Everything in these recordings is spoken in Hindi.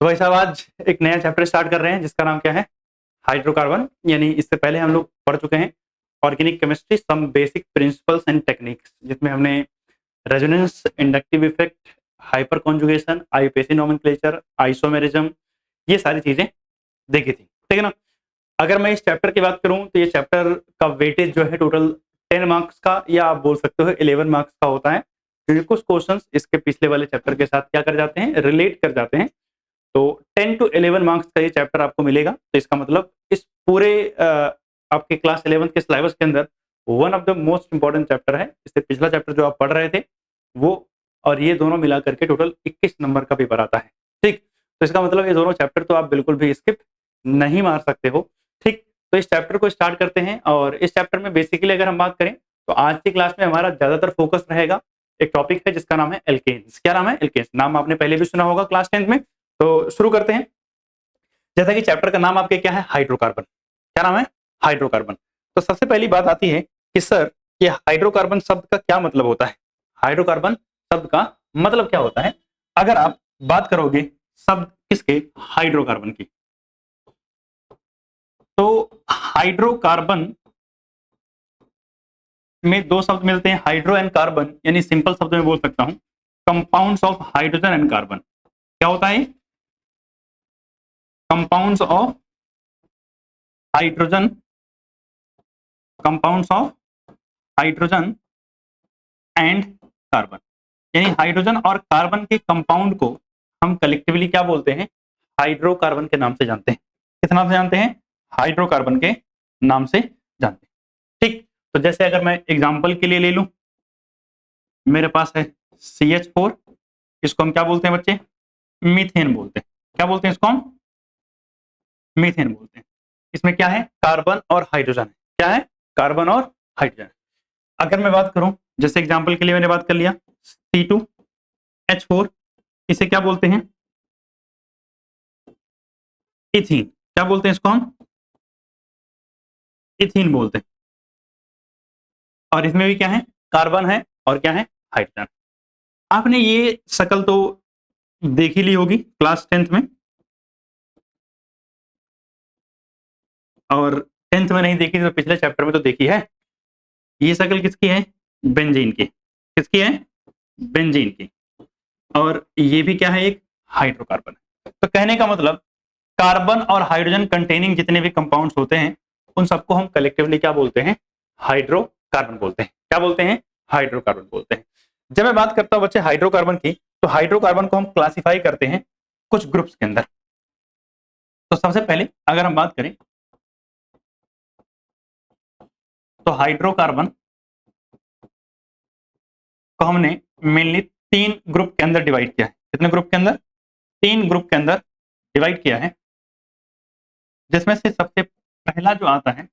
तो भाई साहब आज एक नया चैप्टर स्टार्ट कर रहे हैं जिसका नाम क्या है, हाइड्रोकार्बन। यानी इससे पहले हम लोग पढ़ चुके हैं organic chemistry some basic principles and techniques, जिसमें हमने resonance, inductive effect, hyper conjugation, IUPAC nomenclature, isomerism, ये सारी चीजें देखी थी। ठीक है ना। अगर मैं इस चैप्टर की बात करूं तो ये चैप्टर का वेटेज जो है टोटल 10 मार्क्स का, या आप बोल सकते हो 11 मार्क्स का होता है, क्योंकि कुछ क्वेश्चंस इसके पिछले वाले चैप्टर के साथ क्या कर जाते हैं, रिलेट कर जाते हैं। तो 10 to 11 मार्क्स का ये चैप्टर आपको मिलेगा। तो इसका मतलब इस पूरे आपके क्लास 11 के सिलेबस के अंदर one of the most important chapter है। इससे पिछला चैप्टर जो आप पढ़ रहे थे वो और ये दोनों मिला करके टोटल 21 नंबर का पेपर आता है। ठीक, तो इसका मतलब ये दोनों चैप्टर तो आप बिल्कुल भी स्किप नहीं मार सकते हो। ठीक, तो इस चैप्टर को स्टार्ट करते हैं। और इस चैप्टर में बेसिकली अगर हम बात करें तो आज की क्लास में हमारा ज्यादातर फोकस रहेगा एक टॉपिक है जिसका नाम है एल्केन्स। क्या नाम है? एल्केन्स। नाम आपने पहले भी सुना होगा क्लास 10th में। तो शुरू करते हैं। जैसा कि चैप्टर का नाम आपके क्या है, हाइड्रोकार्बन। क्या नाम है? हाइड्रोकार्बन। तो सबसे पहली बात आती है कि सर ये हाइड्रोकार्बन शब्द का क्या मतलब होता है। हाइड्रोकार्बन शब्द का मतलब क्या होता है? अगर आप बात करोगे शब्द किसके, हाइड्रोकार्बन की, तो हाइड्रोकार्बन में दो शब्द मिलते हैं, हाइड्रो एंड कार्बन। यानी सिंपल शब्द में बोल सकता हूं compounds of hydrogen and carbon. क्या होता है? Compounds of hydrogen, compounds of hydrogen and carbon. यानी हाइड्रोजन और कार्बन के कंपाउंड को हम कलेक्टिवली क्या बोलते हैं, हाइड्रोकार्बन के नाम से जानते हैं। किस नाम से जानते हैं? हाइड्रोकार्बन के नाम से जानते हैं। ठीक, तो जैसे अगर मैं एग्जांपल के लिए ले लूं, मेरे पास है CH4, इसको हम क्या बोलते हैं बच्चे? मीथेन बोलते हैं। क्या बोलते हैं इसको हम? मीथेन बोलते हैं। इसमें क्या है? कार्बन और हाइड्रोजन है। क्या है? कार्बन और हाइड्रोजन। अगर मैं बात करूं, जैसे एग्जांपल के लिए मैंने बात कर लिया C2H4, इसे क्या बोलते हैं? इथीन। क्या बोलते हैं इसको हम? इथीन बोलते हैं। और इसमें भी क्या है? कार्बन है और क्या है? हाइड्रोजन। आपने ये शक्ल तो देख ही ली होगी क्लास 10th में, और 10th में नहीं देखी तो पिछले चैप्टर में तो देखी है। ये शक्ल किसकी है? बेंजीन की। किसकी है? बेंजीन की। और ये भी क्या है? एक हाइड्रोकार्बन है। तो कहने का मतलब कार्बन और हाइड्रोजन कंटेनिंग जितने भी कंपाउंड्स होते हैं उन सबको हम कलेक्टिवली क्या बोलते हैं? हाइड्रोकार्बन बोलते हैं। क्या बोलते हैं? हाइड्रोकार्बन बोलते हैं। जब मैं बात करता हूं बच्चे हाइड्रोकार्बन की, तो हाइड्रोकार्बन को हम क्लासिफाई करते हैं कुछ ग्रुप्स के अंदर। तो सबसे पहले अगर हम बात करें तो हाइड्रोकार्बन को हमने मेनली 3 ग्रुप के अंदर डिवाइड किया है। कितने ग्रुप के अंदर? 3 ग्रुप के अंदर डिवाइड किया है, जिसमें से सबसे पहला जो आता है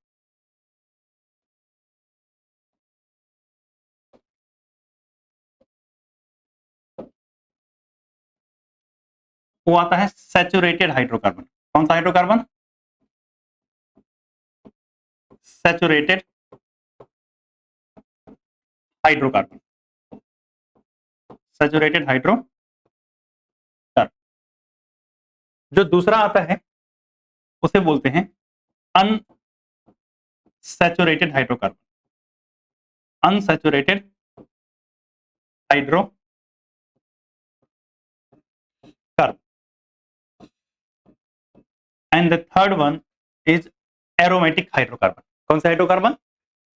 वो आता है सैचुरेटेड हाइड्रोकार्बन। कौन सा hydrocarbon? Saturated hydrocarbon. Saturated hydrocarbon. जो दूसरा आता है उसे बोलते हैं unsaturated hydrocarbon. Unsaturated hydrocarbon. And the third one is aromatic hydrocarbon. कौन सा hydrocarbon?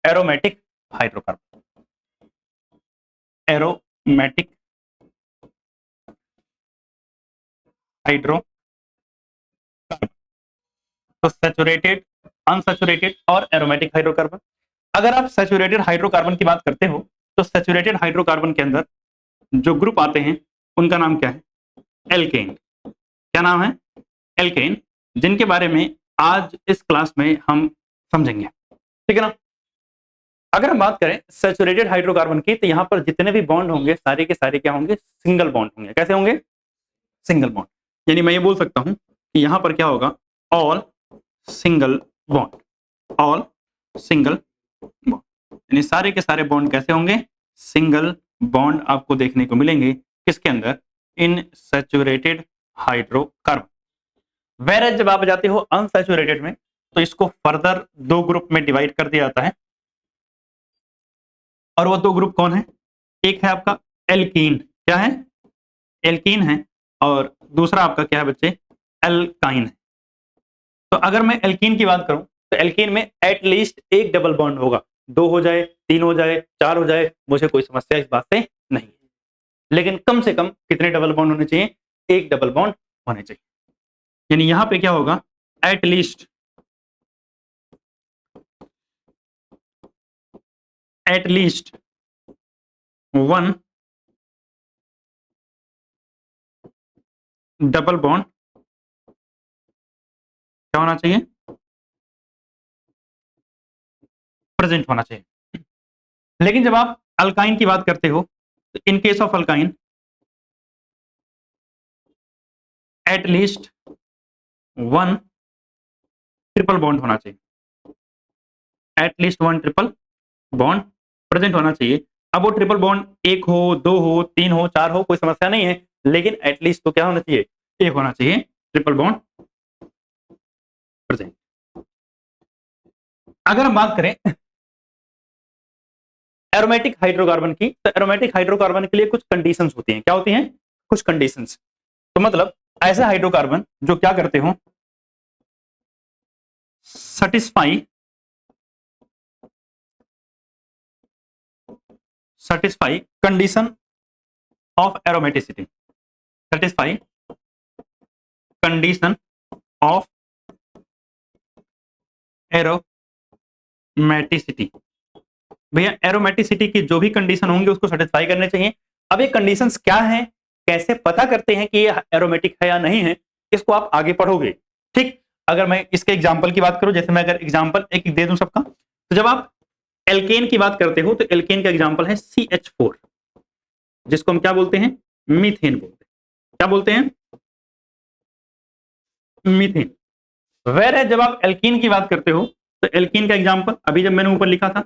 Aromatic hydrocarbon. Aromatic hydrocarbon. तो सैचुरेटेड, अनसैचुरेटेड और एरोमेटिक हाइड्रोकार्बन। अगर आप सैचुरेटेड हाइड्रोकार्बन की बात करते हो तो सैचुरेटेड हाइड्रोकार्बन के अंदर जो ग्रुप आते हैं उनका नाम क्या है? एल्केन। क्या नाम है? एल्केन, जिनके बारे में आज इस क्लास में हम समझेंगे। ठीक है ना। अगर हम बात करें सैचुरेटेड हाइड्रोकार्बन की, तो यहां पर जितने भी बॉन्ड होंगे सारे के सारे क्या होंगे? सिंगल बॉन्ड होंगे। कैसे होंगे? Single bond. यानी मैं ये बोल सकता हूं कि यहां पर क्या होगा? All single bond. All single bond. यानी सारे के सारे बॉन्ड कैसे होंगे? सिंगल बॉन्ड आपको देखने को मिलेंगे। किसके अंदर? इन सैचुरेटेड हाइड्रोकार्बन। वेयर जब आप जाते हो अनसैचुरेटेड में तो इसको फर्दर दो ग्रुप में डिवाइड कर दिया जाता है, और वो दो ग्रुप कौन है? एक है आपका एल्कीन, क्या है? एल्कीन है, और दूसरा आपका क्या है बच्चे? एल्काइन है। तो अगर मैं एल्कीन की बात करूं तो एल्कीन में एटलीस्ट एक डबल बॉन्ड होगा, 2 हो जाए, 3 हो जाए, 4 हो जाए, मुझे कोई समस्या इस बात से नहीं है। लेकिन कम से कम कितने डबल बॉन्ड होने चाहिए? एक डबल बॉन्ड होने चाहिए। यानी यहां पे क्या होगा? एटलीस्ट वन डबल बॉन्ड क्या होना चाहिए? प्रेजेंट होना चाहिए। लेकिन जब आप अल्काइन की बात करते हो तो in case of alkyne at least one triple bond होना चाहिए। At least one triple bond present होना चाहिए। अब वो ट्रिपल बॉन्ड एक हो, दो हो, तीन हो, चार हो, कोई समस्या नहीं है, लेकिन एटलीस्ट तो क्या होना चाहिए? एक होना चाहिए ट्रिपल बॉन्ड प्रेजेंट। अगर हम बात करें एरोमेटिक हाइड्रोकार्बन की, तो एरोमेटिक हाइड्रोकार्बन के लिए कुछ कंडीशंस होती हैं। क्या होती हैं? कुछ कंडीशंस। तो मतलब ऐसे हाइड्रोकार्बन जो क्या करते हो? Satisfy condition of aromaticity, satisfy condition of aromaticity. भैया एरोमेटिसिटी की जो भी कंडीशन होंगे उसको सेटिस्फाई करने चाहिए। अब ये कंडीशंस क्या हैं, कैसे पता करते हैं कि ये एरोमेटिक है या नहीं है, इसको आप आगे पढ़ोगे। ठीक, अगर मैं इसके एग्जांपल की बात करूं, जैसे मैं अगर एग्जांपल एक दे दूं सबका, तो जब आप एल्केन की बात करते हो तो एल्केन का एग्जांपल है CH4, जिसको हम क्या बोलते हैं? मीथेन बोलते हैं। क्या बोलते हैं? मीथेन। वेयर जब आप एल्कीन की बात करते हो तो एल्कीन का एग्जांपल अभी जब मैंने ऊपर लिखा था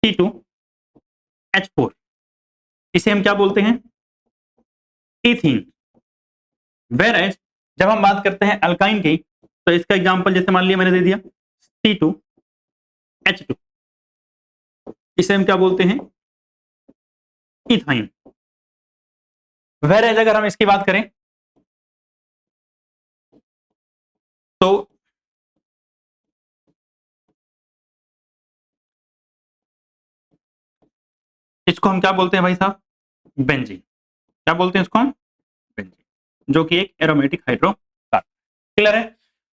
C2H4, इसे हम क्या बोलते हैं? इथीन। वेयर जब हम बात करते हैं अल्काइन की तो इसका एग्जांपल जैसे मान लिया मैंने दे दिया C2H2, इसे हम क्या बोलते हैं? इथाइन। वेयर अगर हम इसकी बात करें तो इसको हम क्या बोलते हैं भाई साहब? बेंजीन। क्या बोलते हैं इसको हम? बेंजीन, जो कि एक एरोमेटिक हाइड्रोकार्बन। क्लियर है?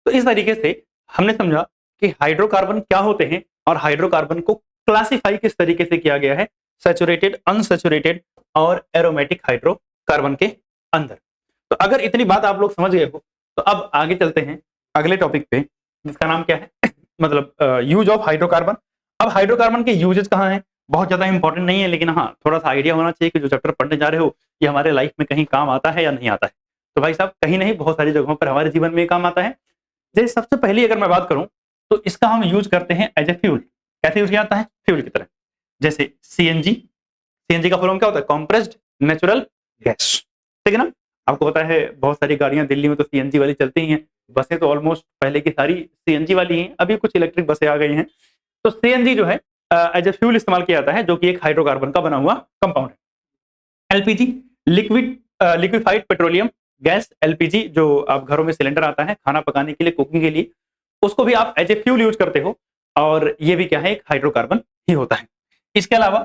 तो इस तरीके से हमने समझा कि हाइड्रोकार्बन क्या होते हैं और हाइड्रोकार्बन को क्लासिफाई किस तरीके से किया गया है सैचुरेटेड, अनसैचुरेटेड और एरोमेटिक हाइड्रोकार्बन के अंदर। तो अगर इतनी बात आप लोग समझ गए हो तो अब आगे चलते हैं अगले टॉपिक पे, जिसका नाम क्या है? मतलब यूज ऑफ हाइड्रोकार्बन। अब हाइड्रोकार्बन के यूजेस कहाँ हैं? बहुत ज्यादा इंपॉर्टेंट नहीं है, लेकिन हाँ थोड़ा सा आइडिया होना चाहिए कि जो चैप्टर पढ़ने जा रहे हो ये हमारे लाइफ में कहीं काम आता है या नहीं आता है। तो भाई साहब कहीं नहीं, बहुत सारी जगहों पर हमारे जीवन में काम आता है। जैसे सबसे पहले अगर मैं बात करूं तो इसका हम यूज करते हैं एज ए फ्यूल। कैसे यूज किया जाता है? फ्यूल की तरह। जैसे सीएनजी, सीएनजी का फुल फॉर्म क्या होता है? Compressed natural gas. ठीक है ना? आपको पता है बहुत सारी गाड़ियां दिल्ली में तो सीएनजी वाली चलती ही हैं, बसें तो ऑलमोस्ट पहले की सारी सीएनजी वाली हैं, अभी कुछ इलेक्ट्रिक बसें आ गई हैं। तो सीएनजी जो है एज ए फ्यूल इस्तेमाल किया जाता है, जो कि एक हाइड्रोकार्बन का बना हुआ कंपाउंड है। LPG, liquefied petroleum gas, LPG जो आप घरों में सिलेंडर आता है खाना पकाने के लिए, कुकिंग के लिए, उसको भी आप एज ए फ्यूल यूज करते हो, और ये भी क्या है? एक हाइड्रोकार्बन ही होता है। इसके अलावा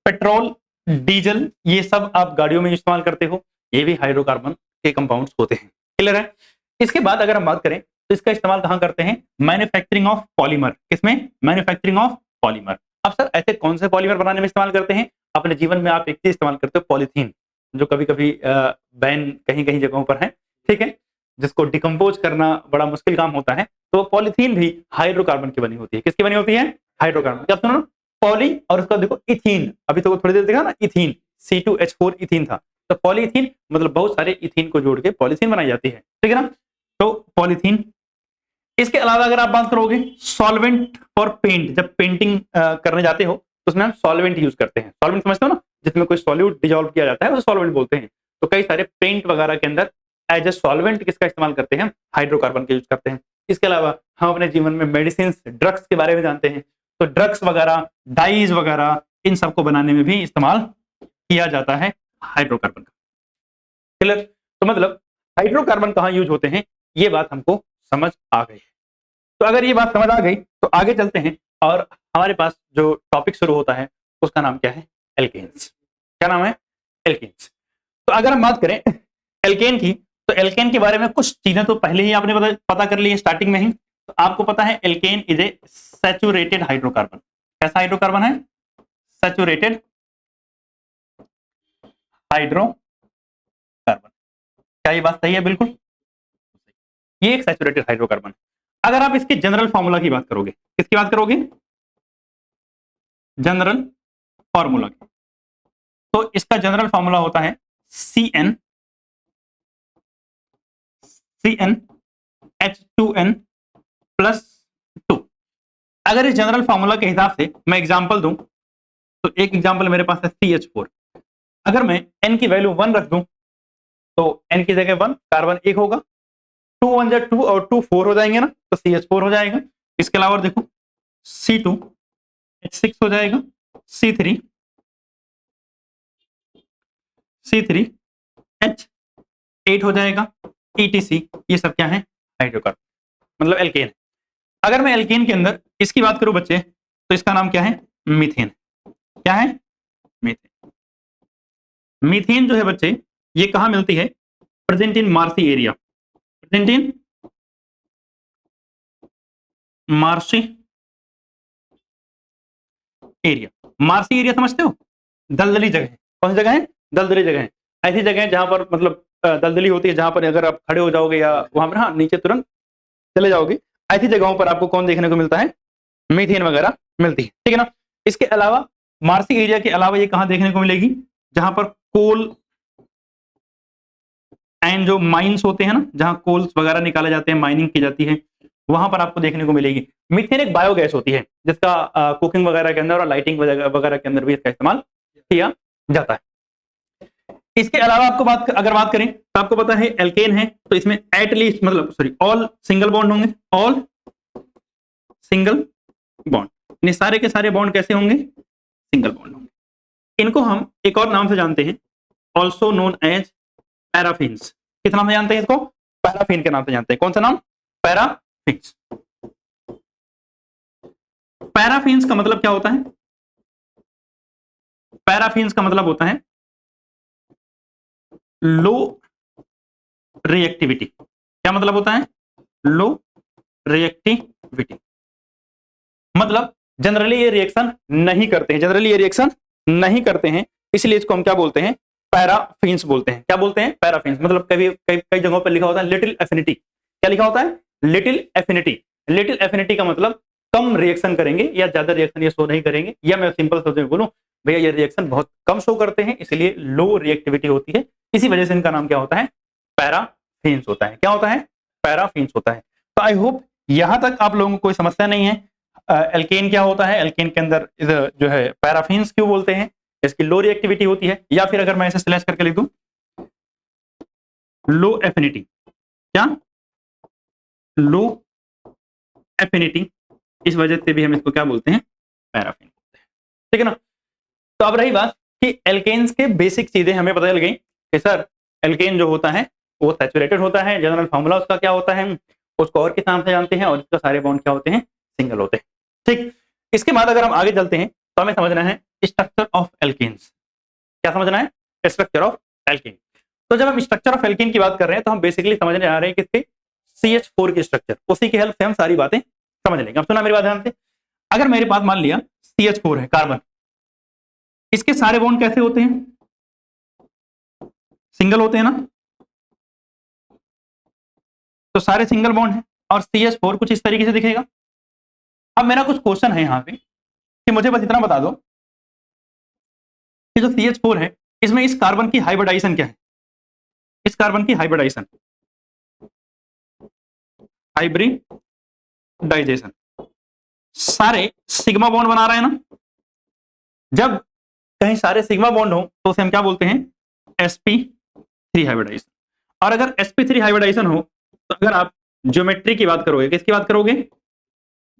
पेट्रोल, डीजल, ये सब आप गाड़ियों में इस्तेमाल करते हो, ये भी हाइड्रोकार्बन के कंपाउंड्स होते हैं। क्लियर है? इसके बाद अगर हम बात करें तो इसका इस्तेमाल कहां करते हैं? Manufacturing of polymer. किसमें? Manufacturing of polymer. अब सर ऐसे कौन से पॉलीमर बनाने में इस्तेमाल करते हैं? अपने जीवन में आप एक चीज इस्तेमाल करते हो, पॉलीथीन, जो कभी कभी बैन कहीं कहीं जगहों पर है। ठीक है, जिसको डिकम्पोज करना बड़ा मुश्किल काम होता है, तो पॉलीथीन भी हाइड्रोकार्बन की बनी होती है। किसकी बनी होती है? हाइड्रोकार्बन। क्या सुनो? पॉली और उसका देखो इथीन, अभी तो थोड़ी देर देखा ना, इथीन, C2H4 इथीन था, तो पॉलीथीन मतलब बहुत सारे इथीन को जोड़ के पॉलीथीन बनाई जाती है। ठीक है ना? तो पॉलीथीन। इसके अलावा अगर आप बात करोगे सॉल्वेंट फॉर पेंट, जब पेंटिंग करने जाते हो तो उसमें हम सॉल्वेंट यूज करते हैं। सॉल्वेंट समझते हो ना, जिसमें कोई सॉल्यूट डिजॉल्व किया जाता है उसे सॉल्वेंट बोलते हैं। तो कई सारे पेंट वगैरह के अंदर एज ए सॉल्वेंट किसका इस्तेमाल करते हैं? हाइड्रोकार्बन का यूज करते हैं। इसके अलावा हम अपने जीवन में मेडिसिन, ड्रग्स के बारे में जानते हैं, तो ड्रग्स वगैरह, डाइज वगैरह, इन सबको बनाने में भी इस्तेमाल किया जाता है हाइड्रोकार्बन का। क्लियर? तो मतलब हाइड्रोकार्बन कहाँ यूज होते हैं, ये बात हमको समझ आ गई है। तो अगर ये बात समझ आ गई तो आगे चलते हैं, और हमारे पास जो टॉपिक शुरू होता है उसका नाम क्या है? एल्केन्स। क्या नाम है? एल्केन्स। तो अगर हम बात करें एल्केन की, तो एल्केन के बारे में कुछ चीजें तो पहले ही आपने पता कर ली है स्टार्टिंग में ही। तो आपको पता है alkane is a saturated hydrocarbon. कैसा हाइड्रोकार्बन है? Saturated hydrocarbon. क्या ये बात सही है? बिल्कुल, ये एक सैचुरेटेड हाइड्रोकार्बन है। अगर आप इसके जनरल फॉर्मूला की बात करोगे, किसकी बात करोगे? जनरल फॉर्मूला की, तो इसका जनरल फॉर्मूला होता है CnH2n प्लस 2। अगर इस जनरल फॉर्मूला के हिसाब से मैं एग्जांपल दूं, तो एक एग्जांपल मेरे पास है CH4। अगर मैं n की वैल्यू 1 रख दूं, तो n की जगह 1, कार्बन 1 होगा, 2 1 जा 2 और 2 4 हो जाएंगे ना, तो CH4 हो जाएगा। इसके अलावा देखो C2H6 हो जाएगा, C3H8 हो जाएगा, ETC। ये सब क्या है? हाइड्रोकार्बन, मतलब एल्केन। अगर मैं एल्केन के अंदर इसकी बात करूं बच्चे, तो इसका नाम क्या है? मीथेन। क्या है? मीथेन। मीथेन जो है बच्चे, ये कहां मिलती है? Present in marshy area. Present in marshy area. Marshy area समझते हो? दलदली जगह। कौन सी जगह है? दलदली जगह है। ऐसी जगह जहां पर मतलब दलदली होती है, जहां पर अगर आप खड़े हो जाओगे या वहां पर, हाँ, नीचे तुरंत चले जाओगे, ऐसी जगहों पर आपको कौन देखने को मिलता है? मीथेन वगैरह मिलती है। ठीक है ना? इसके अलावा मार्सी एरिया के अलावा ये कहां देखने को मिलेगी? जहां पर कोल एंड जो माइंस होते हैं ना, जहां कोल्स वगैरह निकाले जाते हैं, माइनिंग की जाती है, वहां पर आपको देखने को मिलेगी। मीथेन एक बायोगैस होती है, जिसका कुकिंग वगैरह के अंदर और लाइटिंग वगैरह के अंदर भी इसका इस्तेमाल किया जाता है। इसके अलावा आपको अगर बात करें, तो आपको पता है एल्केन है, तो इसमें एटलीस्ट, मतलब सॉरी, ऑल सिंगल बॉन्ड होंगे। ऑल सिंगल बॉन्ड, ये सारे के सारे बॉन्ड कैसे होंगे? सिंगल बॉन्ड होंगे। इनको हम एक और नाम से जानते हैं, ऑल्सो नोन एज पैराफिन्स। किस नाम से जानते हैं इसको? पैराफिन के नाम से जानते हैं। कौन सा नाम? पैराफिन्स। पैराफिन्स का मतलब क्या होता है? पैराफिन्स का मतलब होता है लो रिएक्टिविटी। क्या मतलब होता है? लो रिएक्टिविटी। मतलब जनरली ये रिएक्शन नहीं करते हैं, जनरली ये रिएक्शन नहीं करते हैं, इसलिए इसको हम क्या बोलते हैं? पैराफिन्स बोलते हैं। क्या बोलते हैं? पैराफिन्स। मतलब कई जगहों पर लिखा होता है लिटिल एफिनिटी। क्या लिखा होता है? Little affinity. लिटिल एफिनिटी का मतलब कम रिएक्शन करेंगे या ज्यादा रिएक्शन ये शो नहीं करेंगे, या मैं सिंपल शब्द में बोलूं, भैया ये रिएक्शन बहुत कम शो करते हैं, इसलिए लो रिएक्टिविटी होती है। इसी वजह से इनका नाम क्या होता है? पैराफिन्स होता है। क्या होता है? पैराफिन्स होता है। तो आई होप यहां तक आप लोगों को कोई समस्या नहीं है। एल्केन क्या होता है? एल्केन के अंदर जो है पैराफिन्स क्यों बोलते हैं? इसकी लो रिएक्टिविटी होती है, या फिर अगर मैं इसे स्लैश करके लिख दूं, लो एफिनिटी। क्या? लो एफिनिटी। इस वजह से भी हम इसको क्या बोलते हैं? पैराफिन बोलते हैं। ठीक है ना? तो अब रही बात कि एल्केन्स के बेसिक चीजें हमें पता चल गई कि सर एल्केन जो होता है वो सैचुरेटेड होता है, जनरल फॉर्मूला उसका क्या होता है, उसको और किस नाम से जानते हैं, और इसका सारे बॉन्ड क्या होते हैं? सिंगल होते हैं। ठीक। इसके बाद अगर हम आगे चलते हैं, तो हमें समझना है स्ट्रक्चर ऑफ एल्केन्स। क्या समझना है? Structure of alkene. तो जब हम स्ट्रक्चर ऑफ एल्केन की बात कर रहे हैं, तो हम बेसिकली समझने आ रहे हैं किसके? CH4 के स्ट्रक्चर। उसी की हेल्प से हम सारी बातें समझ लेंगे। अब सुना मेरी बात ध्यान से। अगर मेरे पास मान लिया CH4 है, कार्बन, इसके सारे बॉन्ड कैसे होते हैं? सिंगल होते हैं ना? तो सारे सिंगल बॉन्ड है, और CH4 कुछ इस तरीके से दिखेगा। अब मेरा कुछ क्वेश्चन है यहां पे कि मुझे बस इतना बता दो कि जो CH4 है, इसमें इस कार्बन की हाइब्रिडाइजेशन क्या है? इस कार्बन की हाइब्रिडाइजेशन, हाइब्रिडाइजेशन सारे सिग्मा बॉन्ड बना रहे हैं ना? जब कहीं सारे सिग्मा बॉन्ड हो, तो उसे हम क्या बोलते हैं? sp3 hybridisation. और अगर sp3 हाइब्रिडाइजेशन हो तो अगर आप ज्योमेट्री की बात करोगे, किसकी बात करोगे?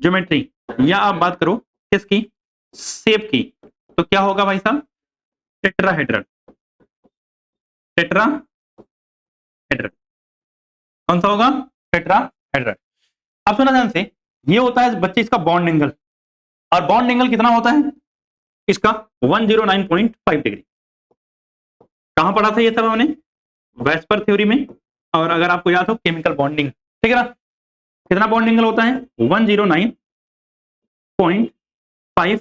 ज्योमेट्री, या आप बात करो किसकी? शेप की, तो क्या होगा भाई साहब? टेट्राहेड्रल। टेट्राहेड्रल कौन सा होगा? टेट्राहेड्रल। अब सुना ध्यान से, ये होता है बच्चे इसका बॉन्ड एंगल, और बॉन्ड एंगल कितना होता है इसका? 109.5 डिग्री। कहां पढ़ा था ये सब हमने? वेस्पर थ्योरी में। और अगर आपको याद हो केमिकल बॉन्डिंग, ठीक है ना? कितना बॉन्ड एंगल होता है? 109.5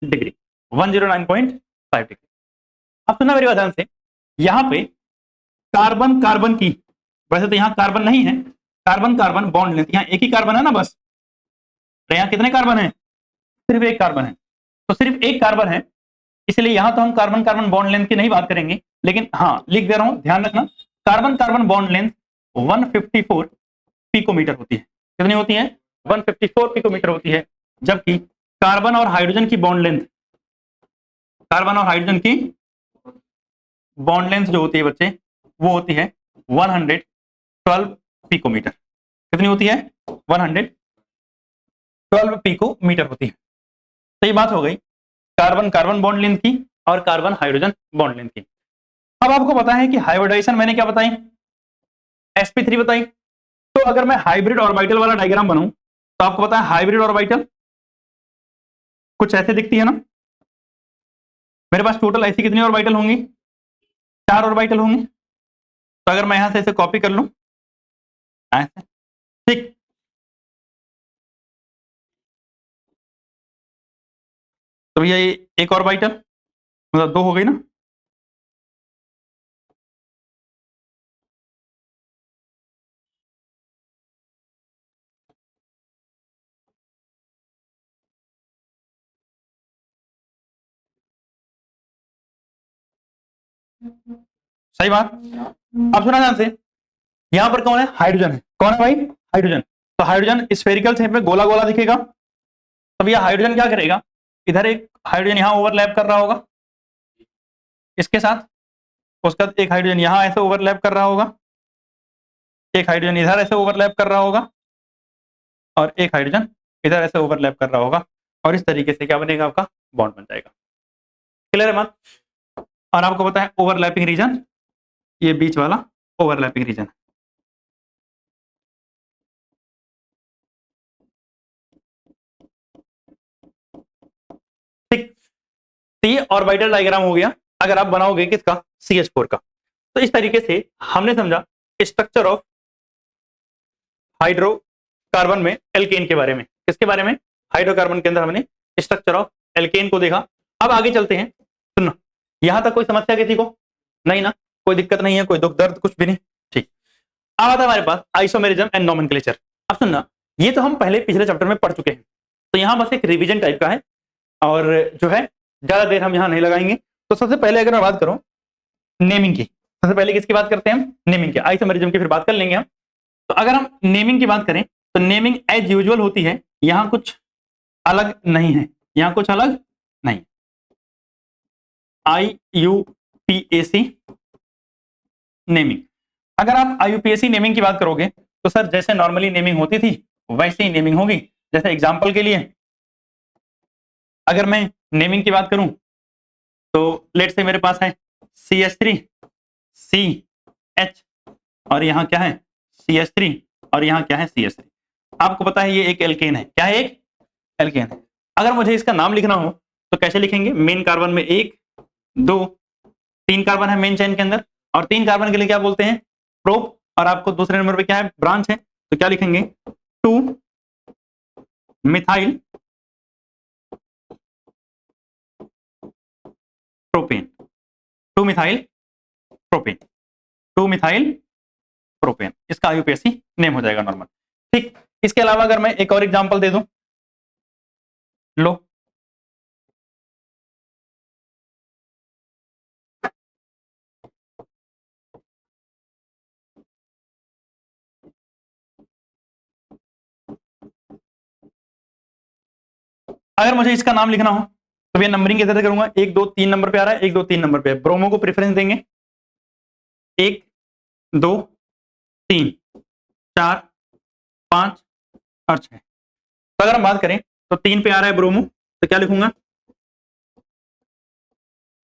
डिग्री। 109.5 डिग्री। अब सुना मेरी बात ध्यान से, यहां पे कार्बन कार्बन की, वैसे तो यहां कार्बन नहीं है, कार्बन कार्बन बॉन्ड लेंथ, यहां एक ही कार्बन है ना बस, तो यहां कितने कार्बन है? सिर्फ एक कार्बन है, तो सिर्फ एक कार्बन है, इसलिए यहां तो हम कार्बन कार्बन बॉन्ड लेंथ की नहीं बात करेंगे, लेकिन हाँ लिख दे रहा हूं, ध्यान रखना, carbon carbon bond length 154 picometre होती है। कितनी होती है? 154 पिकोमीटर होती है। जबकि कार्बन और हाइड्रोजन की बॉन्ड लेंथ, कार्बन और हाइड्रोजन की बॉन्ड लेंथ जो होती है बच्चे, वो होती है 112 पिकोमीटर। कितनी होती है? 112 पिकोमीटर होती है। तो ये बात हो गई कार्बन कार्बन बॉन्ड लेंथ की और कार्बन हाइड्रोजन बॉन्ड लेंथ की। अब आपको पता है कि हाइब्रिडाइजेशन मैंने क्या बताई? sp3 बताई। तो अगर मैं हाइब्रिड ऑर्बिटल वाला डायग्राम बनाऊं तो आपको पता है हाइब्रिड ऑर्बिटल कुछ ऐसे दिखती है ना। मेरे पास टोटल ऐसी कितनी ऑर्बिटल होंगी? 4 ऑर्बिटल होंगी। तो अगर मैं यहां से इसे कॉपी कर लूं ऐसे, ठीक, तो भैया ये एक ऑर्बिटल, मतलब 2 हो गई ना। सही बात। अब सुना ध्यान से, यहां पर कौन है? हाइड्रोजन है। कौन है भाई? हाइड्रोजन। तो हाइड्रोजन स्फेरिकल शेप में गोला गोला दिखेगा। तब यह हाइड्रोजन क्या करेगा? इधर एक हाइड्रोजन यहां ओवरलैप कर रहा होगा इसके साथ, उसका एक हाइड्रोजन यहां ऐसे ओवरलैप कर रहा होगा, एक हाइड्रोजन इधर ऐसे ओवरलैप कर रहा होगा, और एक हाइड्रोजन इधर ऐसे ओवरलैप कर रहा होगा, और इस तरीके से क्या बनेगा? आपका बॉन्ड बन जाएगा। क्लियर है बात? और आपको पता है ओवरलैपिंग रीजन, ये बीच वाला ओवरलैपिंग रीजन। ठीक, तो ये ऑर्बिटल डायग्राम हो गया अगर आप बनाओगे किसका? CH4 का। तो इस तरीके से हमने समझा स्ट्रक्चर ऑफ हाइड्रोकार्बन में एल्केन के बारे में। किसके बारे में? हाइड्रोकार्बन के अंदर हमने स्ट्रक्चर ऑफ एल्केन को देखा। अब आगे चलते हैं। सुनो, यहां तक कोई समस्या किसी को? नहीं ना? कोई दिक्कत नहीं है, कोई दुख दर्द कुछ भी नहीं? ठीक। अब आता है हमारे पास आइसोमेरिज्म एंड नोमेनक्लेचर। अब सुनना, ये तो हम पहले पिछले चैप्टर में पढ़ चुके हैं, तो यहाँ बस एक रिवीजन टाइप का है, और जो है ज्यादा देर हम यहाँ नहीं लगाएंगे। तो सबसे पहले अगर मैं बात करूं नेमिंग की, सबसे पहले किसकी बात करते हैं हम? नेमिंग की। आइसोमेरिज्म की फिर बात कर लेंगे हम। तो अगर हम नेमिंग की बात करें तो नेमिंग एज यूजुअल होती है, यहां कुछ अलग नहीं है, यहां कुछ अलग नहीं। IUPAC naming. अगर आप IUPAC नेमिंग की बात करोगे तो सर जैसे नॉर्मली नेमिंग होती थी वैसे ही नेमिंग होगी। जैसे एग्जांपल के लिए अगर मैं नेमिंग की बात करूं तो लेट से मेरे पास है CH3 CH, और यहाँ क्या है? CH3, और यहाँ क्या है? CH3। आपको पता है ये एक एल्केन है। क्या है? एक एल्केन है। अगर मुझे इसका नाम लिखना हो तो कैसे लिखेंगे? मेन कार्बन में 1 2 3 कार्बन है मेन चेन के अंदर, और 3 कार्बन के लिए क्या बोलते हैं? प्रोप। और आपको दूसरे नंबर पे क्या है? ब्रांच है। तो क्या लिखेंगे? 2 methyl propane, 2 methyl propane, 2 methyl propane. इसका IUPAC नेम हो जाएगा नॉर्मल। ठीक। इसके अलावा अगर मैं एक और एग्जांपल दे दूं, लो, अगर मुझे इसका नाम लिखना हो तो ये नंबरिंग कैसे करूंगा? 1 2 3 नंबर पे आ रहा है, 1 2 3 नंबर पे। ब्रोमो को प्रेफरेंस देंगे, 1 2 3 4 5 और 6। तो अगर हम बात करें तो 3 पे आ रहा है ब्रोमो, तो क्या लिखूंगा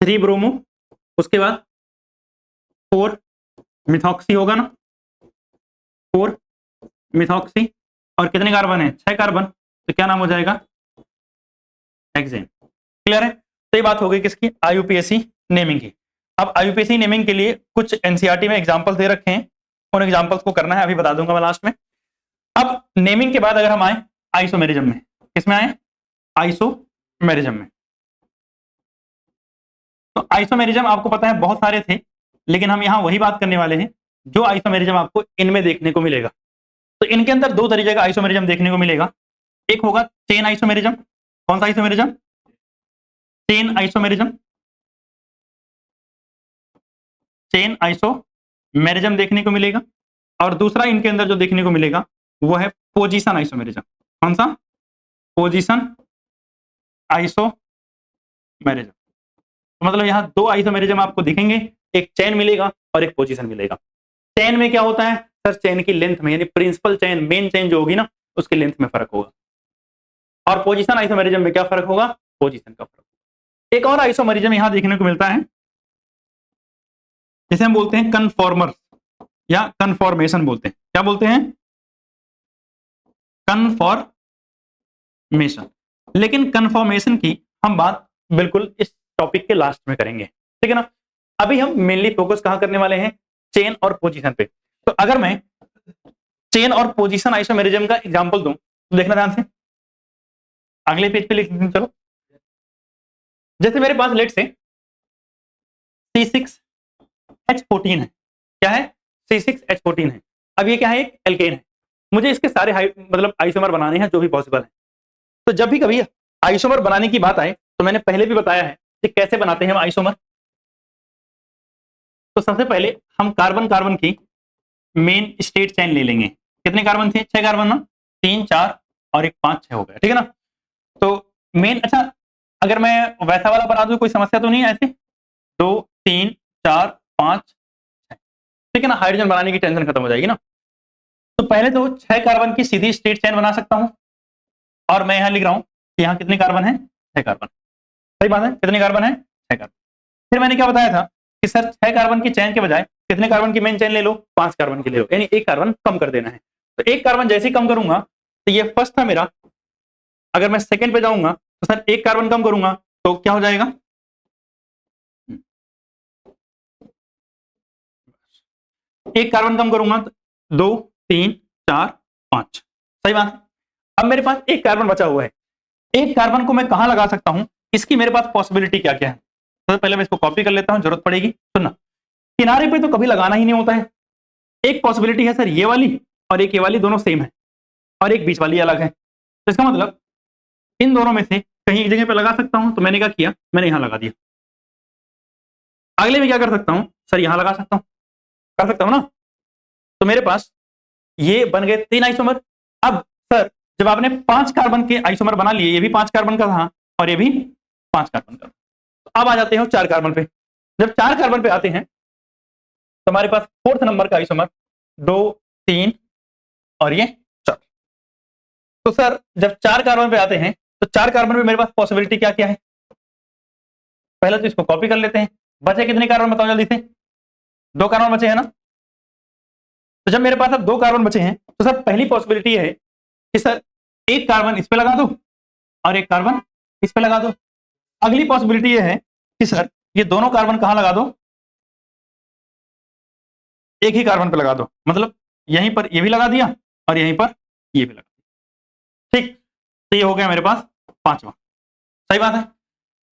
3 ब्रोमो, उसके बाद 4 मिथॉक्सी होगा ना, 4 मिथॉक्सी, और कितने कार्बन है 6 कार्बन, तो क्या नाम हो जाएगा हेक्सेन। क्लियर है। तो ये बात हो गई किसकी आईयूपीएसी नेमिंग की। अब आईयूपीएसी नेमिंग के लिए कुछ एनसीईआरटी में एग्जांपल्स दे रखे हैं, उन एग्जांपल्स को करना है, अभी बता दूंगा मैं लास्ट में। अब नेमिंग के बाद अगर हम आए आइसोमेरिज्म में, किसमें आए आइसोमेरिज्म में, तो आइसोमेरिज्म आपको पता है बहुत सारे थे, लेकिन हम यहां वही बात करने वाले हैं जो आइसोमेरिज्म आपको इनमें देखने को मिलेगा। तो इनके अंदर दो तरीके का आइसोमेरिज्म देखने को मिलेगा। एक होगा चेन आइसोमेरिज्म। कौन सा isomerism chain isomerism, chain isomerism देखने को मिलेगा। और दूसरा इनके अंदर जो देखने को मिलेगा वो है पोजीशन आइसोमेरिज्म। कौन सा पोजीशन आइसोमेरिज्म। तो मतलब यहां दो आइसोमेरिज्म आपको दिखेंगे, एक चेन मिलेगा और एक पोजीशन मिलेगा। चेन में क्या होता है सर, चेन की लेंथ में, यानी प्रिंसिपल चेन मेन चेन जो होगी ना उसके लेंथ में फर्क होगा। और पोजीशन आइसोमेरिज्म में क्या फर्क होगा, पोजीशन का फर्क। एक और आइसोमेरिज्म यहां देखने को मिलता है जिसे हम बोलते हैं कन्फॉर्मर या कन्फॉर्मेशन बोलते हैं। क्या बोलते हैं कन्फॉर्मेशन। लेकिन कन्फॉर्मेशन की हम बात बिल्कुल इस टॉपिक के लास्ट में करेंगे, ठीक है ना। अभी हम मेनली फोकस कहां करने वाले हैं, चेन और पोजीशन पे। तो अगर मैं चेन और पोजीशन आइसोमेरिज्म का एग्जांपल दूं तो देखना ध्यान से, अगले पेज पे लिख चलो। जैसे मेरे पास लेट से C6H14 है। क्या है C6H14 है। अब ये क्या है एक एल्केन है। मुझे इसके सारे मतलब आइसोमर बनाने हैं जो भी पॉसिबल है। तो जब भी कभी आइसोमर बनाने की बात आए तो मैंने पहले भी बताया है कि कैसे बनाते हैं हम आइसोमर। तो सबसे पहले हम कार्बन कार्बन की मेन स्टेट चेन ले लेंगे। कितने कार्बन थे 6 कार्बन ना, 3 4 और एक 5 6 हो गया, ठीक है ना। तो मेन, अच्छा अगर मैं वैसा वाला बना दूं कोई समस्या तो नहीं है, ऐसे 2 3 4 5 6, ठीक है ना, हाइड्रोजन बनाने की टेंशन खत्म हो जाएगी ना। तो पहले तो 6 कार्बन की सीधी स्ट्रेट चेन बना सकता हूं, और मैं यहां लिख रहा हूं कि यहां कितने कार्बन है 6 कार्बन। सही बात है, कितने कार्बन है 6 कार्बन। फिर मैंने क्या बताया था कि सर 6 कार्बन की चेन के बजाय कितने कार्बन की मेन चेन ले लो, 5 कार्बन की ले लो, यानी एक कार्बन कम कर देना है। तो एक कार्बन जैसे ही कम करूंगा, तो ये फर्स्ट था मेरा, अगर मैं सेकंड पे जाऊंगा तो सर एक कार्बन कम करूंगा तो क्या हो जाएगा, एक कार्बन कम करूंगा तो 2 3 4 5। सही बात। अब मेरे पास एक कार्बन बचा हुआ है, एक कार्बन को मैं कहां लगा सकता हूं, इसकी मेरे पास पॉसिबिलिटी क्या क्या है। तो पहले मैं इसको कॉपी कर लेता हूं, जरूरत पड़ेगी। सुनना, किनारे पे तो कभी लगाना ही नहीं होता है। एक पॉसिबिलिटी है सर ये वाली, और एक ये वाली, दोनों सेम है, और एक बीच वाली अलग है। तो इसका मतलब इन दोनों में से कहीं एक जगह पे लगा सकता हूं। तो मैंने क्या किया, मैंने यहां लगा दिया। अगले में क्या कर सकता हूं, सर यहां लगा सकता हूं, कर सकता हूं ना। तो मेरे पास ये बन गए 3 आइसोमर। अब सर जब आपने 5 कार्बन के आइसोमर बना लिए, ये भी 5 कार्बन का था और ये भी 5 कार्बन का, तो अब आ जाते हैं 4 कार्बन पे। जब 4 कार्बन पे आते हैं तो हमारे पास 4th नंबर का आइसोमर 2 3 और ये 4। तो सर जब 4 कार्बन पे आते हैं तो 4 कार्बन पे मेरे पास पॉसिबिलिटी क्या क्या है, पहले तो इसको कॉपी कर लेते हैं। बचे कितने कार्बन बताओ जल्दी से, 2 कार्बन बचे हैं ना। तो जब मेरे पास अब 2 कार्बन बचे हैं तो सर पहली पॉसिबिलिटी है कि सर एक कार्बन इस पे लगा दो और एक कार्बन इस पे लगा दो। अगली पॉसिबिलिटी ये है कि सर ये दोनों कार्बन कहां लगा दो, एक ही कार्बन पे लगा दो, मतलब यहीं पर ये भी लगा दिया और यहीं पर ये भी लगा दिया। ठीक, तो ये हो गया मेरे पास 5वां। सही बात है।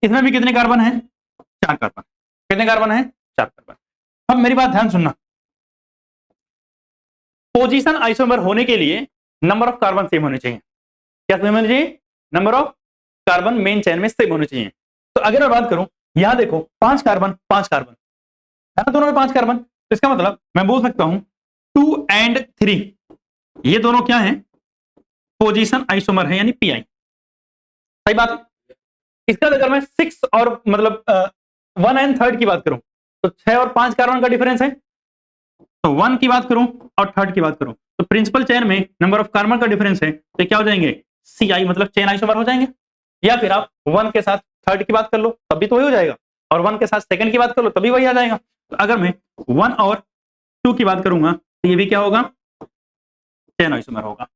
इसमें भी कितने कार्बन है 4 कार्बन। कितने कार्बन है 4 कार्बन। अब मेरी बात ध्यान सुनना, पोजीशन आइसोमर होने के लिए नंबर ऑफ कार्बन सेम होने चाहिए। क्या सेम होने चाहिए, number of carbon main chain में सेम होने चाहिए। तो अगर मैं बात करूं, यहां देखो 5 कार्बन 5 कार्बन है ना, दोनों में 5 कार्बन। तो इसका मतलब मैं बोल सकता हूं 2 and 3 ये दोनों क्या है, पोजीशन आइसोमर है, यानी पीआई। सही बात है। इसका अगर मैं 6 और मतलब 1 and 3 की बात करूं तो 6 और 5 कार्बन का डिफरेंस है, तो 1 की बात करूं और थर्ड की बात करूं तो प्रिंसिपल चेन में नंबर ऑफ कार्बन का डिफरेंस है तो क्या हो जाएंगे CI मतलब चेन आइसोमर हो जाएंगे। या फिर आप 1 के साथ थर्ड की बात कर लो तब भी तो वही हो जाएगा, और 1 के साथ सेकंड की बात कर लो तभी वही आ जाएगा। तो अगर मैं 1 और 2 की बात करूंगा तो ये भी क्या होगा, चेन आइसोमर होगा।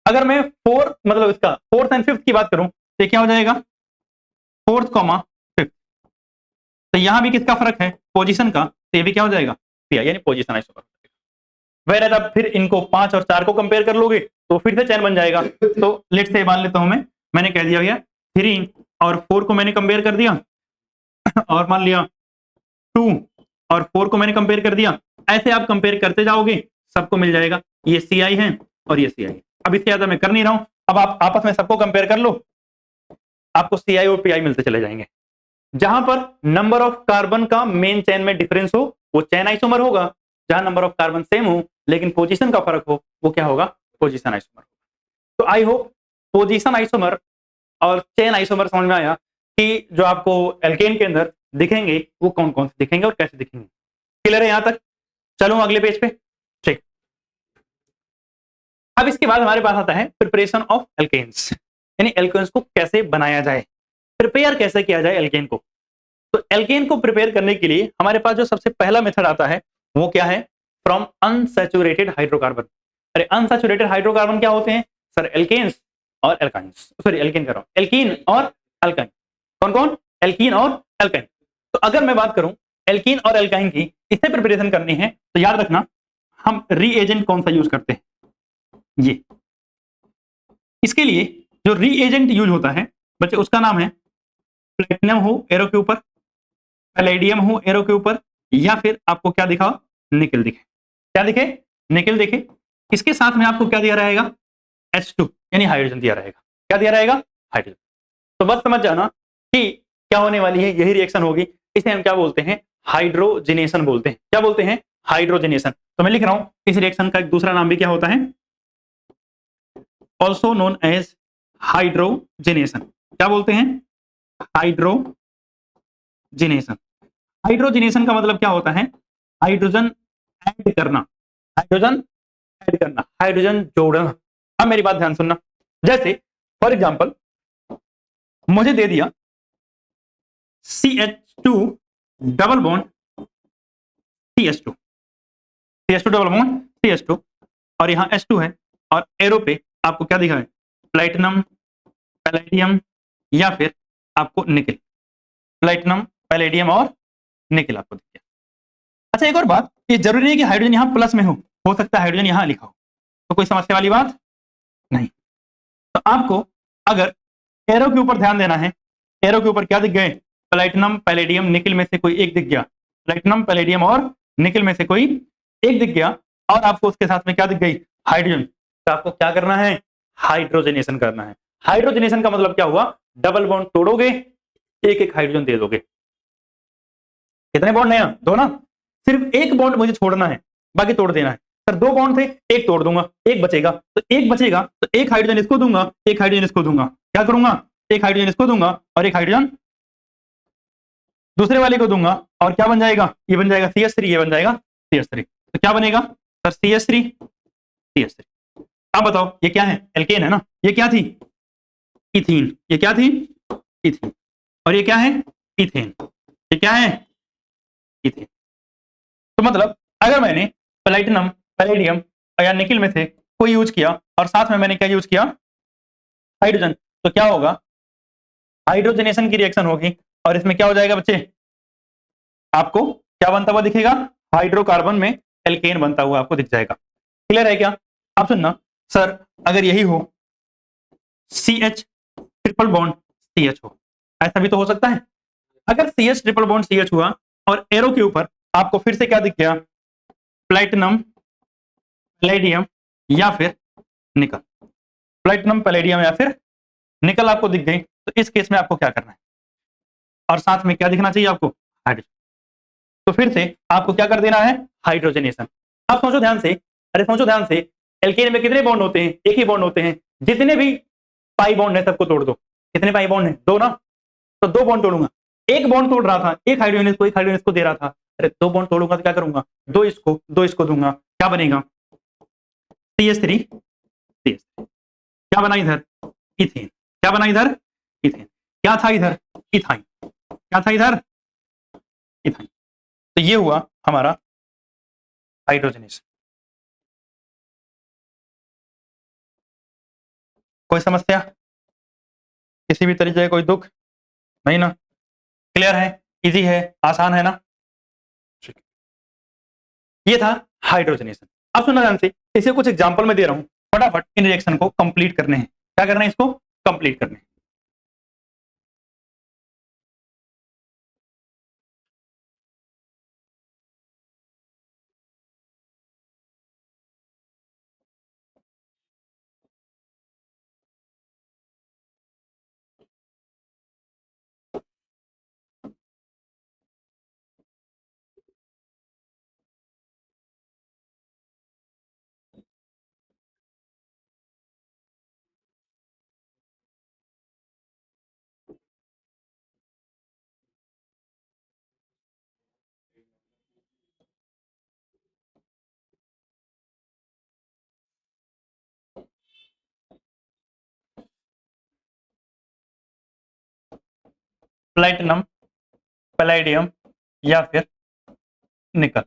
अगर मैं 4 मतलब इसका फोर्थ एंड फिफ्थ की बात करूं तो क्या हो जाएगा, फोर्थ कॉमा फिफ्थ। तो यहां भी किसका फर्क है, पोजीशन का, तो ये भी क्या हो जाएगा, यानी पोजीशन आइसोमर। वैर अब फिर इनको 5 और 4 को कंपेयर कर लोगे तो फिर से चेन बन जाएगा। तो लेट से मान लेता हूं मैंने कह दिया भैया 3 और 4 को मैंने कंपेयर कर दिया और मान लिया 2 और 4 को मैंने कंपेयर कर दिया। ऐसे आप कंपेयर करते जाओगे सबको मिल जाएगा ये CI है और ये CI है। अब इसके ज्यादा मैं कर नहीं रहा हूं, अब आप आपस में सबको कंपेयर कर लो, आपको CI और PI मिलते चले जाएंगे। जहां पर नंबर ऑफ कार्बन का मेन चेन में डिफरेंस हो वो चेन आइसोमर होगा, जहां नंबर ऑफ कार्बन सेम हो लेकिन पोजीशन का फर्क हो वो क्या होगा, पोजीशन आइसोमर। तो आई होप पोजीशन आइसोमर और चेन आइसोमर समझ में आया कि जो आपको एल्केन के अंदर दिखेंगे वो कौन कौन से दिखेंगे और कैसे दिखेंगे। क्लियर है यहां तक? चलो अगले पेज पे। ठीक, अब इसके बाद हमारे पास आता है प्रिपरेशन ऑफ एल्केन्स, यानी एल्केन्स को कैसे बनाया जाए, प्रिपेयर कैसे किया जाए एल्केन को। तो एल्केन को प्रिपेयर करने के लिए हमारे पास जो सबसे पहला मेथड आता है वो क्या है, फ्रॉम अनसैचुरेटेड हाइड्रोकार्बन। अरे अनसैचुरेटेड हाइड्रोकार्बन क्या होते हैं सर, एल्केन्स और एल्काइंस, सॉरी एल्केन कर रहा हूं, एल्कीन और एल्काइन। कौन कौन, एल्कीन और एल्काइन। तो अगर मैं बात करूं एल्कीन और एल्काइन की, इसे प्रिपरेशन करनी है तो याद रखना हम रीएजेंट कौन सा यूज करते हैं, ये। इसके लिए जो रीएजेंट यूज होता है बच्चे उसका नाम है प्लेटिनम हो एरो के ऊपर, पैलेडियम हो एरो के ऊपर, या फिर आपको क्या दिखा, निकल दिखे। क्या दिखे, निकल दिखे। इसके साथ में आपको क्या दिया रहेगा, H2 यानी हाइड्रोजन दिया रहेगा। क्या दिया रहेगा, हाइड्रोजन। तो बस समझ जाना कि क्या होने वाली है, यही रिएक्शन होगी। इसे हम क्या बोलते हैं, हाइड्रोजनेशन बोलते हैं। क्या बोलते हैं, हाइड्रोजनेशन। तो मैं लिख रहा हूं इस रिएक्शन का एक दूसरा नाम भी क्या होता है, ऑल्सो नोन एज हाइड्रोजनेशन। क्या बोलते हैं, हाइड्रोजनेशन। हाइड्रोजनेशन का मतलब क्या होता है, हाइड्रोजन ऐड करना, हाइड्रोजन ऐड करना, हाइड्रोजन जोड़ना। अब मेरी बात ध्यान सुनना, जैसे फॉर एग्जांपल मुझे दे दिया CH2 double bond CH2, CH2 double bond CH2 और यहां H2 है और एरो पे आपको क्या दिखा है, प्लेटिनम, पैलेडियम या फिर आपको निकल। प्लेटिनम, पैलेडियम और निकल आपको दिख गया। अच्छा एक और बात, ये जरूरी नहीं कि हाइड्रोजन यहां प्लस में हो सकता है हाइड्रोजन यहां लिखा हो, तो कोई समस्या वाली बात नहीं। तो आपको अगर एरो के ऊपर ध्यान देना है, एरो के ऊपर क्या दिख गए, प्लेटिनम, पैलेडियम, निकल में से कोई एक दिख गया, प्लेटिनम, पैलेडियम और निकल में से कोई एक दिख गया, और आपको उसके साथ में क्या दिख गई, हाइड्रोजन। तो आपको क्या करना है, हाइड्रोजनेशन करना है। हाइड्रोजनेशन का मतलब क्या हुआ, डबल बॉन्ड तोड़ोगे, एक एक हाइड्रोजन दे दोगे। कितने बॉन्ड है, दो ना, सिर्फ एक बॉन्ड मुझे छोड़ना है, बाकी तोड़ देना है। सर 2 बॉन्ड थे, एक तोड़ दूंगा, एक बचेगा, तो एक बचेगा तो एक हाइड्रोजन इसको दूंगा, एक हाइड्रोजन इसको दूंगा। क्या करूंगा, एक हाइड्रोजन इसको दूंगा और एक हाइड्रोजन दूसरे वाले को दूंगा, और क्या बन जाएगा, ये बन जाएगा CH3, ये बन जाएगा CH3। तो क्या बनेगा सर, CH3 CH3। अब बताओ ये क्या है, एल्केन है ना, ये क्या थी, इथीन। ये क्या थी, इथीन। और ये क्या है, इथेन। ये क्या है, इथेन। तो मतलब अगर मैंने प्लेटिनम, पैलेडियम या निकल में से कोई यूज किया और साथ में मैंने क्या यूज किया, हाइड्रोजन, तो क्या होगा, हाइड्रोजनेशन की रिएक्शन होगी और इसमें क्या हो जाएगा बच्चे, आपको क्या बनता हुआ दिखेगा, हाइड्रोकार्बन में एल्केन बनता हुआ आपको दिख जाएगा। क्लियर है क्या? आप सुनना सर, अगर यही हो CH ट्रिपल बॉन्ड CH हो, ऐसा भी तो हो सकता है। अगर CH ट्रिपल बॉन्ड CH हुआ और एरो के ऊपर आपको फिर से क्या दिख गया, प्लेटिनम, पैलेडियम या फिर निकल, प्लेटिनम, पैलेडियम या फिर निकल आपको दिख गई, तो इस केस में आपको क्या करना है, और साथ में क्या दिखना चाहिए आपको, हाइड्रोजन। तो फिर से आपको क्या कर देना है, हाइड्रोजनेशन। आप सोचो ध्यान से, अरे सोचो ध्यान से, एल्केन में कितने बॉन्ड होते हैं, एक ही बॉन्ड होते हैं। जितने भी पाई बॉन्ड है सबको तोड़ दो। कितने पाई बॉन्ड है, 2 ना, तो 2 बॉन्ड तोड़ूंगा। एक बॉन्ड तोड़ रहा था, एक हाइड्रोजन इसको, एक हाइड्रोजन इसको दे रहा था, अरे 2 बॉन्ड तोड़ूंगा तो क्या करूंगा, दो इसको दूंगा, क्या बनेगा CH3 CH3। क्या बना इधर, इथेन। क्या बना इधर, इथेन। क्या था इधर, इथाइन। क्या था इधर, इथाइन। तो ये हुआ हमारा हाइड्रोजनेशन। कोई समस्या, किसी भी तरीके का कोई दुख नहीं ना, क्लियर है, इजी है, आसान है ना। ये था हाइड्रोजनेशन। अब सुनना ध्यान से, इसे कुछ एग्जांपल में दे रहा हूं, फटाफट इन रिएक्शन को कंप्लीट करने हैं। क्या करना है, इसको कंप्लीट करने हैं। प्लेटिनम, पैलेडियम या फिर निकल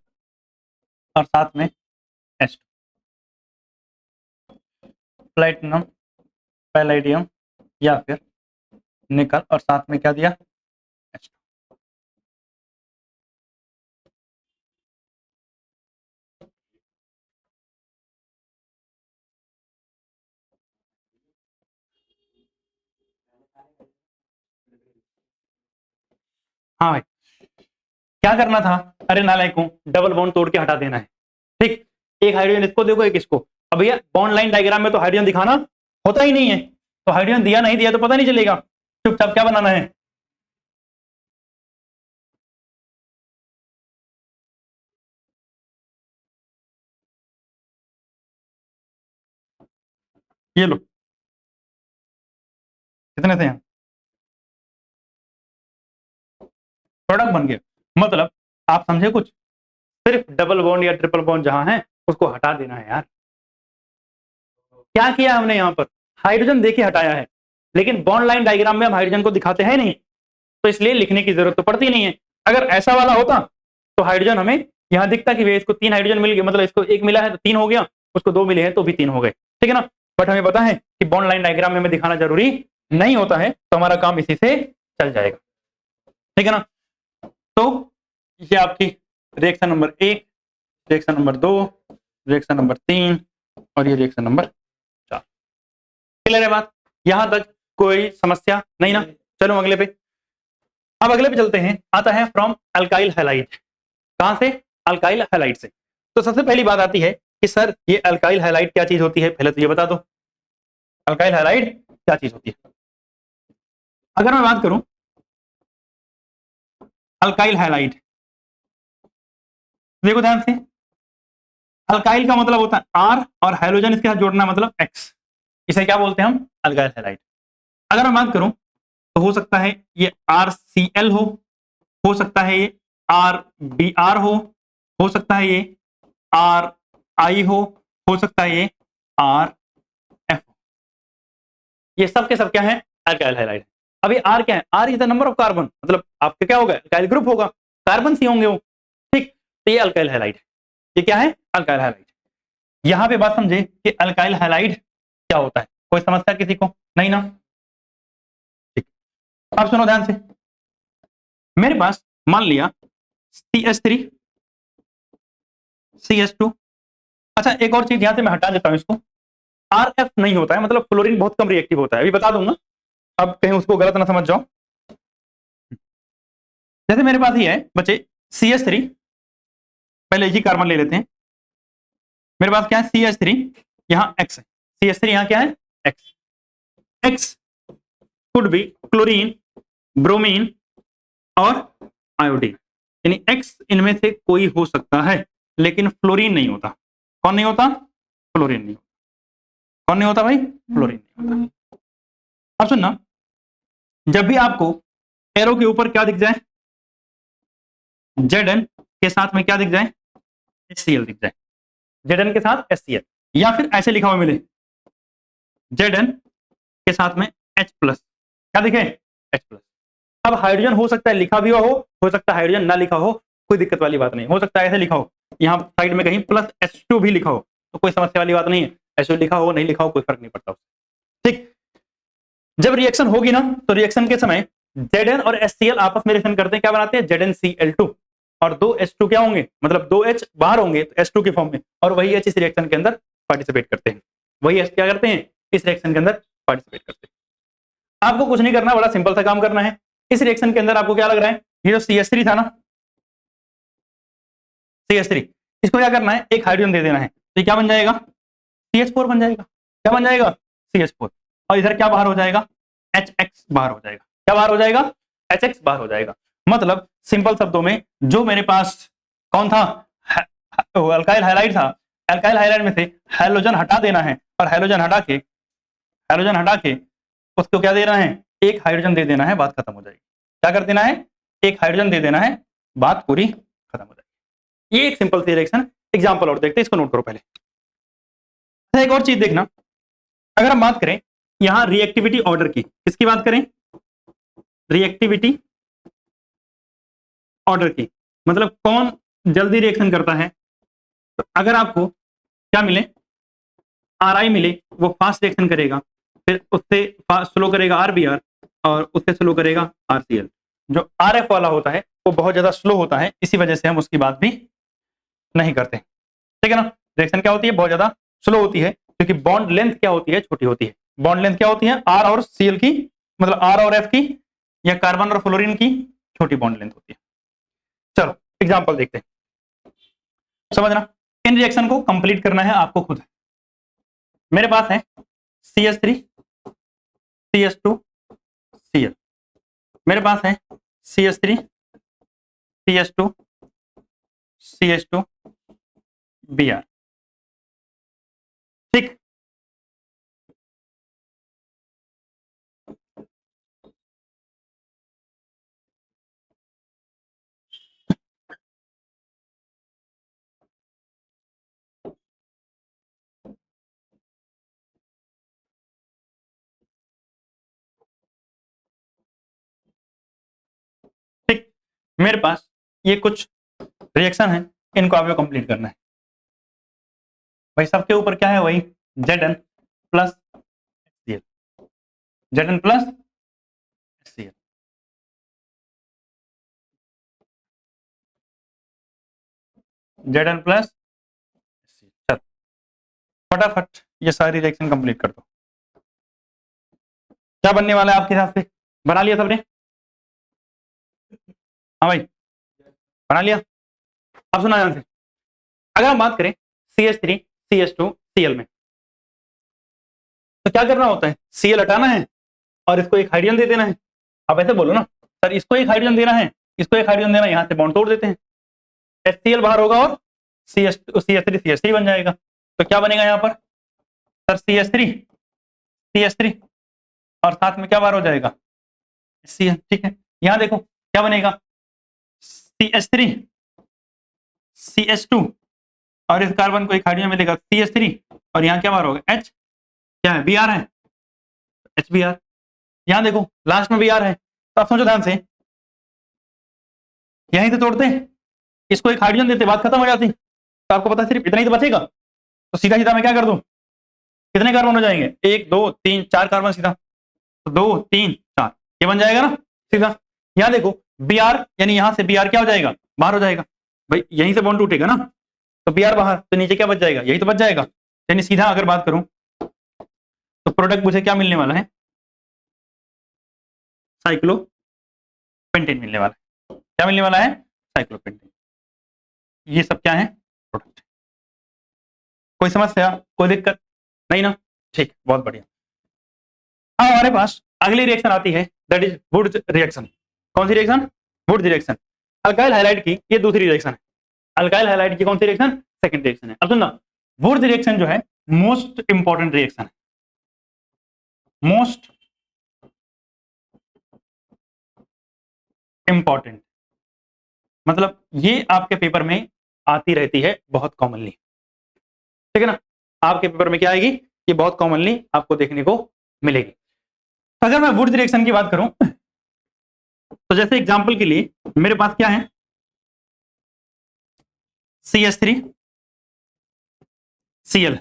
और साथ में H2। प्लेटिनम, पैलेडियम या फिर निकल और साथ में क्या दिया, H2। हाँ भाई, क्या करना था, अरे नालायकों, डबल बॉन्ड तोड़ के हटा देना है। ठीक, एक हाइड्रोजन इसको देखो, एक इसको। अब भैया बॉन्ड लाइन डायग्राम में तो हाइड्रोजन दिखाना होता ही नहीं है, तो हाइड्रोजन दिया नहीं दिया तो पता नहीं चलेगा। चुपचाप क्या बनाना है, ये लो, कितने थे यहाँ, प्रोडक्ट बन गया। मतलब आप समझे कुछ, सिर्फ डबल बॉन्ड या ट्रिपल बॉन्ड जहां है उसको हटा देना है यार। क्या किया हमने यहाँ पर, हाइड्रोजन देके हटाया है, लेकिन बॉन्ड लाइन डायग्राम में हम हाइड्रोजन को दिखाते हैं नहीं, तो इसलिए लिखने की जरूरत तो पड़ती नहीं है। अगर ऐसा वाला होता तो हाइड्रोजन हमें यहाँ दिखता कि इसको 3 हाइड्रोजन मिल गए, मतलब इसको 1 मिला है तो 3 हो गया, उसको 2 मिले हैं तो भी 3 हो गए, ठीक है ना। बट हमें पता है कि बॉन्ड लाइन डायग्राम में हमें दिखाना जरूरी नहीं होता है, तो हमारा काम इसी से चल जाएगा, ठीक है ना। तो ये आपकी reaction number 1, reaction number 2, reaction number 3 और ये रिएक्शन नंबर 4। क्लियर है बात, यहां तक कोई समस्या नहीं ना। चलो अगले पे, अब अगले पे चलते हैं। आता है फ्रॉम अल्काइल हैलाइड। कहां से, अल्काइल हैलाइड से। तो सबसे पहली बात आती है कि सर ये अल्काइल हैलाइड क्या चीज होती है, पहले तो ये बता दो अल्काइल हैलाइड क्या चीज होती है। अगर मैं बात करूं अल्काइल हैलाइड, देखो ध्यान से, अल्काइल का मतलब होता है आर और हाइड्रोजन इसके साथ जोड़ना मतलब एक्स, इसे क्या बोलते हैं हम, अल्काइल हैलाइड। अगर मैं बात करूं तो हो सकता है ये RCl हो सकता है ये RBr हो सकता है ये RI हो सकता है ये RF। ये सब के सब क्या है, अल्काइल हैलाइड। अभी R क्या है, R is the number of carbon, मतलब आपके क्या होगा, अल्काइल ग्रुप होगा, कार्बन ही होंगे वो, ठीक। तो ये अल्काइल हैलाइड, ये क्या है, अल्काइल हैलाइड। यहां पे बात समझे कि अल्काइल हैलाइड क्या होता है, कोई समस्या किसी को नहीं ना, ठीक। अब सुनो ध्यान से, मेरे पास मान लिया CH3 CH2। अच्छा एक और चीज यहां से मैं हटा देता हूं इसको, RF नहीं होता है, मतलब फ्लोरीन बहुत कम रिएक्टिव होता है, अभी बता दूंगा, अब कहीं उसको गलत ना समझ जाओ। जैसे मेरे पास ही है बच्चे CH3, पहले एक ही कार्बन ले लेते हैं। मेरे पास क्या है CH3, यहाँ X है, CH3 यहाँ क्या है X। X could be chlorine, bromine और आयोडीन, यानी X इनमें से कोई हो सकता है, लेकिन फ्लोरीन नहीं होता। कौन नहीं होता, फ्लोरीन नहीं होता। कौन नहीं होता भाई, फ्लोरीन नहीं होता। अब सुनना, जब भी आपको एरो के ऊपर क्या दिख जाए, Zn के साथ में क्या दिख जाए, HCl दिख जाए, Zn के साथ HCl, या फिर ऐसे लिखा हुआ मिले Zn के साथ में H प्लस, क्या दिखे, H प्लस। अब हाइड्रोजन हो सकता है लिखा भी हो सकता है हाइड्रोजन ना लिखा हो, कोई दिक्कत वाली बात नहीं, हो सकता है ऐसे लिखा हो, यहाँ साइड में कहीं प्लस H2 भी लिखा हो, तो कोई समस्या वाली बात नहीं है, ऐसे लिखा हो नहीं लिखा हो कोई फर्क नहीं पड़ता उससे। ठीक, जब रिएक्शन होगी ना तो रिएक्शन के समय Zn और HCl आपस में रिएक्शन करते हैं, क्या बनाते हैं, ZnCl2, और दो H2 क्या होंगे, मतलब दो H बाहर होंगे तो H2 के फॉर्म में, और वही H इस रिएक्शन के अंदर पार्टिसिपेट करते हैं, वही H क्या करते हैं, इस रिएक्शन के अंदर पार्टिसिपेट करते हैं। आपको कुछ नहीं करना, बड़ा सिंपल सा काम करना है। इस रिएक्शन के अंदर आपको क्या लग रहा है, ये जो CH3 था ना, CH3, इसको क्या करना है, एक हाइड्रोजन दे देना है, तो ये क्या बन जाएगा, CH4 बन जाएगा, क्या बन जाएगा, CH4, और इधर क्या बाहर हो जाएगा, HX बाहर हो जाएगा, क्या बाहर हो जाएगा, HX बाहर हो जाएगा। मतलब सिंपल शब्दों में जो मेरे पास कौन था, अल्काइल हाइलाइड था, अल्काइल हाइलाइड में से हाइड्रोजन हटा देना है, और हाइड्रोजन हटा के उसको क्या देना है, एक हाइड्रोजन दे देना है, बात खत्म हो जाएगी। क्या कर देना है, एक हाइड्रोजन दे देना है, बात पूरी खत्म हो जाएगी। ये एक सिंपल सी रिएक्शन, एग्जांपल और देखते हैं, इसको नोट करो पहले। एक और चीज देखना, अगर हम बात करें यहां रिएक्टिविटी ऑर्डर की, किसकी बात करें, रिएक्टिविटी ऑर्डर की, मतलब कौन जल्दी रिएक्शन करता है, तो अगर आपको क्या मिले, Ri मिले, वो फास्ट रिएक्शन करेगा, फिर उससे स्लो करेगा RBr, और उससे स्लो करेगा RCl। जो RF वाला होता है वो बहुत ज्यादा स्लो होता है, इसी वजह से हम उसकी बात भी नहीं करते, ठीक है ना। रिएक्शन क्या होती है, बहुत ज्यादा स्लो होती है, क्योंकि बॉन्ड लेंथ क्या होती है, छोटी होती है। बॉन्ड लेंथ क्या होती है, R और Cl की, मतलब R और F की, या कार्बन और फ्लोरीन की छोटी बॉन्ड लेंथ होती है। चलो एग्जांपल देखते हैं, समझना। इन रिएक्शन को कंप्लीट करना है आपको खुद। मेरे पास है CH3 CH2 Cl, मेरे पास है CH3 CH2 CH2 Br, ठीक। ठीक, मेरे पास ये कुछ रिएक्शन है, इनको आपको कंप्लीट करना है। भाई सबके ऊपर क्या है, वही Zn plus HCl, Zn plus HCl, Zn plus HCl। चलो फटाफट ये सारी रिएक्शन कंप्लीट कर दो। क्या बनने वाला है आपके हिसाब से, बना लिया सबने, हाँ भाई बना लिया। अब सुना ध्यान से, अगर हम बात करें CH3 CH2 Cl में, तो क्या करना होता है, Cl हटाना है और इसको एक हाइड्रोजन दे देना है। आप ऐसे बोलो ना, सर इसको एक हाइड्रोजन देना है, इसको एक हाइड्रोजन देना है, यहाँ से बॉन्ड तोड़ देते हैं, HCl बाहर होगा और CH3 बन जाएगा। तो क्या बनेगा यहाँ पर, सर CH3 और साथ में क्या बाहर हो जाएगा, HCl, ठीक है। यहाँ देखो क्या बनेगा, CH3 CH2, और इस कार्बन को एक हाइड्रोजन मिलेगा CH3, और यहाँ क्या बाहर होगा, H, क्या है, Br है, HBr। यहाँ देखो लास्ट में Br है, तो आप समझो ध्यान से, यहीं से तोड़ते हैं, इसको एक हाइड्रोजन देते, बात खत्म हो जाती। तो आपको पता है सिर्फ इतना ही तो बचेगा, तो सीधा सीधा मैं क्या कर दूं, कितने कार्बन हो जाएंगे, 1 2 3 4 कार्बन, सीधा तो 2 3 4, ये बन जाएगा ना सीधा। यहाँ देखो Br, यानी यहाँ से Br क्या हो जाएगा, बाहर हो जाएगा, भाई यहीं से बॉन्ड टूटेगा ना, तो Br बाहर, तो नीचे क्या बच जाएगा, यही तो बच जाएगा। यानी सीधा अगर बात करूं तो प्रोडक्ट मुझे क्या मिलने वाला है, साइक्लोपेंटेन मिलने वाला है। क्या मिलने वाला है, साइक्लोपेंटेन। ये सब क्या है, प्रोडक्ट। कोई समस्या, कोई दिक्कत नहीं ना, ठीक, बहुत बढ़िया। अब हमारे पास अगली रिएक्शन आती है, दैट इज वुड्स रिएक्शन। कौन सी reaction, Wurtz reaction. Alkyl halide की ये दूसरी रिएक्शन है, अल्काइल हाइलाइड की कौन सी रिएक्शन, सेकंड रिएक्शन है। अब सुनना, वुड्स रिएक्शन जो है मोस्ट इंपॉर्टेंट रिएक्शन है, मोस्ट इंपॉर्टेंट मतलब ये आपके पेपर में आती रहती है बहुत कॉमनली, ठीक है ना। आपके पेपर में क्या आएगी, ये बहुत कॉमनली आपको देखने को मिलेगी। अगर मैं वुड्स रिएक्शन की बात करूं तो जैसे एग्जांपल के लिए मेरे पास क्या है, CH3 Cl,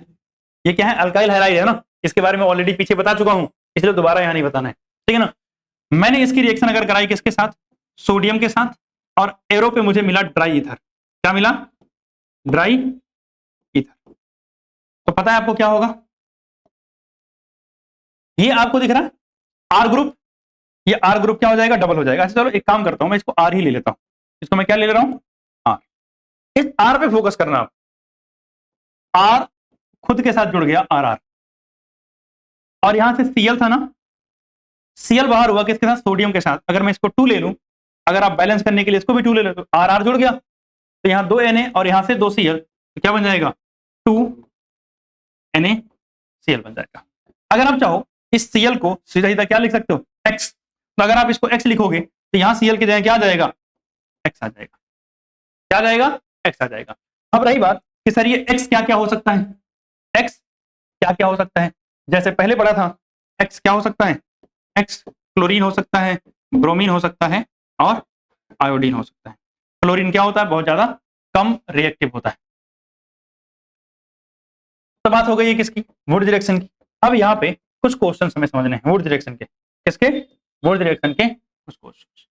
ये क्या है, अल्काइल हैलाइड है ना, इसके बारे में ऑलरेडी पीछे बता चुका हूं, इसलिए दोबारा यहां नहीं बताना है, ठीक है ना। मैंने इसकी रिएक्शन अगर कराई किसके साथ, सोडियम के साथ, और एरो पे मुझे मिला ड्राई ईथर, क्या मिला, ड्राई ईथर, तो पता है आपको क्या होगा, ये आपको दिख रहा है आर ग्रुप, ये आर ग्रुप क्या हो जाएगा, डबल हो जाएगा। अच्छा चलो एक काम करता हूं, मैं इसको आर ही ले लेता हूं, इसको मैं क्या ले रहा हूं, आर। इस आर पे फोकस करना आप, आर खुद के साथ जुड़ गया आर आर, और यहां से सीएल था ना, सीएल बाहर हुआ किसके साथ, सोडियम के साथ। अगर मैं इसको 2 ले लूं, अगर आप बैलेंस करने के लिए इसको भी 2 ले लो, तो आर आर जुड़ गया, तो यहां 2 Na और यहां से 2 Cl, तो क्या बन जाएगा, 2 NaCl बन जाएगा। अगर आप चाहो इस Cl को सीधा सीधा क्या लिख सकते हो, X, तो अगर आप इसको X लिखोगे तो यहां Cl की जगह क्या आ जाएगा, X आ जाएगा, क्या आ जाएगा, X आ जाएगा। अब रही बात कि सर ये X क्या क्या हो सकता है, X क्या क्या हो सकता है, जैसे पहले पढ़ा था, X क्या हो सकता है, X क्लोरीन हो सकता है, ब्रोमीन हो सकता है, और आयोडीन हो सकता है। क्लोरीन क्या होता है, बहुत ज्यादा कम रिएक्टिव होता है। तो बात हो गई है किसकी, वुड्स रिएक्शन की। अब यहाँ पे कुछ क्वेश्चन हमें समझने हैं वुड्स रिएक्शन के, किसके, वुड्स रिएक्शन के कुछ क्वेश्चन।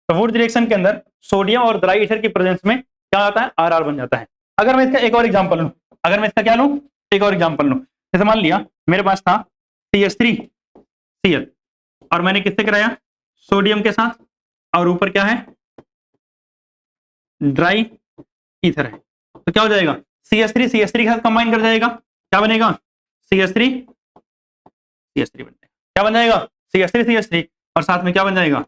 तो वुड्स रिएक्शन के अंदर सोडियम और ड्राई ईथर की प्रेजेंस में क्या होता है, आर आर बन जाता है। अगर मैं इसका एक और एग्जांपल लूं, अगर मैं इसका क्या लूं, एक और एग्जांपल लूं, जैसे मान लिया मेरे पास था CH3 Cl, और मैंने किससे कराया, सोडियम के साथ, और ऊपर क्या है, ड्राई ईथर है, तो क्या हो जाएगा, CH3 CH3 के साथ कंबाइन कर जाएगा, क्या बनेगा, CH3 CH3 बन जाएगा, क्या बन जाएगा, CH3 CH3, और साथ में क्या बन जाएगा,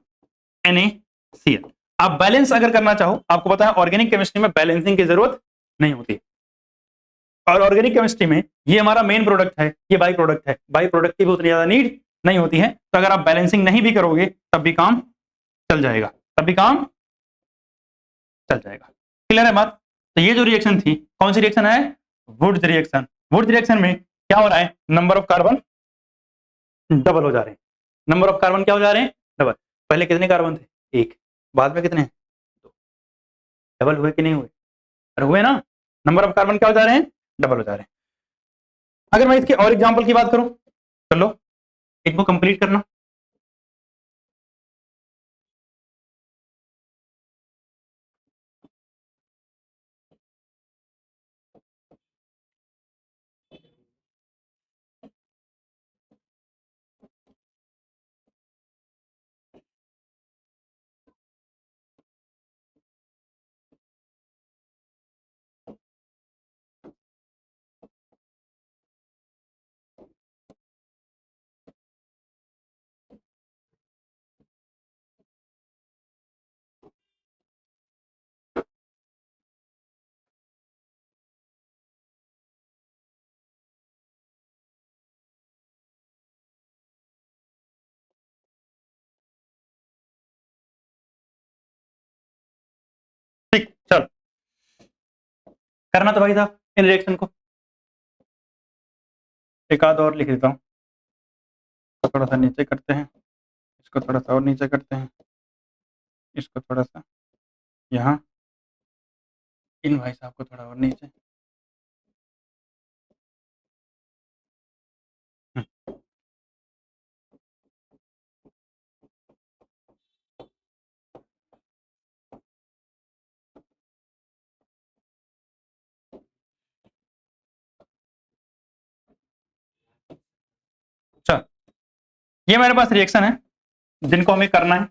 NaCl। आप बैलेंस अगर करना चाहो, आपको पता है ऑर्गेनिक केमिस्ट्री में बैलेंसिंग की जरूरत नहीं होती, और ऑर्गेनिक केमिस्ट्री में ये हमारा मेन प्रोडक्ट है, ये बाई प्रोडक्ट है, बाई प्रोडक्ट की भी उतनी ज्यादा नीड नहीं होती है। तो अगर आप बैलेंसिंग नहीं भी करोगे तब भी काम चल जाएगा, तब भी काम चल जाएगा। क्लियर है बात। तो ये जो रिएक्शन थी, कौन सी रिएक्शन है, वुड्स रिएक्शन। वुड्स रिएक्शन में क्या हो रहा है, नंबर ऑफ कार्बन डबल हो जा रहे हैं, नंबर ऑफ कार्बन क्या हो जा रहे हैं, डबल। पहले कितने कार्बन थे, एक, बाद में कितने, दो। डबल हुए कि नहीं हुए, अरे हुए ना, नंबर ऑफ कार्बन क्या हो जा रहे हैं, डबल हो जा रहे हैं। अगर मैं इसके और एग्जांपल की बात करूं, चलो इनको कंप्लीट करना। ठीक, चल करना तो भाई साहब इन रिएक्शन को, एक आध और लिख देता हूँ, थोड़ा सा नीचे करते हैं, इसको थोड़ा सा और नीचे करते हैं, इसको थोड़ा सा यहाँ, इन भाई साहब को थोड़ा और नीचे। चल ये मेरे पास रिएक्शन है जिनको हमें करना है,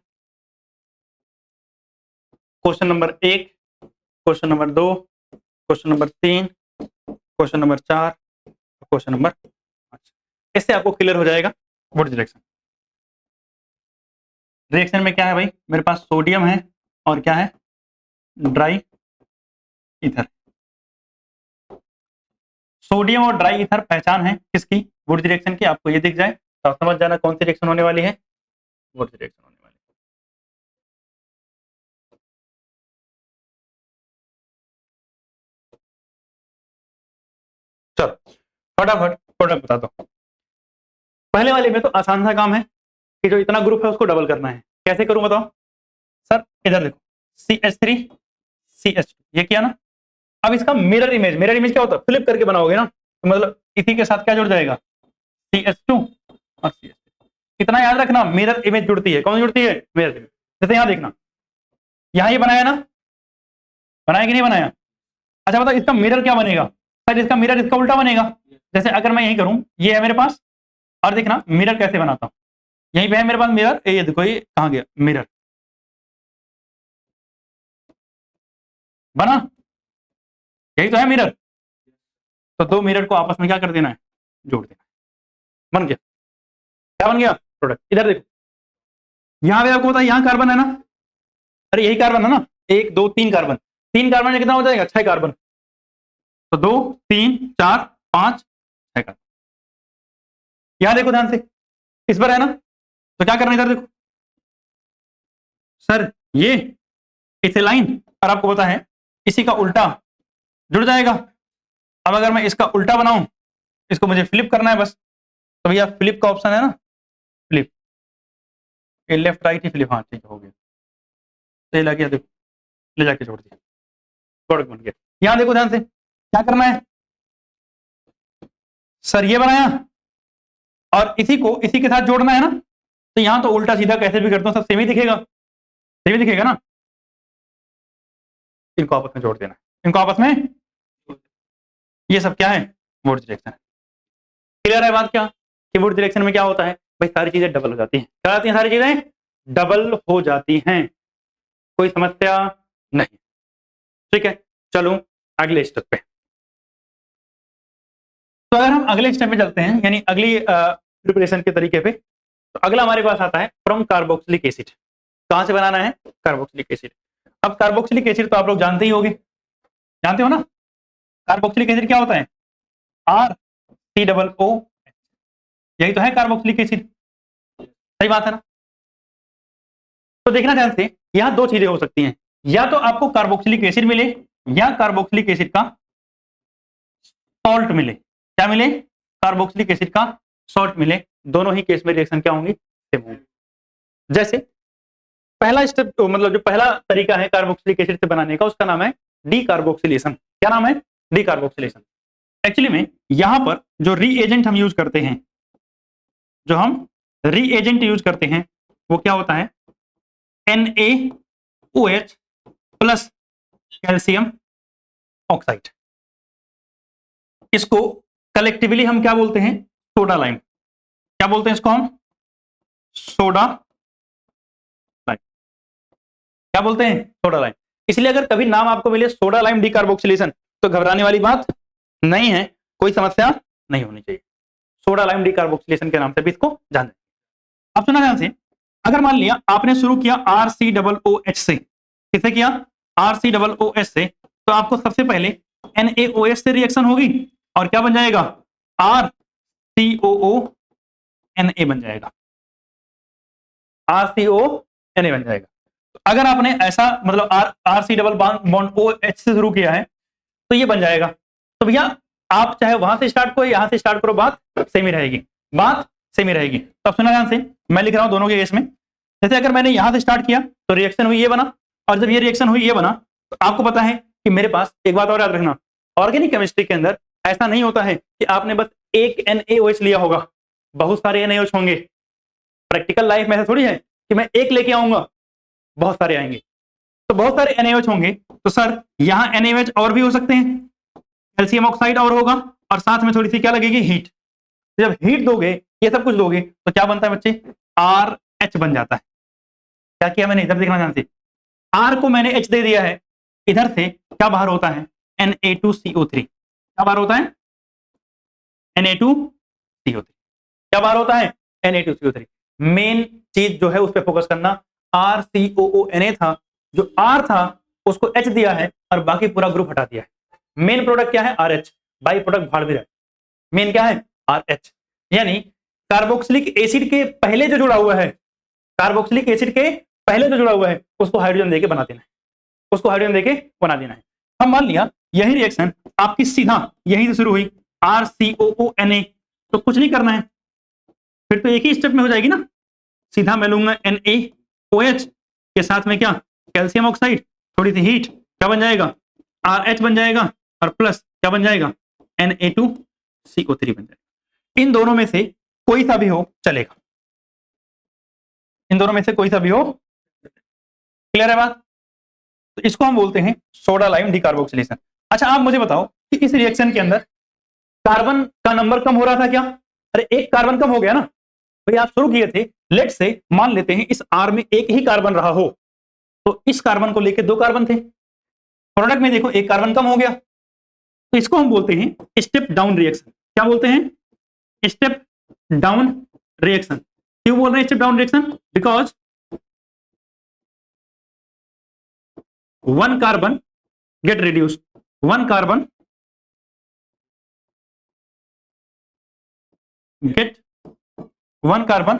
question number 1, question number 2, question number 3, question number 4, question number 5। इससे आपको क्लियर हो जाएगा वुड्स रिएक्शन। रिएक्शन में क्या है भाई, मेरे पास सोडियम है और क्या है, ड्राई ईथर। सोडियम और ड्राई ईथर पहचान है किसकी, वुड्स रिएक्शन की। आपको ये दिख जाए तो आप समझ जाना कौन सी रिएक्शन होने वाली है, वुड्स रिएक्शन होने वाली है। चलो फटाफट प्रोडक्ट बता दो। पहले वाले में तो आसान सा काम है कि जो इतना ग्रुप है उसको डबल करना है। कैसे करूं बताओ सर? इधर देखो CH3 CH2 ये किया ना। अब इसका मिरर इमेज क्या होता है? फ्लिप करके बनाओगे ना, तो मतलब इसी के साथ क्या जुड़ जाएगा? CH2 और CH3। इतना याद रखना, मिरर इमेज जुड़ती है। कौन जुड़ती है? Mirror image. जैसे यहां देखना, यहां ये बनाया ना, बनाया कि नहीं बनाया? अच्छा बताओ इसका मिरर क्या बनेगा? सर इसका मिरर इसका उल्टा बनेगा। जैसे अगर मैं यही करूं, ये है मेरे पास, और देखना मिरर कैसे बनाता हूं। यहीं पे है मेरे पास मिरर, ये देखो ये कहां गया मिरर, बना? यही तो है मिरर। तो दो मिरर को आपस में क्या कर देना है? जोड़ देना है। बन गया। क्या बन गया? प्रोडक्ट। इधर देखो, यहां पे आपको पता है यहां कार्बन है ना, अरे यही कार्बन है ना, 1 2 3 कार्बन, 3 कार्बन में कितना हो जाएगा? 6 कार्बन। तो 2 3 4 5 6 कार्बन। यहां देखो ध्यान से, इस पर है ना, तो क्या करना है? इधर देखो सर, ये इथेलाइन, और आपको पता है इसी का उल्टा जुड़ जाएगा। अब अगर मैं इसका उल्टा बनाऊं, इसको मुझे फ्लिप करना है बस, तो भैया फ्लिप का ऑप्शन है ना, फ्लिप, ये लेफ्ट राइट ही फ्लिप, हाँ ठीक हो गया। तो ये लग गया, देखो ले जाके जोड़ दिया, प्रोडक्ट बन गया। यहां देखो ध्यान से, क्या करना है सर? ये बनाया और इसी को इसी के साथ जोड़ना है ना, तो यहां तो उल्टा सीधा कैसे भी करता हूं सब सेम ही दिखेगा, सेम ही दिखेगा ना। इनको आपस में जोड़ देना, इनको आपस में, ये सब क्या है? Would direction. क्लियर है बात? क्या कि वुड डायरेक्शन में क्या होता है भाई? सारी चीजें डबल हो जाती हैं। क्या होती हैं? सारी चीजें डबल हो जाती हैं, कोई समस्या नहीं। ठीक है, चलो अगले स्टेप पे। तो अगर हम अगले स्टेप पे चलते हैं, यानी अगली प्रिपरेशन के तरीके पे, तो अगला हमारे पास आता है फ्रॉम कार्बोक्सिलिक एसिड। कहां से बनाना है? Carboxylic acid. अब कार्बोक्सिलिक एसिड तो आप लोग जानते ही होंगे, जानते हो ना? कार्बोक्सिलिक एसिड क्या होता है? RCOO, यही तो है कार्बोक्सिलिक एसिड। सही बात है ना? तो देखना ध्यान से, यहां दो चीजें हो सकती हैं, या तो आपको कार्बोक्सिलिक एसिड मिले या कार्बोक्सिलिक एसिड का सॉल्ट मिले। क्या मिले? कार्बोक्सिलिक एसिड का सॉल्ट मिले। दोनों ही केस में रिएक्शन क्या होंगी? सेम होंगी। जैसे पहला स्टेप, मतलब जो पहला तरीका है कार्बोक्सिलिक एसिड से बनाने का, उसका नाम है डीकार्बोक्सिलेशन। क्या नाम है? डीकार्बोक्सिलेशन। एक्चुअली में यहां पर जो रीएजेंट हम यूज करते हैं, जो हम रीएजेंट यूज करते हैं, वो क्या होता है? NaOH plus calcium oxide. इसको कलेक्टिवली हम क्या बोलते हैं? Soda lime. क्या बोलते हैं इसको हम? Soda lime. क्या बोलते हैं? Soda lime. इसलिए अगर कभी नाम आपको मिले सोडा लाइम डीकार्बोक्सिलेशन, तो घबराने वाली बात नहीं है, कोई समस्या नहीं होनी चाहिए। सोडा लाइम डीकार्बोक्सिलेशन के नाम से भी इसको जान। अब सुना ध्यान से, अगर मान लिया आपने शुरू किया RCOOH से, किसे किया? RCOOH से, तो आपको सबसे पहले NaOH से रिएक्शन होगी और क्या बन जाएगा? RCOONA बन जाएगा, RCONA बन जाएगा। तो अगर आपने ऐसा मतलब RC डबल बॉन्ड OH से शुरू किया है, तो ये बन जाएगा। तो भैया आप चाहे वहां से स्टार्ट करो, यहां से स्टार्ट करो, बात सेम ही रहेगी, बात सेम ही रहेगी। तो अब सुना ध्यान से, मैं लिख रहा हूं दोनों के केस में। जैसे अगर मैंने यहां से स्टार्ट किया तो रिएक्शन हुई ये बना, और जब ये रिएक्शन हुई ये बना, तो आपको पता है कि मेरे पास एक बात और याद रखना, ऑर्गेनिक केमिस्ट्री के अंदर ऐसा नहीं होता है कि आपने बस एक NaOH लिया होगा, बहुत सारे NaOH होंगे। प्रैक्टिकल लाइफ में ऐसा थोड़ी है कि मैं एक लेके आऊंगा, बहुत सारे आएंगे। तो बहुत सारे NaOH होंगे, तो सर यहां NaOH और भी हो सकते हैं, कैल्शियम ऑक्साइड और होगा, और साथ में थोड़ी सी क्या लगेगी? हीट। जब हीट दोगे, ये सब कुछ दोगे, तो क्या बनता है बच्चे? RH बन जाता है। क्या किया मैंने? इधर देखना ध्यान से, R को मैंने H दे दिया है, इधर से क्या बाहर होता है? Na2CO3। क्या बाहर होता है? Na2CO3। क्या बाहर होता है? Na2CO3। मेन चीज जो है उस पर फोकस करना, RCOONA था, जो R था उसको H दिया है और बाकी पूरा ग्रुप हटा दिया है। मेन प्रोडक्ट क्या है? RH। बाई प्रोडक्ट भाड़ भी रहा है, मेन क्या है? RH। यानी कार्बोक्सिलिक एसिड के पहले जो जुड़ा हुआ है, कार्बोक्सिलिक एसिड के पहले जो जुड़ा हुआ है, उसको हाइड्रोजन देके बना देना है, उसको हाइड्रोजन देके बना देना है। हम मान लिया यही रिएक्शन आपकी सीधा यहीं से शुरू हुई, RCOONA, तो कुछ नहीं करना है, फिर तो एक ही स्टेप में हो जाएगी ना। सीधा मैं लूंगा NaOH के साथ में क्या, कैल्शियम ऑक्साइड, थोड़ी सी हीट, क्या बन जाएगा, RH बन जाएगा, और प्लस क्या बन जाएगा, Na2CO3 बन जाएगा। इन दोनों में से कोई सा भी हो चलेगा, इन दोनों में से कोई सा भी हो। क्लियर है बात? तो इसको हम बोलते हैं सोडा लाइम डिकार्बोक्सिलेशन। अच्छा आप मुझे बताओ कि इस रिएक्शन के अंदर कार्बन का नंबर कम हो रहा था क्या? अरे एक कार्बन कम हो गया ना भाई, आप शुरू किए थे, लेट से मान लेते हैं इस R में एक ही कार्बन रहा हो, तो इस कार्बन को लेके 2 कार्बन थे, प्रोडक्ट में देखो एक कार्बन कम हो गया, तो इसको हम बोलते हैं स्टेप डाउन रिएक्शन। क्या बोलते हैं? Step down reaction. क्यों बोल रहे हैं step down reaction? Because 1 carbon get reduced, 1 carbon get 1 carbon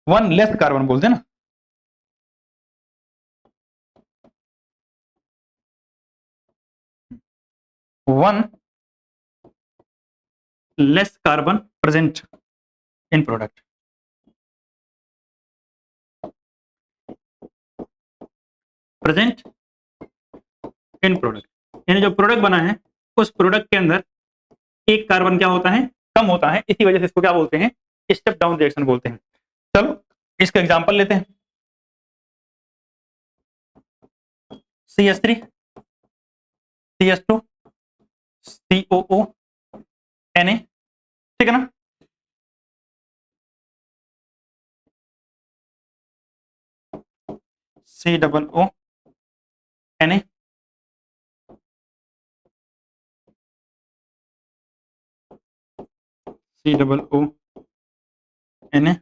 1 less carbon बोलते हैं ना, one less carbon present in product. Present in product यानी जो प्रोडक्ट बना है उस प्रोडक्ट के अंदर एक कार्बन क्या होता है, कम होता है, इसी वजह से इसको क्या बोलते हैं, स्टेप डाउन रिएक्शन बोलते हैं। चलो इसका एग्जांपल लेते हैं, CH3 CH2 COONA, ठीक है ना। COONA, COONA,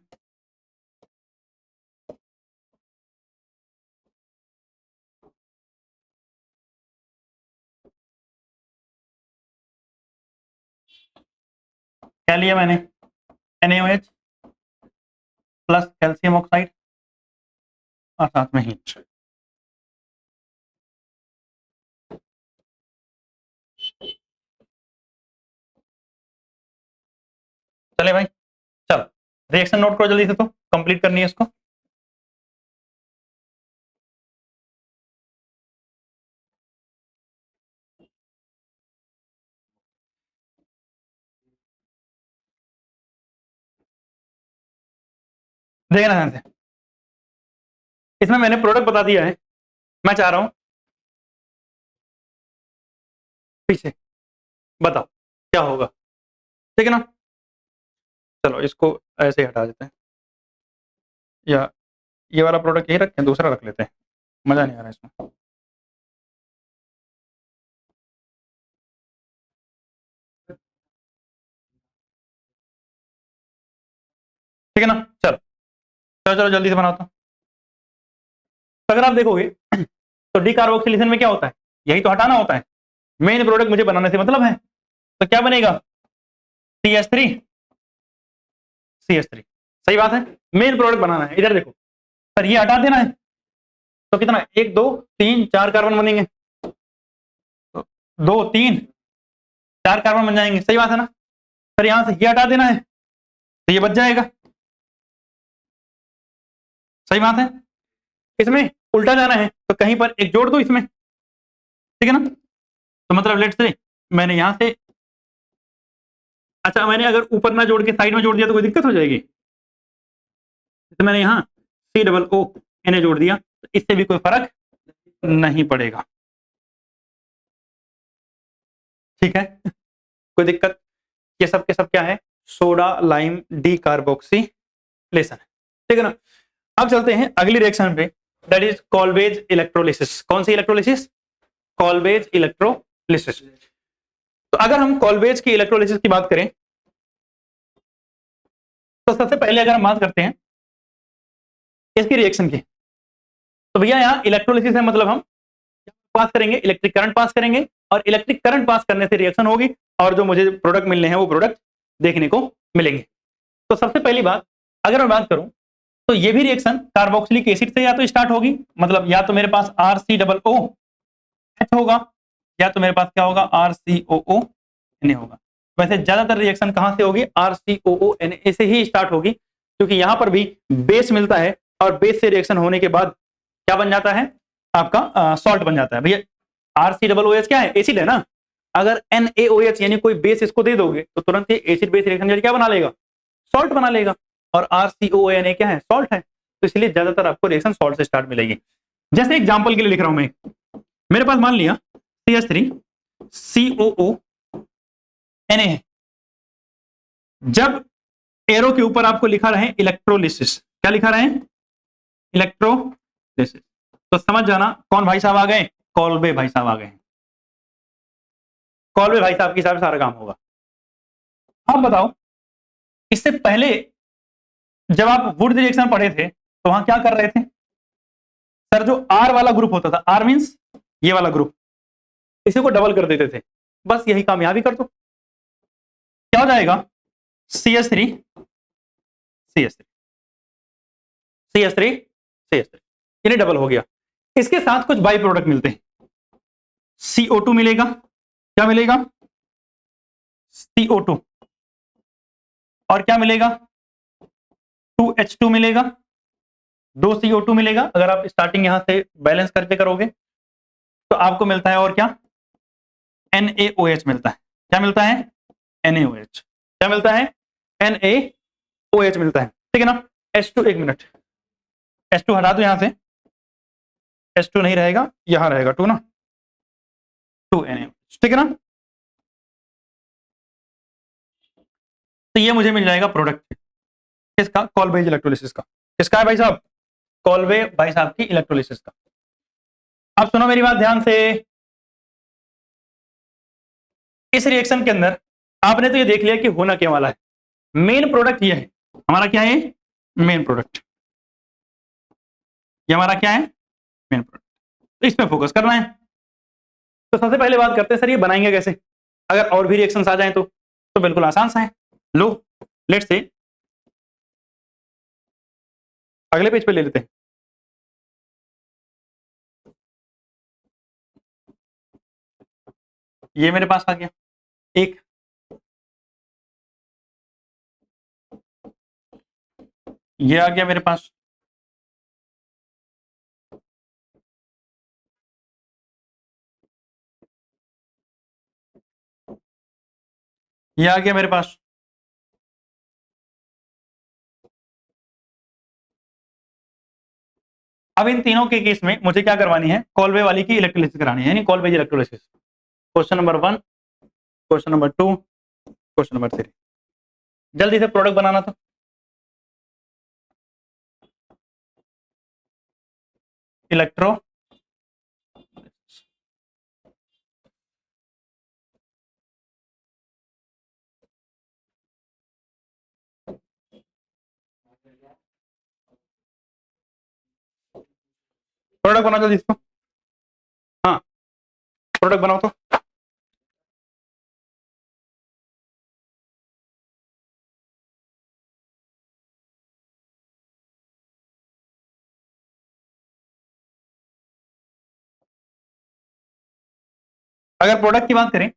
क्या लिया मैंने, NaOH प्लस कैल्शियम ऑक्साइड और साथ में हीट। चले भाई, चलो रिएक्शन नोट करो जल्दी से, तो कंप्लीट करनी है इसको। देखना ध्यान से, इसमें मैंने प्रोडक्ट बता दिया है, मैं चाह रहा हूं पीछे बताओ क्या होगा, ठीक है ना। चलो इसको ऐसे ही हटा देते हैं, या ये वाला प्रोडक्ट यही रखें, दूसरा रख लेते हैं, मजा नहीं आ रहा इसमें। ठीक है ना, चलो चलो चलो जल्दी से बनाता हूँ। तो अगर आप देखोगे तो डीकार्बोक्सिलेशन में क्या होता है, यही तो हटाना होता है, मेन प्रोडक्ट मुझे बनाने से मतलब है, तो क्या बनेगा, CH3 CH3, सही बात है, मेन प्रोडक्ट बनाना है। इधर देखो सर, ये हटा देना है, तो कितना, 1 2 3 4 कार्बन बनेंगे, तो 2 3 4 कार्बन बन जाएंगे, सही बात है ना। सर यहां से ये हटा देना है, तो ये बच जाएगा, सही बात है। इसमें उल्टा जाना है तो कहीं पर एक जोड़ दो इसमें, ठीक है ना। तो मतलब लेट्स से मैंने यहां से, अच्छा मैंने अगर ऊपर ना जोड़ के साइड में जोड़ दिया तो कोई दिक्कत हो जाएगी, तो मैंने यहाँ COONA जोड़ दिया, तो इससे भी कोई फर्क नहीं पड़ेगा, ठीक है, कोई दिक्कत। ये सब के सब क्या है, सोडा लाइम डीकार्बोक्सिलेशन, ठीक है ना। अब चलते हैं अगली रिएक्शन पे, दैट इज कॉल्वेज इलेक्ट्रोलिसिस। कौन सी इलेक्ट्रोलिसिस, कॉल्वेज इलेक्ट्रोलिसिस। तो अगर हम कॉल्वेज की इलेक्ट्रोलिसिस की बात करें, तो सबसे पहले अगर हम बात करते हैं इसकी रिएक्शन की, तो भैया यहाँ इलेक्ट्रोलिसिस है, मतलब हम पास करेंगे, इलेक्ट्रिक करंट पास करेंगे, और इलेक्ट्रिक करंट पास करने से रिएक्शन होगी, और जो मुझे प्रोडक्ट मिलने हैं वो प्रोडक्ट देखने को मिलेंगे। तो सबसे पहली बात अगर मैं बात करूं, तो ये भी रिएक्शन कार्बोक्सिलिक एसिड से या तो स्टार्ट होगी, मतलब या तो मेरे पास RCOOH होगा, या तो मेरे पास क्या होगा RCOO होगा। वैसे ज्यादातर रिएक्शन कहां से होगी, RCOO से ही स्टार्ट होगी, क्योंकि यहां पर भी बेस मिलता है और बेस से रिएक्शन होने के बाद क्या बन जाता है आपका सॉल्ट बन जाता है। भैया RCOOH क्या है, एसिड है ना। अगर NaOH यानी कोई बेस इसको दे दोगे तो तुरंत ही एसिड बेस रिएक्शन क्या बना लेगा, सॉल्ट बना लेगा। और RCOONA क्या है, सॉल्ट है। तो इसलिए ज्यादातर आपको रिएक्शन सॉल्ट से स्टार्ट मिलेगी। जैसे एग्जांपल के लिए लिख रहा हूं मैं, मेरे पास मान लिया CH3COO है। जब एरो के ऊपर आपको लिखा रहे इलेक्ट्रोलिसिस, क्या लिखा रहे हैं, इलेक्ट्रोलिसिस, तो समझ जाना कौन भाई साहब आ गए, कॉल्बे भाई साहब आ गए। कॉल्बे भाई साहब के हिसाब से सारा काम होगा। अब बताओ, इससे पहले जब आप वुड रिएक्शन पढ़े थे तो वहां क्या कर रहे थे सर, जो R वाला ग्रुप होता था, R मींस ये वाला ग्रुप, इसी को डबल कर देते थे। बस यही काम यहां भी कर दो, क्या हो जाएगा CH3 CH3 CH3 CH3, यानी डबल हो गया। इसके साथ कुछ बाई प्रोडक्ट मिलते हैं, CO2 मिलेगा, क्या मिलेगा CO2, और क्या मिलेगा 2H2 मिलेगा, 2 CO2 मिलेगा। अगर आप स्टार्टिंग यहां से बैलेंस करके करोगे तो आपको मिलता है, और क्या NaOH मिलता है, क्या मिलता है NaOH, क्या मिलता है NaOH मिलता है, ठीक है ना। H2, एक मिनट, H2 हटा दो यहां से, H2 नहीं रहेगा, यहां रहेगा 2 ना, 2NaOH, ठीक है ना। तो ये मुझे मिल जाएगा प्रोडक्ट किसका, कॉल्बेज इलेक्ट्रोलिसिस का। किसका है भाई साहब, कॉल्बे भाई साहब की इलेक्ट्रोलिसिस का। अब सुनो मेरी बात ध्यान से, इस रिएक्शन के अंदर आपने तो ये देख लिया कि होना क्या वाला है। मेन प्रोडक्ट ये है हमारा, क्या है मेन प्रोडक्ट, ये हमारा क्या है मेन प्रोडक्ट, तो इस पे फोकस करना है। तो सबसे पहले बात करते हैं सर ये बनाएंगे कैसे, अगर और भी रिएक्शंस आ जाएं तो बिल्कुल आसान सा है। लो लेट्स से अगले पेज पे ले लेते हैं। ये मेरे पास आ गया एक, ये आ गया मेरे पास, ये आ गया मेरे पास। अब इन तीनों के केस में मुझे क्या करवानी है, कॉल्वे वाली की इलेक्ट्रोलिसिस करानी है, यानी Kolbe's electrolysis. Question number 1, question number 2, question number 3, जल्दी से प्रोडक्ट बनाना था। इलेक्ट्रो प्रोडक्ट बना जल्दी इसको, हाँ प्रोडक्ट बनाओ तो। अगर प्रोडक्ट की बात करें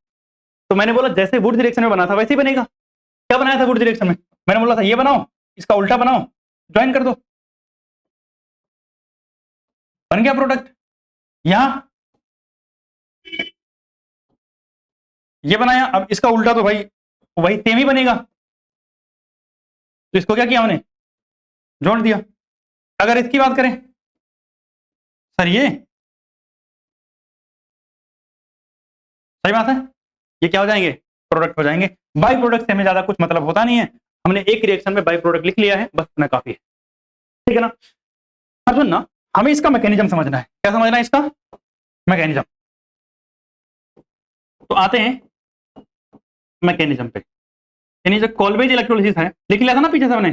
तो मैंने बोला जैसे वुड डायरेक्शन में बना था वैसे ही बनेगा। क्या बनाया था वुड डायरेक्शन में, मैंने बोला था ये बनाओ, इसका उल्टा बनाओ, ज्वाइन कर दो, बन गया प्रोडक्ट। यहां ये बनाया, अब इसका उल्टा तो भाई वही सेम ही बनेगा, तो इसको क्या किया हमने, जोड़ दिया। अगर इसकी बात करें सर, ये सही बात है, ये क्या हो जाएंगे, प्रोडक्ट हो जाएंगे। बाई प्रोडक्ट से हमें ज्यादा कुछ मतलब होता नहीं है, हमने एक रिएक्शन में बाई प्रोडक्ट लिख लिया है, बस इतना काफी है, ठीक है ना। अब सुनना, हमें इसका मैकेनिज्म समझना है। क्या समझना है इसका मैकेनिज्म, तो आते हैं मैकेनिज्म पे। यानी जो कॉल्वेज इलेक्ट्रोलिसिस है, लिख लिया था ना पीछे से हमने,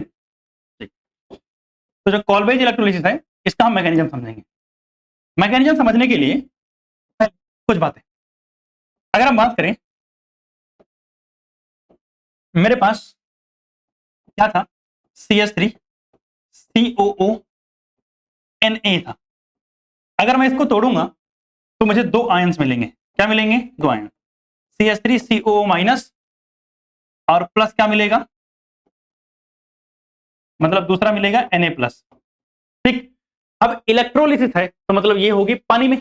तो जो कॉल्वेज इलेक्ट्रोलिसिस है इसका हम मैकेनिज्म समझेंगे। मैकेनिज्म समझने के लिए कुछ बातें, अगर हम बात करें, मेरे पास क्या था CH3COONA था। अगर मैं इसको तोड़ूंगा तो मुझे 2 आयंस मिलेंगे, क्या मिलेंगे? 2 आयन, CH3COO माइनस और प्लस क्या मिलेगा? मतलब दूसरा मिलेगा Na+। ठीक, अब इलेक्ट्रोलिसिस है तो मतलब ये होगी पानी में,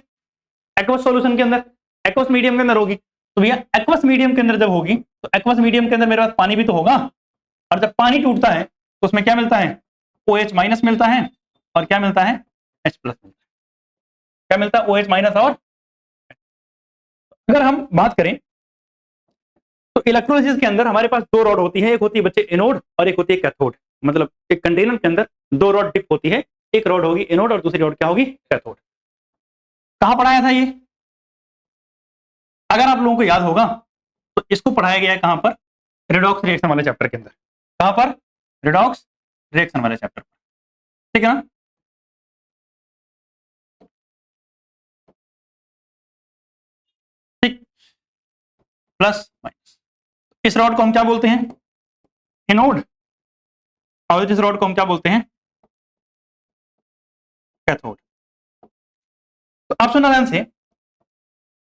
एक्वस सॉल्यूशन के अंदर, एक्वस मीडियम के अंदर होगी। तो भैया एक्वस मीडियम के अंदर जब होगी तो एक्वस मीडियम के अंदर मेरे पास पानी भी तो होगा, और जब पानी टूटता है तो उसमें क्या मिलता है? OH माइनस मिलता है, और क्या मिलता है? H प्लस मिलता है। क्या मिलता है? OH माइनस और। अगर हम बात करें तो इलेक्ट्रोलिसिस के अंदर हमारे पास 2 रॉड होती है, एक होती है बच्चे एनोड और एक होती है कैथोड। मतलब एक कंटेनर के अंदर 2 रॉड डिप होती है, एक रॉड होगी एनोड और दूसरी रॉड क्या होगी? कैथोड। कहां पढ़ाया था ये? अगर आप लोगों को याद होगा तो इसको पढ़ाया गया है कहां पर? रिडॉक्स रिएक्शन वाले चैप्टर के अंदर। कहां पर? रिडॉक्स रिएक्शन वाले चैप्टर पर, ठीक है ना? ठीक, प्लस माइनस। इस रॉड को हम क्या बोलते हैं? एनोड। और इस रॉड को हम क्या बोलते हैं? कैथोड। तो आप सुना ध्यान से,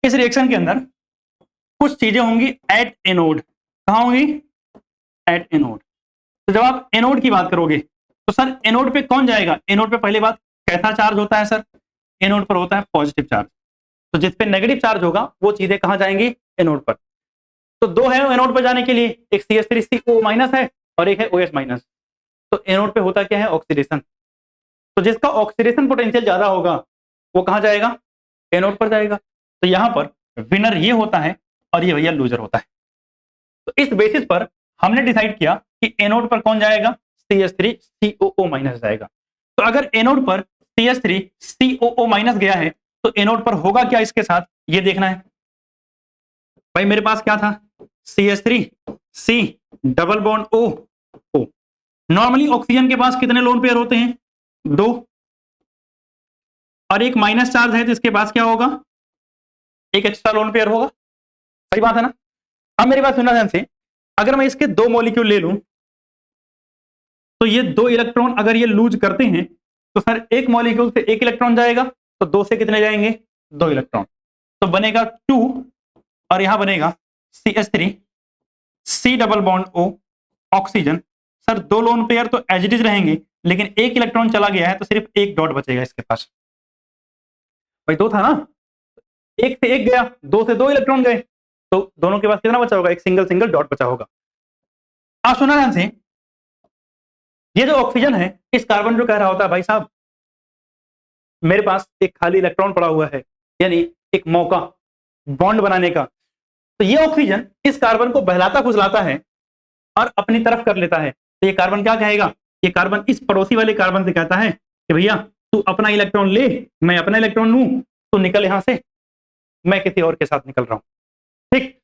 इस रिएक्शन के अंदर कुछ चीजें होंगी एट एनोड। कहां होंगी? At anode. तो जब आप एनोड की बात करोगे तो सर एनोड पे कौन जाएगा? एनोड पे पहली बात कैसा चार्ज होता है सर? एनोड पर होता है पॉजिटिव चार्ज। तो जिस पे नेगेटिव चार्ज होगा वो चीजें कहां जाएंगी? एनोड पर। तो 2 है एनोड पर जाने के लिए, एक CH3CO माइनस है और एक है OH माइनस। तो एनोड पे होता क्या है? ऑक्सीडेशन। तो जिसका ऑक्सीडेशन पोटेंशियल ज्यादा होगा वो कहां जाएगा? एनोड पर जाएगा। तो यहां पर विनर ये होता है और ये भैया लूजर होता है। तो इस बेसिस पर हमने डिसाइड किया कि एनोड पर कौन जाएगा? CH3COO माइनस जाएगा। तो अगर एनोड पर CH3COO माइनस गया है तो एनोड पर होगा क्या इसके साथ, ये देखना है। भाई मेरे पास क्या था? CH3C double bond O। Normally oxygen के पास कितने लोन पेयर होते हैं? 2। और एक माइनस चार्ज है तो इसके पास क्या होगा? एक एक्स्ट्रा लोन पेयर होगा। सही बात है ना? अब मेरी बात सुनना ध्यान से, अगर मैं इसके 2 मॉलिक्यूल ले लूं तो ये 2 इलेक्ट्रॉन अगर ये लूज करते हैं तो सर एक मॉलिक्यूल से 1 इलेक्ट्रॉन जाएगा, तो 2 से कितने जाएंगे? 2 इलेक्ट्रॉन। तो बनेगा 2 और यहां बनेगा CH3C double bond O oxygen. Sir 2 lone pair तो एज इट इज रहेंगे, लेकिन 1 इलेक्ट्रॉन चला गया है तो सिर्फ 1 डॉट बचेगा इसके पास। भाई 2 था ना, 1 से 1 गया, 2 से 2 इलेक्ट्रॉन गए, तो दोनों के पास कितना बचा होगा? एक सिंगल सिंगल डॉट बचा होगा। आप सुना ध्यान से, ये जो ऑक्सीजन है इस कार्बन जो कह रहा होता है भाई साहब मेरे पास एक खाली इलेक्ट्रॉन पड़ा हुआ है, यानी एक मौका बॉन्ड बनाने का। तो ये ऑक्सीजन इस कार्बन को बहलाता फुसलाता है और अपनी तरफ कर लेता है। तो ये कार्बन क्या कहेगा? ये कार्बन इस पड़ोसी वाले कार्बन से कहता है कि भैया तू अपना इलेक्ट्रॉन ले, मैं अपना इलेक्ट्रॉन लूं, तू निकल यहां से, मैं किसी और के साथ निकल रहा हूं। ठीक,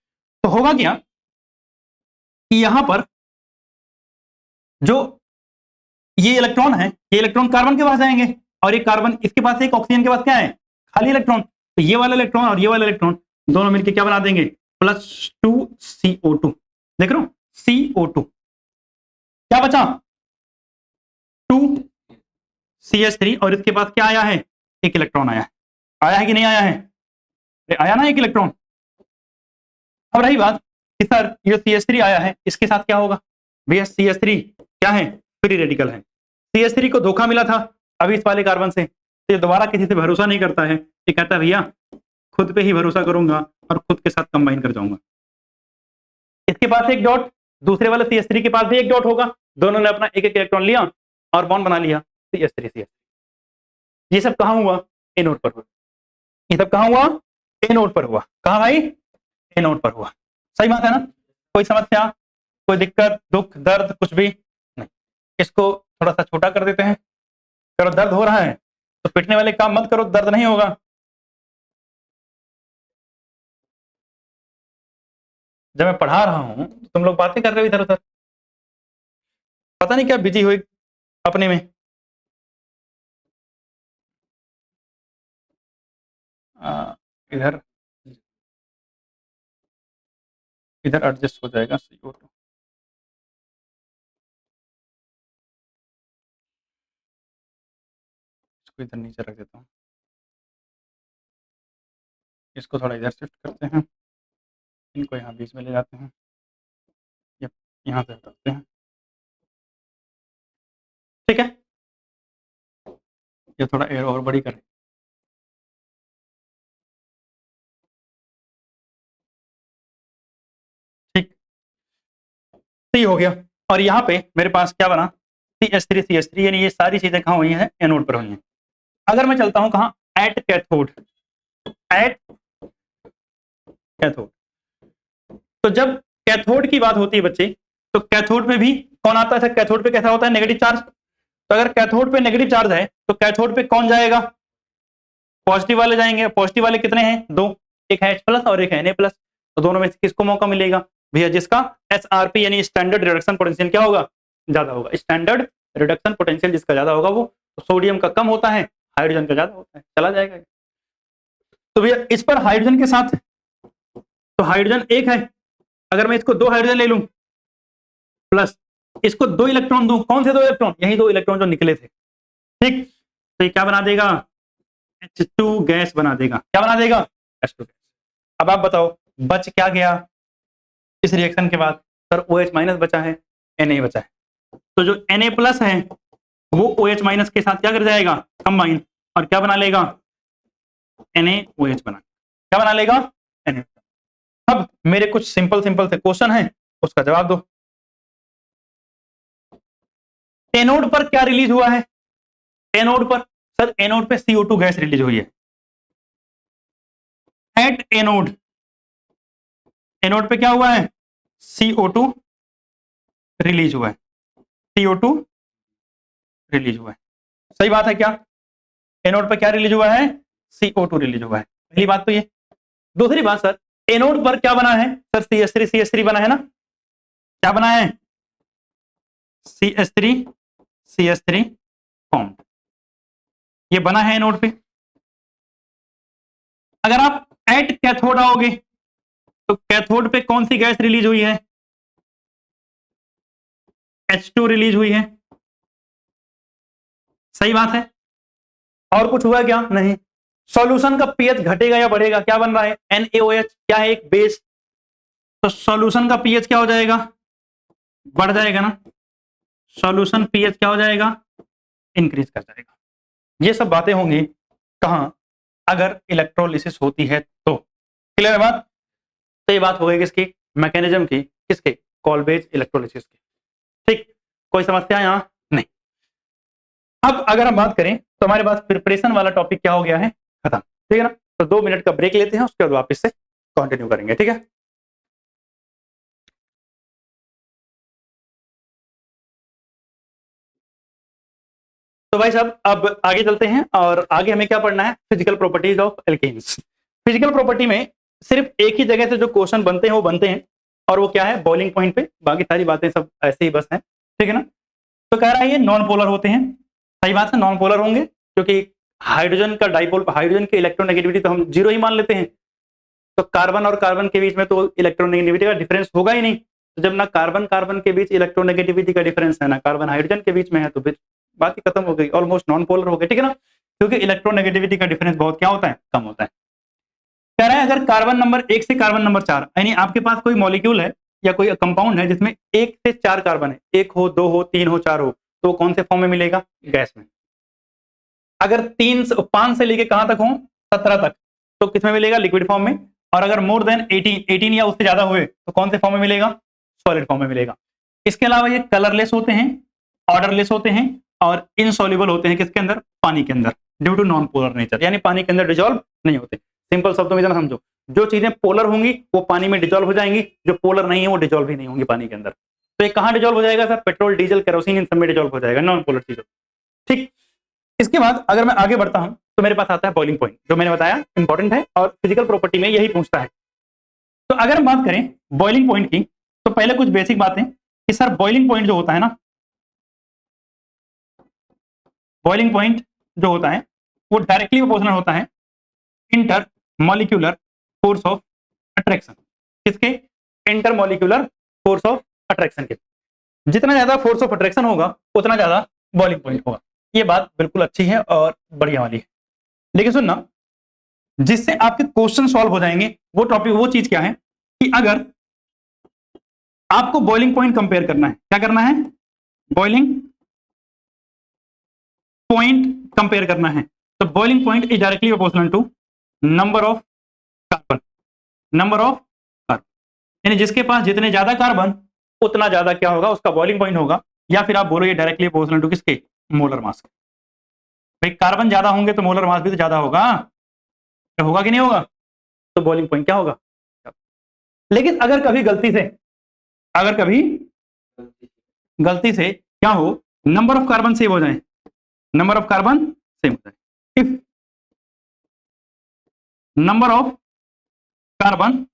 तो होगा क्या कि यहां पर जो ये इलेक्ट्रॉन है, ये इलेक्ट्रॉन कार्बन के पास जाएंगे और ये कार्बन इसके पास एक ऑक्सीजन के पास क्या है? खाली इलेक्ट्रॉन। तो ये वाला इलेक्ट्रॉन और ये वाला इलेक्ट्रॉन दोनों मिलकर क्या बना देंगे? +2CO2। देख रहे हो? CO2 क्या बचा? 2CH3 और इसके पास क्या आया है? एक इलेक्ट्रॉन आया है। आया है कि नहीं आया है? आया ना एक इलेक्ट्रॉन। अब रही बात कि सर ये CH3 आया है, इसके साथ क्या होगा? भैया CH3 क्या है? फ्री रेडिकल है। CH3 को धोखा मिला था अभी इस वाले कार्बन से, तो ये दोबारा किसी से भरोसा नहीं करता है। ये कहता है भैया खुद पे ही भरोसा करूंगा और खुद के साथ कंबाइन कर जाऊंगा। इसके पास एक डॉट, दूसरे वाले CH3 के पास भी एक डॉट होगा, दोनों ने अपना एक एक इलेक्ट्रॉन लिया और बॉन्ड बना लिया CH3। ये सब कहां हुआ? एनोड पर हुआ। ये सब कहां हुआ? एनोड पर हुआ। कहां भाई? एनोड पर हुआ। सही बात है ना? कोई समस्या, कोई दिक्कत, दुख, दर्द, कुछ भी नहीं। इसको थोड़ा सा छोटा कर देते हैं। करो, दर्द हो रहा है तो पिटने वाले काम मत करो, दर्द नहीं होगा। जब मैं पढ़ा रहा हूं तो तुम लोग बातें कर रहे हो इधर उधर, पता नहीं क्या बिजी हुई अपने में। इधर इधर एडजस्ट हो जाएगा CO2। इसको इधर नीचे रख देता हूँ। इसको थोड़ा इधर शिफ्ट करते हैं, इनको यहाँ बीच में ले जाते हैं, ये यहाँ से हटाते हैं, ठीक है। ये थोड़ा एयर और बड़ी करें, ठीक। तो ये हो गया। और यहाँ पे मेरे पास क्या बना, CH3 यानी ये सारी चीजें कहाँ हुई हैं, एनोड पर हुई हैं। अगर मैं चलता हूँ कहाँ, एट कैथोड, एट कैथोड, तो जब कैथोड की बात होती है बच्चे, तो कैथोड पे भी कौन आता है, कैथोड पे कैसा होता है, नेगेटिव चार्ज। तो अगर कैथोड पे नेगेटिव चार्ज है तो कैथोड पे कौन जाएगा, पॉजिटिव वाले जाएंगे। पॉजिटिव वाले कितने हैं, दो, एक है H+ और एक है Na+। तो दोनों में से किसको मौका मिलेगा भैया, जिसका SRP यानी स्टैंडर्ड रिडक्शन पोटेंशियल क्या होगा, ज्यादा होगा। स्टैंडर्ड रिडक्शन पोटेंशियल जिसका ज्यादा होगा वो, तो सोडियम का कम होता है, हाइड्रोजन का ज्यादा होता है, चला जाएगा। तो भैया इस पर हाइड्रोजन के साथ, तो हाइड्रोजन एक है, अगर मैं इसको 2 हाइड्रोजन ले लूं प्लस इसको 2 इलेक्ट्रॉन दूं, कौन से 2 इलेक्ट्रॉन, यही 2 इलेक्ट्रॉन जो निकले थे, ठीक। तो ये क्या बना देगा, H2 गैस बना देगा। क्या बना देगा, H2 गैस। अब आप बताओ बच क्या गया इस रिएक्शन के बाद, सर OH- बचा है, Na बचा है। तो जो Na+ है वो OH- के साथ क्या कर जाएगा, कंबाइन, और क्या बना लेगा, NaOH बना, क्या बना लेगा, Na। अब मेरे कुछ सिंपल से क्वेश्चन है, उसका जवाब दो। एनोड पर क्या रिलीज हुआ है, एनोड पर, सर एनोड पे CO2 गैस रिलीज हुई है। एट एनोड, एनोड पे क्या हुआ है, CO2 रिलीज हुआ है, CO2 रिलीज हुआ है। सही बात है क्या, एनोड पे क्या रिलीज हुआ है, CO2 रिलीज हुआ है। पहली बात तो ये। दूसरी बात सर, एनोड पर क्या बना है, सर CH3 बना है ना, क्या बना है, CH3 फॉर्म, ये बना है एनोड पे। अगर आप एट कैथोड आओगे तो कैथोड पे कौन सी गैस रिलीज हुई है, H2 रिलीज हुई है। सही बात है। और कुछ हुआ क्या, नहीं। सॉल्यूशन का पीएच घटेगा या बढ़ेगा, क्या बन रहा है, NaOH, क्या है, एक बेस। तो सॉल्यूशन का पीएच क्या हो जाएगा, बढ़ जाएगा ना, सॉल्यूशन पीएच क्या हो जाएगा, इंक्रीज कर जाएगा। ये सब बातें होंगी कहां, अगर इलेक्ट्रोलिसिस होती है तो। क्लियर है बात। तो ये बात हो गई किसकी, मैकेनिज्म की, किसके, कॉल्बेज इलेक्ट्रोलिसिस की, ठीक। कोई समस्या यहां नहीं। अब अगर हम बात करें तो हमारे पास प्रिपरेशन वाला टॉपिक क्या हो गया है, खत्म, ठीक है ना। तो 2 मिनट का ब्रेक लेते हैं, उसके बाद वापस से कंटिन्यू करेंगे, ठीक है। तो भाई साहब अब आगे चलते हैं, और आगे हमें क्या पढ़ना है, physical properties of alkanes. Physical property में सिर्फ एक ही जगह से जो क्वेश्चन बनते हैं वो बनते हैं, और वो क्या है, बॉइलिंग पॉइंट पे, बाकी सारी बातें सब ऐसे ही बस हैं, ठीक है ना। तो कह रहा है ये नॉन पोलर होते हैं। सही बात है, नॉन पोलर होंगे, क्योंकि हाइड्रोजन का डाइपोल, हाइड्रोजन की इलेक्ट्रोनेगेटिविटी तो हम 0 ही मान लेते हैं। तो कार्बन और कार्बन के बीच में तो इलेक्ट्रोनेगेटिविटी का डिफरेंस होगा ही नहीं। तो जब ना कार्बन कार्बन के बीच इलेक्ट्रोनेगेटिविटी का डिफरेंस है, ना कार्बन हाइड्रोजन के बीच में है, तो फिर बात ही खत्म हो गई, ऑलमोस्ट नॉन पोलर हो गए, ठीक है ना। क्योंकि इलेक्ट्रोनेगेटिविटी का डिफरेंस बहुत क्या होता है, कम होता है। कह रहा है अगर कार्बन नंबर 1 से कार्बन नंबर 4, यानी आपके पास कोई मॉलिक्यूल है या कोई कंपाउंड है जिसमें 1 से 4 कार्बन है, 1 हो, 2 हो, 3 हो, 4 हो, तो कौन से फॉर्म में मिलेगा, गैस में। अगर 5 से लेके कहां तक हो, 17 तक, तो किसमें मिलेगा, लिक्विड फॉर्म में। और अगर मोर देन 18 या उससे ज्यादा हुए तो कौन से फॉर्म में मिलेगा, सॉलिड फॉर्म में मिलेगा। इसके अलावा ये कलरलेस होते हैं, ऑर्डरलेस होते हैं, और इनसॉल्युबल होते हैं किसके अंदर, पानी के अंदर, due to non polar nature, यानी पानी के अंदर डिजोल्व नहीं होते। सिंपल शब्दों में इतना समझो, जो चीजें पोलर होंगी वो पानी में डिजोल्व हो जाएंगी, जो पोलर नहीं है वो डिजोल्व ही नहीं होंगी पानी के अंदर। तो ये कहां डिजोल्व हो जाएगा सर, पेट्रोल, डीजल, केरोसिन, इन सब में डिजोल्व हो जाएगा, नॉन पोलर चीजों, ठीक। इसके बाद अगर मैं आगे बढ़ता हूं तो मेरे पास आता है बॉइलिंग पॉइंट, जो मैंने बताया इंपॉर्टेंट है और फिजिकल प्रॉपर्टी में यही पूछता है। तो अगर हम बात करें बॉइलिंग पॉइंट की, तो पहले कुछ बेसिक बातें कि सर बॉइलिंग पॉइंट जो होता है ना, बॉइलिंग पॉइंट जो होता है वो डायरेक्टली प्रोपोर्शनल होता है inter molecular force of attraction. किसके, inter molecular force of attraction के। जितना ज्यादा फोर्स ऑफ अट्रैक्शन होगा उतना ज्यादा बॉइलिंग पॉइंट होगा। ये बात बिल्कुल अच्छी है और बढ़िया वाली है। लेकिन सुनना, जिससे आपके क्वेश्चन सॉल्व हो जाएंगे। वो टॉपिक, वो चीज क्या है कि अगर आपको बॉइलिंग पॉइंट कंपेयर करना है, क्या करना है, बॉइलिंग पॉइंट कंपेयर करना है, तो boiling point is directly proportional to number of carbon, number of carbon, यानी जिसके पास जितने ज्यादा कार्बन उतना ज्यादा क्या होगा, उसका बॉइलिंग पॉइंट होगा। या फिर आप बोलो ये डायरेक्टली प्रोपोर्शनल टू किसके, मोलर मास। भाई कार्बन ज्यादा होंगे तो मोलर मास भी तो ज्यादा होगा, तो होगा कि नहीं होगा, तो बॉइलिंग पॉइंट क्या होगा। लेकिन अगर कभी गलती से, अगर कभी गलती से क्या हो, नंबर ऑफ कार्बन सेव हो जाए, नंबर ऑफ कार्बन सेम हो जाए, if number of carbon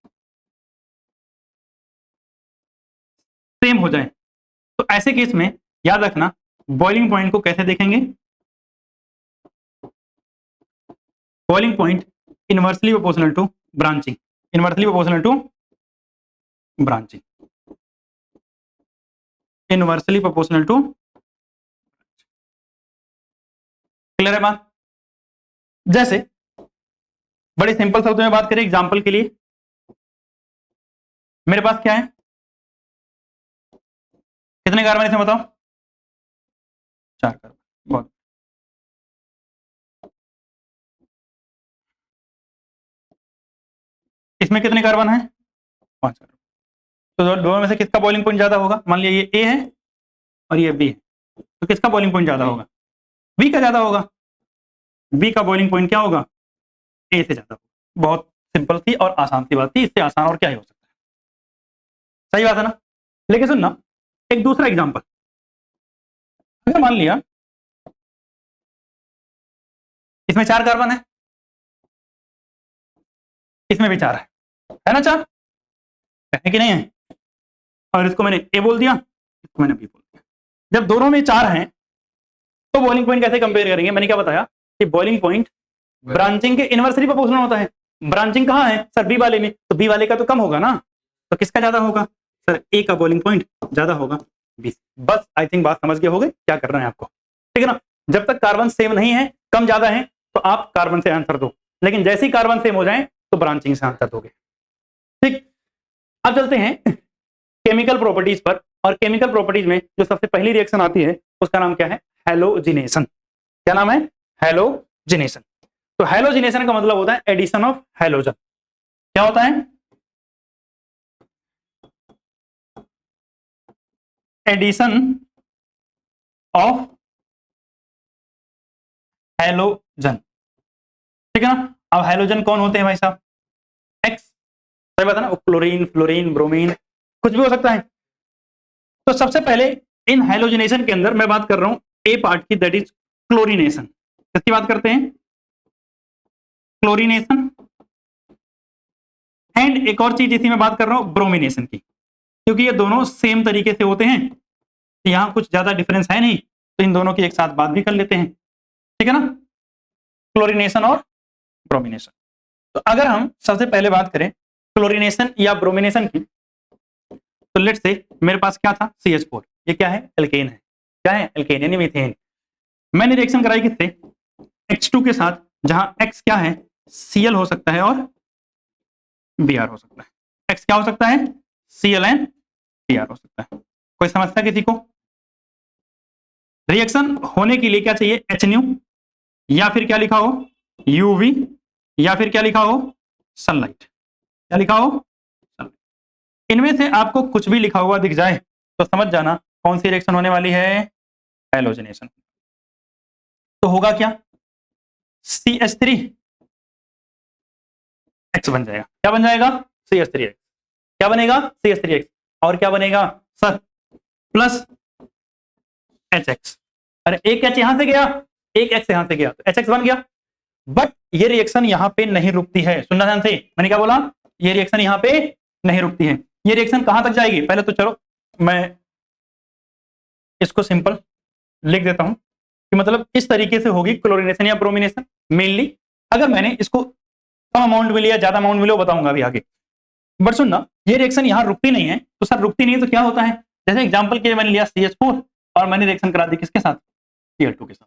same हो जाए, तो ऐसे केस में याद रखना बॉइलिंग पॉइंट को कैसे देखेंगे, boiling point inversely proportional to branching, inversely proportional to branching, inversely proportional to. Clear है बात। जैसे बड़े सिंपल शब्दों में बात करें एग्जांपल के लिए, मेरे पास क्या है, कितने कार्बन इसमें बताओ, 4 कार्बन, बहुत। इसमें कितने कार्बन है, 5 कार्बन। तो दोनों में से किसका बॉइलिंग पॉइंट ज्यादा होगा, मान लिया ये ए है और ये बी है, तो किसका बॉइलिंग पॉइंट ज्यादा होगा, बी का ज्यादा होगा। बी का बॉइलिंग पॉइंट क्या होगा, ए से ज्यादा होगा। बहुत सिंपल थी और आसान सी बात थी, इससे आसान और क्या ही हो सकता है, सही बात है ना। लेकिन सुनना एक दूसरा एग्जांपल, अगर मान लिया इसमें 4 कार्बन है, इसमें भी 4 है ना, 4 है कि नहीं है, और इसको मैंने ए बोल दिया, इसको मैंने बी बोल दिया। जब दोनों में 4 हैं तो बॉइलिंग पॉइंट कैसे कंपेयर करेंगे, मैंने क्या बताया कि बॉइलिंग पॉइंट ब्रांचिंग के इनवर्सली प्रोपोर्शनल होता है। ब्रांचिंग कहां है सर, बी वाले में, तो बी वाले का तो कम होगा ना, तो किसका ज्यादा होगा सर, ए का बॉइलिंग पॉइंट ज्यादा होगा बी। बस आई थिंक बात समझ गए होगे क्या करना है आपको, ठीक है ना। जब तक कार्बन सेम नहीं है, कम ज्यादा है, तो आप कार्बन से आंसर दो, लेकिन जैसे ही कार्बन सेम हो जाए तो ब्रांचिंग से आंसर दोगे, ठीक। अब चलते हैं केमिकल प्रॉपर्टीज पर, और केमिकल प्रॉपर्टीज में जो सबसे पहली रिएक्शन आती है उसका नाम क्या है, हैलोजिनेशन। क्या नाम है, हैलोजिनेशन। तो हैलोजिनेशन का मतलब होता है एडिशन ऑफ हैलोजन। क्या होता है, एडिशन ऑफ हैलोजन, ठीक है ना। अब हैलोजन कौन होते हैं भाई साहब, एक्स, सही बात है ना, क्लोरीन, फ्लोरीन, ब्रोमीन, कुछ भी हो सकता है। तो सबसे पहले इन हैलोजिनेशन के अंदर मैं बात कर रहा हूं ए पार्ट की, दैट इज क्लोरीनेशन। किसकी बात करते हैं, क्लोरीनेशन। एंड एक और चीज इसी में बात कर रहा हूं ब्रोमिनेशन की, क्योंकि ये दोनों सेम तरीके से होते हैं, यहां कुछ ज्यादा डिफरेंस है नहीं, तो इन दोनों की एक साथ बात भी कर लेते हैं, ठीक है ना, क्लोरीनेशन और ब्रोमिनेशन। तो अगर हम सबसे पहले बात करें क्लोरीनेशन या ब्रोमिनेशन की, तो लेट्स से मेरे पास क्या था CH4, ये क्या है, एल्केन है, क्या है, एल्केन यानी मीथेन। मैंने रिएक्शन कराई किससे, H2 के साथ, जहां X क्या है, Cl हो सकता है और Br हो सकता है। X क्या हो सकता है, Cl एंड Br हो सकता है। कोई समस्या किसी को, रिएक्शन होने के लिए क्या चाहिए, HNu, या फिर क्या लिखा हो UV, या फिर क्या लिखा हो सनलाइट, क्या लिखा हो सनलाइट। इनमें से आपको कुछ भी लिखा हुआ दिख जाए तो समझ जाना कौन सी रिएक्शन होने वाली है, हैलोजिनेशन। तो होगा क्या, CH3 X बन जाएगा, क्या बन जाएगा, CH3X, क्या बनेगा CH3X, और क्या बनेगा सर, प्लस HX। अरे एक H यहां से गया, एक X यहां से गया, तो HX बन गया। बट ये रिएक्शन यहां पे नहीं रुकती है, सुनना ध्यान से, मैंने क्या बोला, ये रिएक्शन यहां पे नहीं रुकती है। ये रिएक्शन कहां तक जाएगी, पहले तो चलो मैं इसको सिंपल लिख देता हूं कि मतलब इस तरीके से होगी क्लोरीनेशन या ब्रोमिनेशन मेनली। अगर मैंने इसको कम अमाउंट में लिया, ज्यादा अमाउंट में लिया, बताऊंगा अभी आगे। बट सुनना, ये रिएक्शन यहां रुकती नहीं है, तो सर रुकती नहीं है तो क्या होता है, जैसे एग्जांपल के लिए मैंने लिया CH4 और मैंने रिएक्शन करा दी किसके साथ, Cl2 के साथ,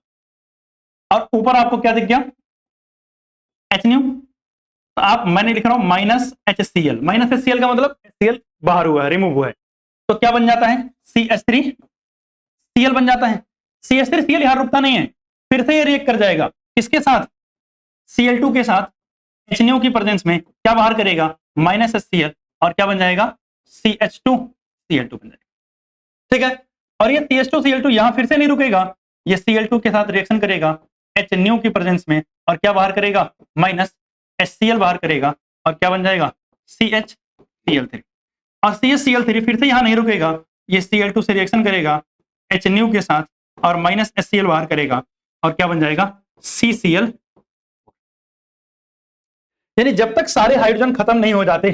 और ऊपर आपको क्या दिख गया, HNu, तो आप, मैंने लिख रहा हूं माइनस HCl, माइनस HCl का मतलब HCl बाहर हुआ है, रिमूव हुआ है, तो क्या बन जाता है CH3Cl बन जाता है। CH3Cl यहां रुकता नहीं है, फिर से ये रिएक्ट कर जाएगा इसके साथ, Cl2 के साथ, HNO की प्रेजेंस में क्या बाहर करेगा, माइनस HCl, और क्या बन जाएगा CH2Cl2 बन जाएगा। ठीक है, और ये CH2Cl2 यहां फिर से नहीं रुकेगा, ये Cl2 के साथ रिएक्शन करेगा HNO की प्रेजेंस में, और क्या बाहर करेगा, माइनस HCl बाहर करेगा, और क्या बन जाएगा CHCl3, और CHCl3 फिर से यहां नहीं रुकेगा, ये Cl2 से रिएक्शन करेगा HNO के साथ, और माइनस HCl बाहर करेगा, और क्या बन जाएगा CCl। यानी जब तक सारे हाइड्रोजन खत्म नहीं हो जाते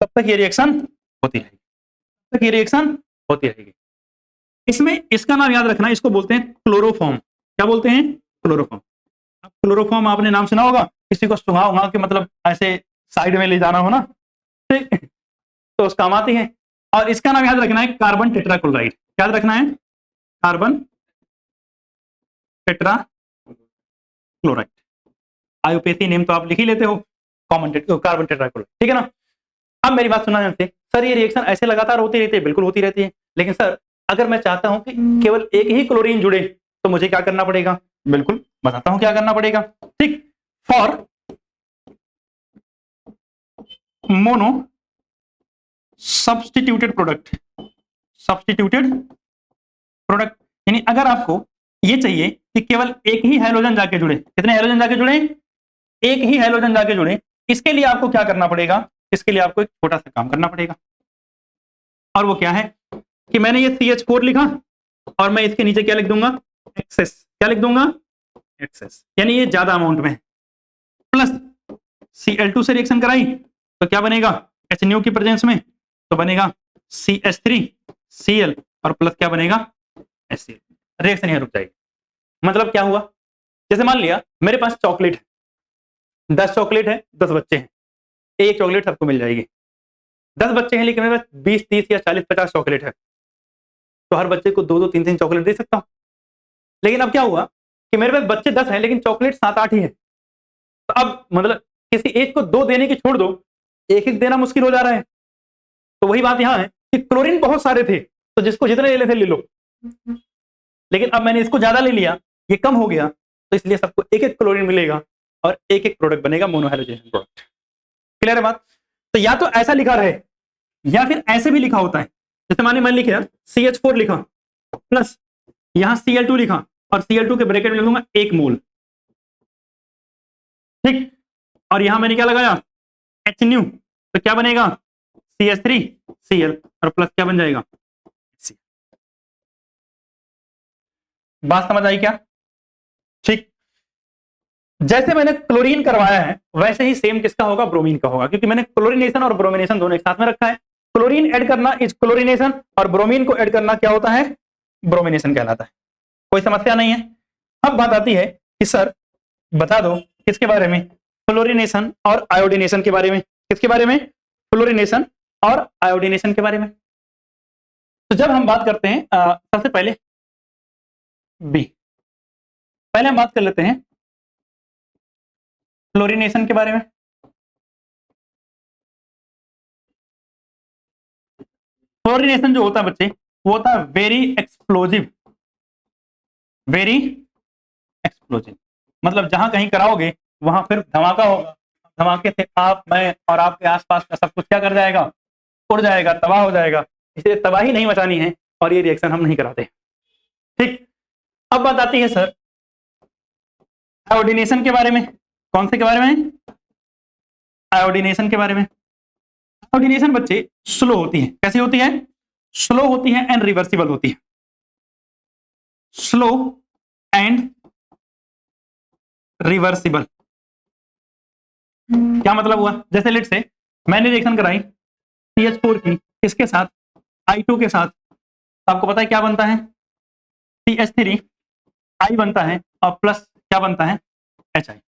तब तक ये रिएक्शन होती रहेगी, तब तक ये रिएक्शन होती रहेगी। इसमें इसका नाम याद रखना, इसको बोलते हैं क्लोरोफॉर्म। क्या बोलते हैं, क्लोरोफॉर्म। अब क्लोरोफॉर्म आपने नाम सुना होगा, किसी को सुंघा उंघा के मतलब ऐसे साइड में ले जाना हो ना, ठीक, तो उस काम आती है। और इसका नाम याद रखना है कार्बन टेट्राक्लोराइड। याद रखना है कार्बन टेट्राक्लोराइड। आयुपेथी नेम तो आप लिख ही लेते हो, कॉमन कार्बन टेट्राक्लोराइड, ठीक है ना। अब मेरी बात सुनना जानते, सर ये रिएक्शन ऐसे लगातार होती रहती है, बिल्कुल होती रहती है, लेकिन सर अगर मैं चाहता हूं कि केवल एक ही क्लोरीन जुड़े तो मुझे क्या करना पड़ेगा, बिल्कुल बताता हूं क्या करना पड़ेगा। ठीक, for mono substituted product, substituted product, यानी अगर आपको ये चाहिए कि केवल एक ही हैलोजन जाके जुड़े, कितने हैलोजन जाके जुड़े, एक ही हैलोजन जाके जुड़े, इसके लिए आपको क्या करना पड़ेगा, इसके लिए आपको एक छोटा सा काम करना पड़ेगा, और वो क्या है कि मैंने ये CH4 लिखा, और मैं इसके नीचे क्या लिख दूंगा, एक्सेस। क्या लिख दूंगा, एक्सेस, यानी ये ज्यादा अमाउंट में, प्लस Cl2 से रिएक्शन कराई तो क्या बनेगा, HNO की प्रेजेंस में तो बनेगा CH3Cl, और प्लस क्या बनेगा HCl। रिएक्शन यहां रुक जाएगी। मतलब क्या हुआ, जैसे मान लिया मेरे पास चॉकलेट है, 10 चॉकलेट है, 10 बच्चे हैं, एक चॉकलेट सबको मिल जाएगी। 10 बच्चे हैं लेकिन मेरे पास 20, 30 या 40, 50 चॉकलेट है, तो हर बच्चे को 2-2, 3-3 चॉकलेट दे सकता हूं। लेकिन अब क्या हुआ कि मेरे पास बच्चे 10 हैं लेकिन चॉकलेट 7-8 ही है, तो अब मतलब किसी एक को 2 देने की छोड़ दो, एक एक देना मुश्किल हो जा रहा है। तो वही बात यहां है कि क्लोरीन बहुत सारे थे, तो जिसको जितने ले लेते ले लो, लेकिन अब मैंने इसको ज्यादा ले लिया, ये कम हो गया, तो इसलिए सबको एक एक क्लोरीन मिलेगा और एक एक प्रोडक्ट बनेगा, मोनोहाइड्रोजन प्रोडक्ट। क्लियर है बात। तो या तो ऐसा लिखा रहे या फिर ऐसे भी लिखा होता है, जैसे माने मैंने लिखा CH4 लिखा प्लस यहां Cl2 लिखा, और Cl2 के ब्रैकेट में लिखूंगा 1 मोल, ठीक, और यहां मैंने क्या लगाया HNO, तो क्या बनेगा CH3Cl, और प्लस क्या बन जाएगा C। बात समझ आई क्या, ठीक। जैसे मैंने क्लोरीन करवाया है वैसे ही सेम किसका होगा, ब्रोमीन का होगा, क्योंकि मैंने क्लोरीनेशन और ब्रोमिनेशन दोनों एक साथ में रखा है। क्लोरीन ऐड करना इज क्लोरीनेशन, और ब्रोमीन को ऐड करना क्या होता है, ब्रोमिनेशन कहलाता है। कोई समस्या नहीं है। अब बात आती है कि सर बता दो किसके बारे में, फ्लोरिनेशन और आयोडीनेशन के बारे में। किसके बारे में, फ्लोरिनेशन और आयोडीनेशन के बारे में। तो जब हम बात करते हैं सबसे पहले बी, पहले हम बात कर लेते हैं फ्लोरिनेशन के बारे में। फ्लोरिनेशन जो होता है बच्चे, वो होता है वेरी एक्सप्लोजिव, वेरी एक्सप्लोजिव, मतलब जहां कहीं कराओगे वहां फिर धमाका होगा, धमाके से आप, मैं और आपके आसपास का सब कुछ क्या कर जाएगा, उड़ जाएगा, तबाह हो जाएगा। इसलिए तबाही नहीं मचानी है और ये रिएक्शन हम नहीं कराते, ठीक। अब बात आती है सर आयोडीनेशन के बारे में। कौन से के बारे में, आयोडीनेशन के बारे में। आयोडीनेशन बच्चे स्लो होती है, कैसी होती है, स्लो होती है एंड रिवर्सिबल होती है, स्लो एंड रिवर्सिबल। क्या मतलब हुआ, जैसे लेट से मैंने रिएक्शन कराई CH4 की किसके साथ, I2 के साथ, तो आपको पता है क्या बनता है, CH3 I बनता है, और प्लस क्या बनता है, HI।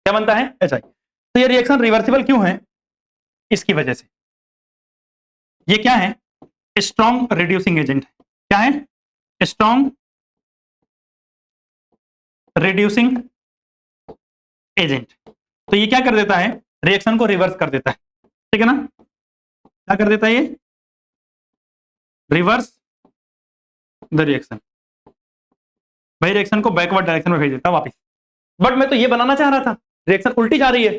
क्या बनता है, HI। तो ये रिएक्शन रिवर्सिबल क्यों है, इसकी वजह से। ये क्या है, स्ट्रॉन्ग रिड्यूसिंग एजेंट। क्या है, स्ट्रॉन्ग रिड्यूसिंग एजेंट। तो ये क्या कर देता है, रिएक्शन को रिवर्स कर देता है, ठीक है ना। क्या कर देता है ये, रिवर्स द रिएक्शन, भाई रिएक्शन को बैकवर्ड डायरेक्शन में भेज देता वापस। बट मैं तो ये बनाना चाह रहा था, रिएक्शन उल्टी जा रही है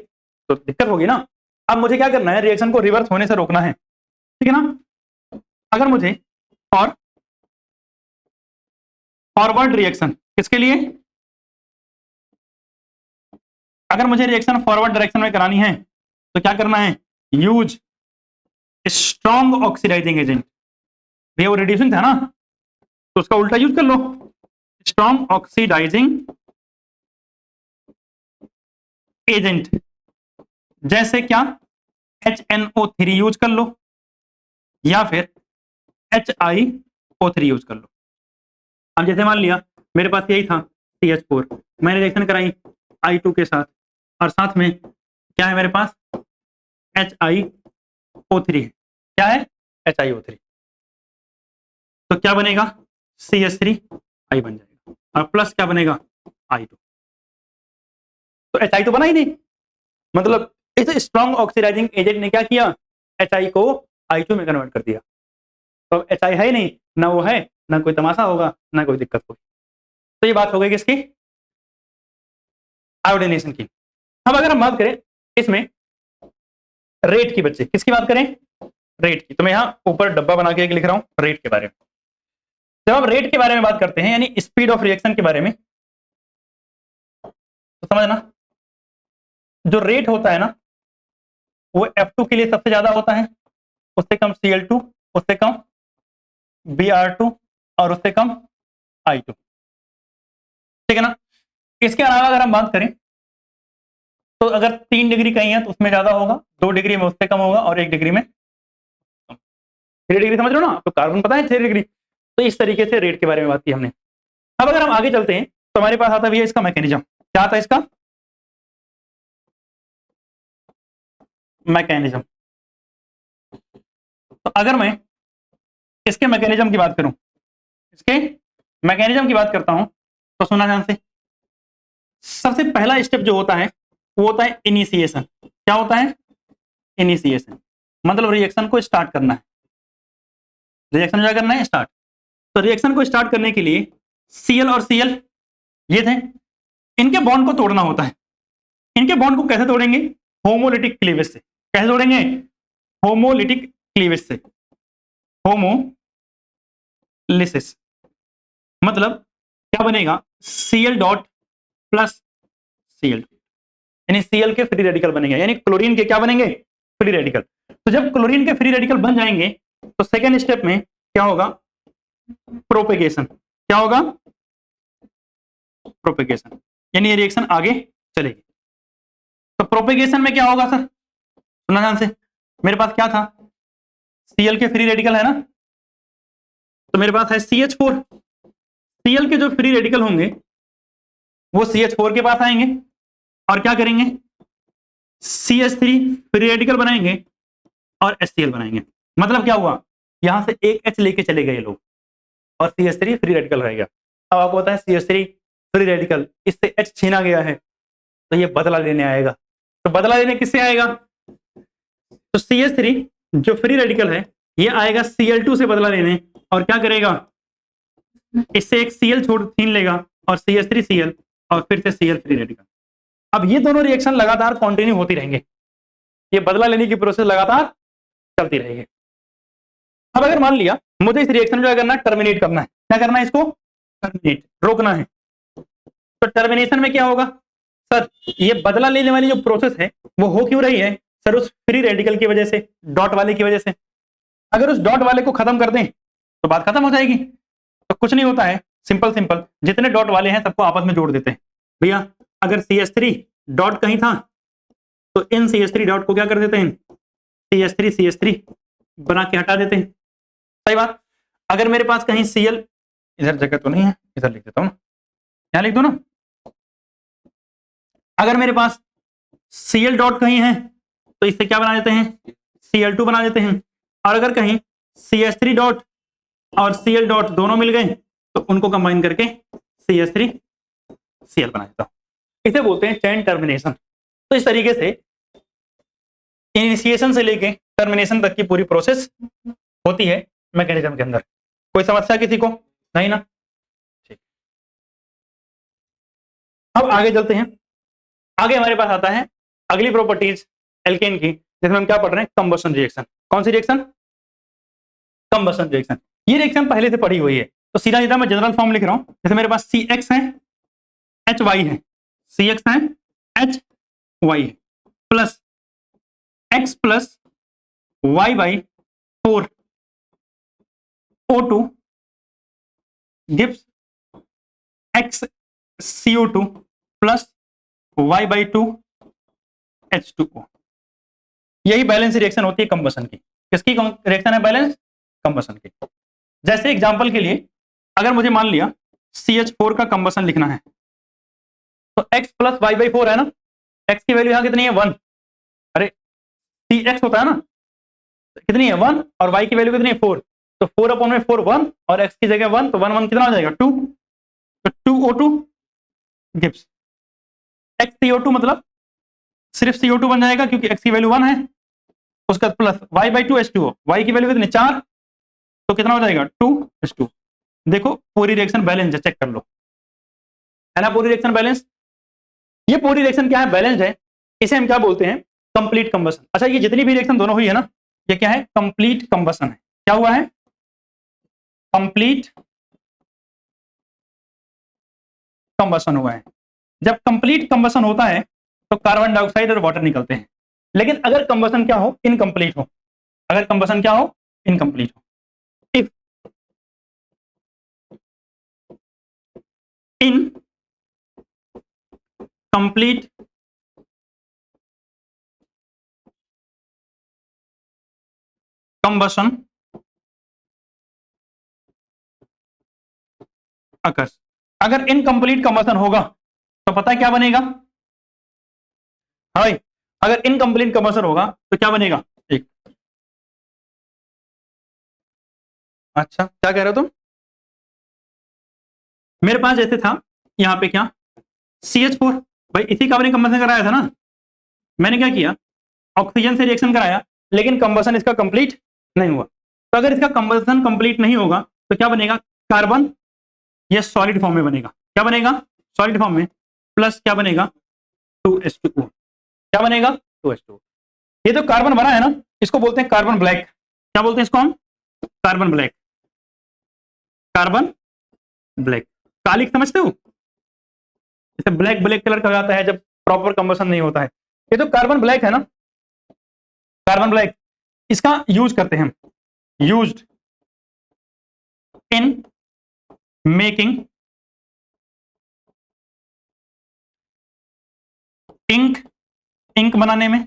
तो दिक्कत होगी ना। अब मुझे क्या करना है, रिएक्शन को रिवर्स होने से रोकना है, ठीक है ना। अगर मुझे फॉरवर्ड रिएक्शन, किसके लिए, अगर मुझे रिएक्शन फॉरवर्ड डायरेक्शन में करानी है तो क्या करना है, यूज स्ट्रॉन्ग ऑक्सीडाइजिंग एजेंट। ये वो रेडिएशन था ना, तो उसका उल्टा यूज कर लो, स्ट्रॉन्ग ऑक्सीडाइजिंग एजेंट। जैसे क्या, HNO3 यूज कर लो या फिर HiO3 यूज कर लो। अब जैसे मान लिया मेरे पास यही था CH4, मैंने रिएक्शन कराई I2 के साथ, और साथ में क्या है मेरे पास, HiO3 है। क्या है, HiO3। तो क्या बनेगा, CH3I बन जाएगा, और प्लस क्या बनेगा, I2। तो HI तो बना ही नहीं, मतलब इस स्ट्रॉन्ग ऑक्सीडाइजिंग एजेंट ने क्या किया, HI को I2 में कन्वर्ट कर दिया। तो HI है ही नहीं, ना वो है, ना कोई तमाशा होगा, ना कोई दिक्कत होगी। तो ये बात हो गई किसकी, आयोडीनेशन की। अब अगर हम बात करें इसमें रेट की, बच्चे किसकी बात करें, रेट की। तो मैं यहाँ ऊपर डब्बा बना के लिख रहा हूं रेट के बारे में। जब हम रेट के बारे में बात करते हैं, यानी स्पीड ऑफ रिएक्शन के बारे में, तो समझना जो रेट होता है ना, वो F2 के लिए सबसे ज्यादा होता है, उससे कम Cl2, उससे कम Br2, और उससे कम I2, ठीक है ना। इसके अलावा अगर हम बात करें तो अगर 3 डिग्री कहीं है तो उसमें ज्यादा होगा, 2 डिग्री में उससे कम होगा, और 1 डिग्री में 3 डिग्री, समझ रहे हो ना, तो कार्बन पता है 3 डिग्री। तो इस तरीके से रेट के बारे में बात की हमने। अब अगर हम आगे चलते हैं तो हमारे पास आता है इसका मैकेनिज्म। क्या आता है इसका मैकेनिज्म। तो अगर मैं इसके मैकेनिज्म की बात करूं, इसके मैकेनिज्म की बात करता हूं, तो सुनना ध्यान से। सबसे पहला स्टेप जो होता है वो होता है इनिशिएशन। क्या होता है, इनिशिएशन, मतलब रिएक्शन को स्टार्ट करना है। रिएक्शन क्या करना है, स्टार्ट। तो रिएक्शन को स्टार्ट करने के लिए Cl और Cl ये थे, इनके बॉन्ड को तोड़ना होता है। इनके बॉन्ड को कैसे तोड़ेंगे, होमोलिटिक क्लीवेज से। कैसे तोड़ेंगे, होमोलिटिक क्लीवेज से, होमोलिसिस। मतलब क्या बनेगा, Cl डॉट प्लस Cl, यानी Cl के फ्री रेडिकल बनेंगे, यानी क्लोरीन के क्या बनेंगे, फ्री रेडिकल। तो जब क्लोरीन के फ्री रेडिकल बन जाएंगे तो सेकेंड स्टेप में क्या होगा, प्रोपेगेशन। क्या होगा, प्रोपेगेशन, यानी ये रिएक्शन आगे चलेगी। तो प्रोपेगेशन में क्या होगा सर, सुना ध्यान से। मेरे पास क्या था, Cl के फ्री रेडिकल है ना, तो मेरे पास है CH4। Cl के जो फ्री रेडिकल होंगे वो CH4 के पास आएंगे और क्या करेंगे, CH3 फ्री रेडिकल बनाएंगे और HCl बनाएंगे। मतलब क्या हुआ, यहां से एक H लेके चले गए लोग और CH3 फ्री रेडिकल रहेगा। अब आपको पता है CH3 फ्री रेडिकल, इससे H छीना गया है, तो ये बदला लेने आएगा। तो बदला लेने किससे आएगा, तो CH3 जो फ्री रेडिकल है ये आएगा Cl2 से बदला लेने, और क्या करेगा, इससे एक Cl छोड़ छीन लेगा और CH3Cl और फिर से Cl फ्री रेडिकल। अब ये दोनों रिएक्शन लगातार कंटिन्यू होती रहेंगे, ये बदला लेने की प्रोसेस लगातार चलती रहेगी। अब अगर मान लिया मुझे इस रिएक्शन को करना, टर्मिनेट करना है, क्या करना है, इसको टर्मिनेट, रोकना है। तो टर्मिनेशन में क्या होगा सर, ये बदला लेने वाली जो प्रोसेस है वो हो क्यों रही है सर, उस फ्री रेडिकल की वजह से, डॉट वाले की वजह से। अगर उस डॉट वाले को खत्म कर दें तो बात खत्म हो जाएगी। तो कुछ नहीं होता है, सिंपल सिंपल जितने डॉट वाले हैं सबको आपस में जोड़ देते हैं। भैया अगर CH3 डॉट कहीं था तो इन CH3 डॉट को क्या कर देते हैं, CH3 बना के हटा देते हैं। सही बात। अगर मेरे पास कहीं Cl, इधर जगह तो नहीं है, इधर लिख देता हूं ना, यहां लिख दो ना। अगर मेरे पास Cl डॉट कहीं है तो इससे क्या बना देते हैं, Cl2 बना देते हैं। और अगर कहीं CH3 डॉट और Cl डॉट दोनों मिल गए तो उनको कंबाइन करके CH3Cl बना देता हूं। इसे बोलते हैं चेन टर्मिनेशन। तो इस तरीके से इनिशिएशन से लेके टर्मिनेशन तक की पूरी प्रोसेस होती है मैकेनिज्म के अंदर। कोई समस्या किसी को? नहीं ना? ठीक। अब आगे चलते हैं। आगे हमारे पास आता है अगली प्रॉपर्टीज एल्केन की, जिसमें हम क्या पढ़ रहे हैं? Combustion reaction. कौन सी रिएक्शन? Combustion reaction. ये रिएक्शन पहले से पढ़ी हुई है, तो सीधा सीधा मैं जनरल फॉर्म लिख रहा हूं। जैसे मेरे पास CX है, HY है, CX है, HY है, plus X plus Y by 4 O2 gives X CO2 plus Y by 2 H2O। यही बैलेंस रिएक्शन होती है कंबशन की। किसकी रिएक्शन है बैलेंस? कंबशन की। जैसे एग्जांपल के लिए अगर मुझे मान लिया CH4 का कंबशन लिखना है, तो X प्लस Y बाई 4 है ना, X की वैल्यू यहां कितनी है? 1। अरे CX होता है ना, कितनी है? 1, और Y की वैल्यू कितनी है? 4। तो 4 अपॉन में 4 1, और X की जगह 1, तो 1 1 कितना हो जाएगा? 2। तो 2O2 गिव्स XCO2, मतलब सिर्फ CO2 बन जाएगा क्योंकि X की वैल्यू 1 है। उसका plus Y by 2 H2O, Y की वैल्यू कितनी? 4, तो कितना हो जाएगा? 2 H2। देखो पूरी रिएक्शन बैलेंस है, चेक कर लो, है ना पूरी रिएक्शन बैलेंस। ये पूरी रिएक्शन क्या है? बैलेंस है। इसे हम क्या बोलते हैं? Complete combustion. अच्छा, ये जितनी भी रिएक्शन दोनों हुई है ना, ये क्या है? कंप्लीट कंबशन है। क्या हुआ है? कंप्लीट कंबशन हुआ है। जब कंप्लीट कंबशन होता है तो कार्बन डाइऑक्साइड और वाटर निकलते हैं। लेकिन अगर कंबशन क्या हो? इनकम्प्लीट हो। अगर कंबशन क्या हो? इनकम्प्लीट हो। If in complete combustion occurs, अगर इनकम्प्लीट कंबशन होगा तो पता है क्या बनेगा? हाँ भाई, अगर इनकम्प्लीट कंबशन होगा तो क्या बनेगा? एक, अच्छा क्या कह रहे हो तुम? मेरे पास जैसे था यहाँ पे क्या? CH4, भाई इसी का मैंने कंबशन कराया था ना। मैंने क्या किया? ऑक्सीजन से रिएक्शन कराया, लेकिन कंबशन इसका कंप्लीट नहीं हुआ। तो अगर इसका कंबशन कंप्लीट नहीं होगा तो क्या बनेगा? कार्बन, ये सॉलिड फॉर्म में बनेगा। क्या बनेगा? सॉलिड फॉर्म में। प्लस क्या बनेगा? 2H2O। क्या बनेगा? 2H2O। ये तो कार्बन बना है ना, इसको बोलते हैं कार्बन ब्लैक। क्या बोलते हैं इसको हम? Carbon black. कार्बन ब्लैक, कालिक समझते हो? जैसे ब्लैक ब्लैक कलर का हो जाता है जब प्रॉपर कंबशन नहीं होता है। ये तो कार्बन ब्लैक है ना, कार्बन ब्लैक। इसका यूज करते हैं हम, used in making ink, ink बनाने में,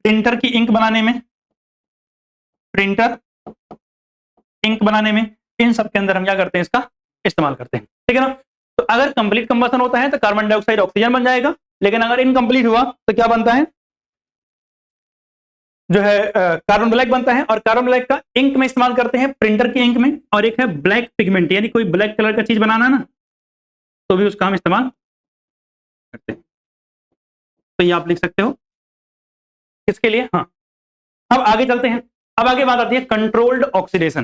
प्रिंटर की इंक बनाने में, प्रिंटर इंक बनाने में, इन सब के अंदर हम क्या करते हैं? इसका इस्तेमाल करते हैं। ठीक है ना? तो अगर कंप्लीट कंबशन होता है तो कार्बन डाइऑक्साइड ऑक्सीजन बन जाएगा, लेकिन अगर इनकम्प्लीट हुआ तो क्या बनता है? जो है कार्बन ब्लैक बनता है। और कार्बन ब्लैक का इंक में इस्तेमाल करते हैं, प्रिंटर की इंक में। और एक है ब्लैक पिगमेंट, यानी कोई ब्लैक कलर का चीज बनाना है ना, तो भी उसका हम इस्तेमाल करते हैं। तो ये आप लिख सकते हो किसके लिए? हाँ, अब आगे चलते हैं। अब आगे बात आती है कंट्रोल्ड ऑक्सीडेशन।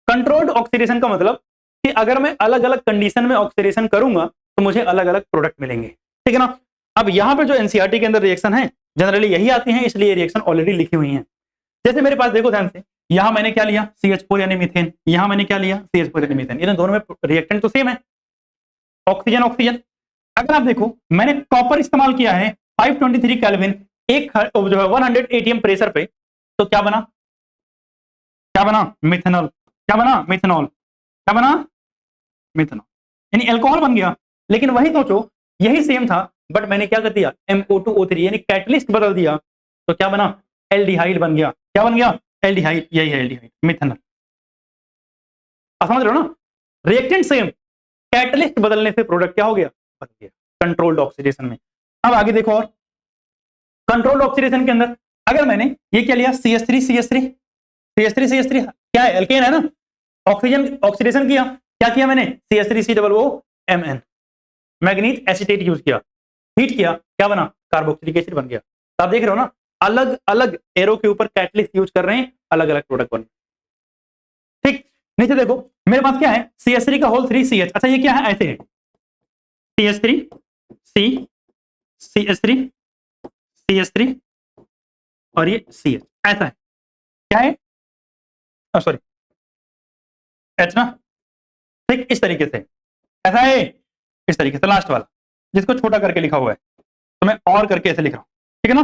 कंट्रोल्ड ऑक्सीडेशन का मतलब कि अगर मैं अलग अलग कंडीशन में ऑक्सीडेशन करूंगा तो मुझे अलग अलग प्रोडक्ट मिलेंगे। ठीक है ना? अब यहां पे जो एनसीईआरटी के अंदर रिएक्शन है जनरली यही आती हैं, इसलिए रिएक्शन ऑलरेडी लिखी हुई है। जैसे मेरे पास देखो ध्यान से, यहां मैंने क्या लिया? CH4 यानी मीथेन। यहां मैंने क्या लिया? CH4 यानी मीथेन। इन दोनों में रिएक्टेंट तो सेम है, ऑक्सीजन ऑक्सीजन। अगर आप देखो, मैंने कॉपर इस्तेमाल किया है 523 केल्विन, एक जो है 100 ATM प्रेशर पे, तो क्या बना? क्या बना? मिथेनॉल। क्या बना? मिथेनॉल। क्या बना? मिथेनॉल, यानी अल्कोहल बन गया। लेकिन वही सोचो, यही सेम था, बट मैंने क्या कर दिया? MO2O3 यानी कैटलिस्ट बदल दिया, तो क्या बना? एल्डिहाइड बन गया। क्या बन गया? एल्डिहाइड। यही है एल्डिहाइड, मिथेनॉल। आप समझ रहे हो ना? रिएक्टेंट सेम, कैटलिस्ट बदलने से प्रोडक्ट क्या हो गया? बन गया। कंट्रोल्ड ऑक्सीडेशन में। अब आगे देखो, और कंट्रोल्ड ऑक्सीडेशन के अंदर अगर मैंने ये क्या लिया? CH3 क्या है? एल्केन है ना। ऑक्सीजन ऑक्सीडेशन किया, क्या किया मैंने? CH3COO MN, manganese acetate use किया, हीट किया, क्या बना? कार्बोक्सिलिक एसिड बन गया। तो आप देख रहे हो ना, अलग अलग एरो के ऊपर कैटलिस्ट यूज कर रहे हैं, अलग अलग प्रोडक्ट बन रहे हैं। ठीक, नीचे देखो मेरे पास क्या है, CH3 का होल 3 CH। अच्छा ये क्या है, ऐसे है CH3 C CH3 CH3 और ये CH, ऐसा है, क्या है, सॉरी H ना। ठीक, इस तरीके से ऐसा है, इस तरीके से लास्ट वाला जिसको छोटा करके लिखा हुआ है, तो मैं और करके ऐसे लिख रहा हूं, ठीक है ना।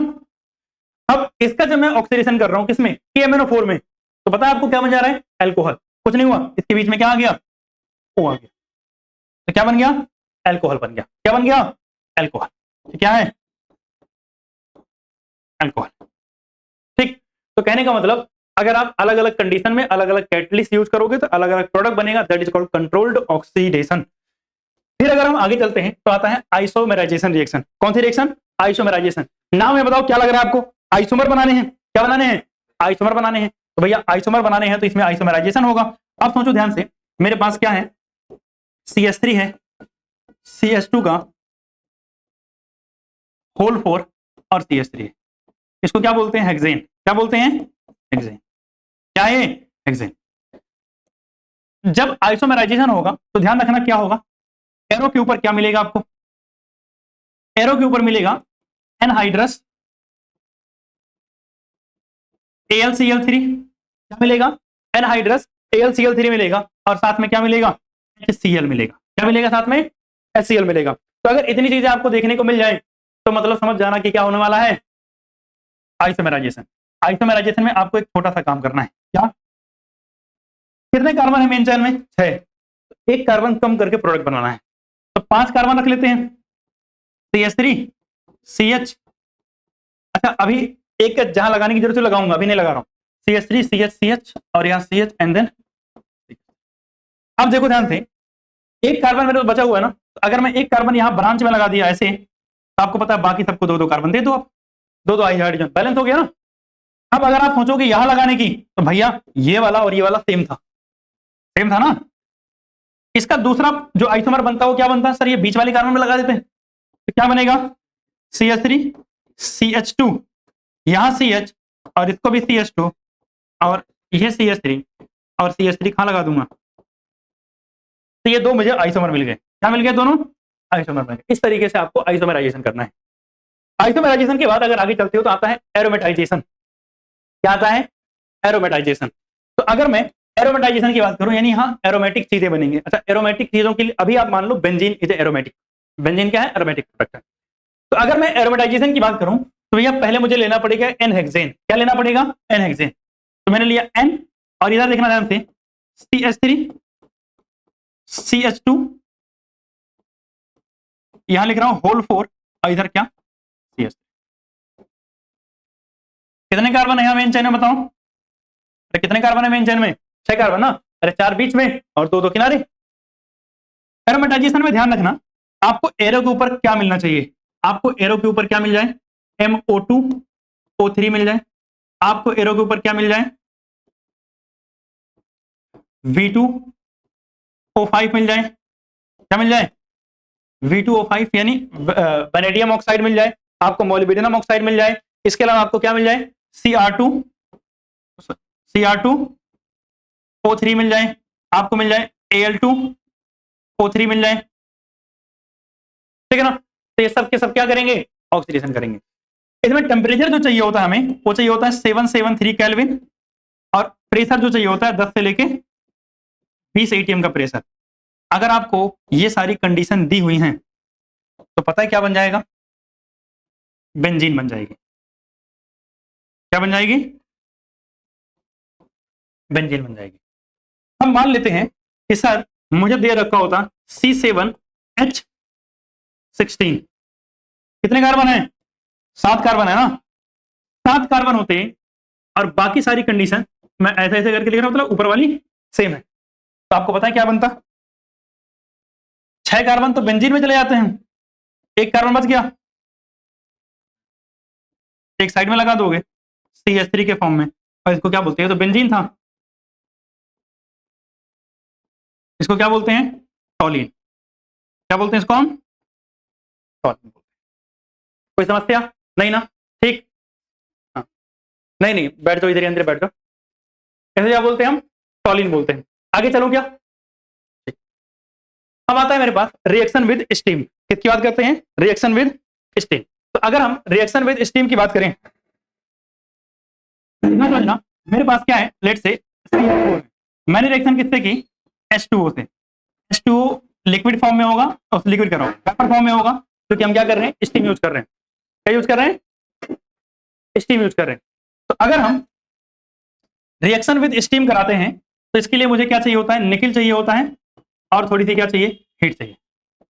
अब इसका जब मैं ऑक्सीडेशन कर रहा हूं किसमें, KMnO4 में, तो पता है आपको क्या बन जा रहा है, अल्कोहल। कुछ नहीं हुआ, इसके बीच में क्या आ गया, O आ गया, तो क्या बन गया, अल्कोहल बन गया। क्या बन गया, अल्कोहल। तो क्या है, अल्कोहल। ठीक, तो कहने का मतलब अगर आप अलग अलग कंडीशन में अलग अलग कैटलिस्ट यूज करोगे तो अलग अलग प्रोडक्ट बनेगा, that is called controlled oxidation. फिर अगर हम आगे चलते हैं तो आता है आइसोमेराइजेशन रिएक्शन। कौन सी रिएक्शन, आइसोमेराइजेशन। नाम है, बताओ क्या लग रहा है आपको, आइसोमर बनाने हैं, क्या बनाने हैं, आइसोमर बनाने हैं। तो भैया आइसोमर बनाने हैं तो इसमें आइसोमेराइजेशन होगा। आप सोचो ध्यान से, मेरे पास क्या है, CH3 है, CH2 का होल 4 और CH3 है। इसको क्या बोलते हैं, हेक्सेन। क्या बोलते हैं, हेक्सेन। क्या है, हेक्सेन। जब आइसोमेराइजेशन होगा तो ध्यान रखना क्या होगा, एरो के ऊपर क्या मिलेगा आपको, एरो के ऊपर मिलेगा एनहाइड्रस AlCl3, क्या मिलेगा, एनहाइड्रस AlCl3 मिलेगा, और साथ में क्या मिलेगा, HCl मिलेगा। क्या मिलेगा साथ में, HCl मिलेगा। तो अगर इतनी चीजें आपको देखने को मिल जाए तो मतलब समझ जाना कि क्या होने वाला है, आइसोमेराइजेशन। आइसोमेराइजेशन में आपको एक छोटा सा काम करना है, क्या, कितने कार्बन है मेन चेन में, 6, एक कार्बन कम करके प्रोडक्ट बनाना है, तो 5 कार्बन रख लेते हैं, CH3 CH। अच्छा अभी एक जहां लगाने की जरूरत है लगाऊंगा, अभी नहीं लगा रहा हूं, CH3 CH CH और यहाँ CH एंड देन। अब देखो ध्यान से, एक कार्बन मेरे पास बचा हुआ है ना, तो अगर मैं एक कार्बन यहाँ ब्रांच में लगा दिया ऐसे, तो आपको पता है बाकी सबको 2-2 कार्बन दे दो आप, 2-2 हाइड्रोजन, बैलेंस हो गया ना। अब अगर आप सोचोगे यहां लगाने की, तो भैया ये वाला और ये वाला सेम था, सेम था ना। इसका दूसरा जो आइसोमर बनता है वो क्या बनता है, सर ये बीच वाले कार्बन में लगा देते हैं, तो क्या बनेगा, CH3 CH2, यहां CH और इसको भी CH2 और ये CH3 और CH3 कहां लगा दूंगा, तो ये दो मुझे आइसोमर मिल गए। क्या मिल गए, दोनों आइसोमर मिल गए। इस तरीके से आपको आइसोमराइजेशन करना है। आइसोमराइजेशन के बाद अगर आगे चलते हो तो आता है एरोमेटाइजेशन। क्या आता है, एरोमेटाइजेशन। तो अगर मैं एरोमेटाइजेशन की बात करूं, यानी यहां एरोमेटिक चीजें बनेंगी। अच्छा एरोमेटिक चीजों के लिए अभी आप मान लो बेंजीन इज एरोमेटिक, बेंजीन क्या है, एरोमेटिक प्रोडक्ट है। तो अगर मैं एरोमेटाइजेशन की बात करूं तो भैया पहले मुझे लेना पड़ेगा एन हेक्सेन। क्या लेना पड़ेगा, एन हेक्सेन। तो मैंने लिया एन, और इधर देखना ध्यान से, CH3 CH2, यहां लिख रहा हूं होल 4 और इधर क्या, CH। कितने कार्बन है यहाँ मेन चेन में बताओ, अरे कितने कार्बन है मेन चेन में, 6 कार्बन ना, अरे 4 बीच में और 2-2 किनारे। एरोमेटाइजेशन में ध्यान रखना, आपको एरो के ऊपर क्या मिलना चाहिए, आपको एरो के ऊपर क्या मिल जाए, MO2 O3 मिल जाए, आपको एरो के ऊपर क्या मिल जाए, V2 O5 मिल जाए। क्या मिल जाए, V2 O5 यानी वेनेडियम ऑक्साइड मिल जाए, आपको मोलिब्डेनम ऑक्साइड मिल जाए। इसके अलावा आपको क्या मिल जाए, Cr2 O3 मिल जाए, आपको मिल जाए Al2 O3 मिल जाए, ठीक है ना। तो ये सब के सब क्या करेंगे, ऑक्सीडेशन करेंगे। इसमें टेम्परेचर जो चाहिए होता है हमें, वो चाहिए होता है 773 केल्विन, और प्रेशर जो चाहिए होता है 10 से लेके 20 ATM का प्रेशर। अगर आपको ये सारी कंडीशन दी हुई हैं तो पता है क्या बन जाएगा, बेंजीन बन जाएगी। क्या बन जाएगी, बेंजीन बन जाएगी। हम मान लेते हैं कि सर मुझे दे रखा होता C7H16, कितने कार्बन है, 7 कार्बन है ना, 7 कार्बन होते और बाकी सारी कंडीशन मैं ऐसे ऐसे करके लिख रहा हूं, मतलब ऊपर वाली सेम है, तो आपको पता है क्या बनता, 6 कार्बन तो बेंजीन में चले जाते हैं, एक कार्बन बच गया, एक साइड में लगा दोगे CH3 के फॉर्म में, और इसको क्या बोलते हैं, तो बेंजीन था, इसको क्या बोलते हैं, टॉलिन। क्या बोलते हैं इसको हम, टॉलिन। कोई समस्या नहीं ना? ठीक, हाँ, नहीं नहीं, बैठ जाओ इधर, अंदर बैठ जाओ। ऐसे क्या बोलते हैं हम? टॉलिन बोलते हैं। आगे चलो क्या? अब आता है मेरे पास रिएक्शन विद स्टीम। किसकी बात करते हैं? Reaction with steam. तो अगर हम रिएक्शन विद स्टीम की बात करें, समझना मेरे पास क्या है, लेट से मैंने रिएक्शन किससे की? H2O से। H2O लिक्विड फॉर्म में होगा, और लिक्विड कर रहा हूं वेपर फॉर्म में होगा, क्योंकि हम क्या कर रहे हैं? स्टीम यूज कर रहे हैं। क्या यूज कर रहे हैं? स्टीम यूज कर रहे हैं। तो अगर हम रिएक्शन विद स्टीम कराते हैं तो इसके लिए मुझे क्या चाहिए होता है? निकल चाहिए होता है, और थोड़ी सी क्या चाहिए? हीट चाहिए।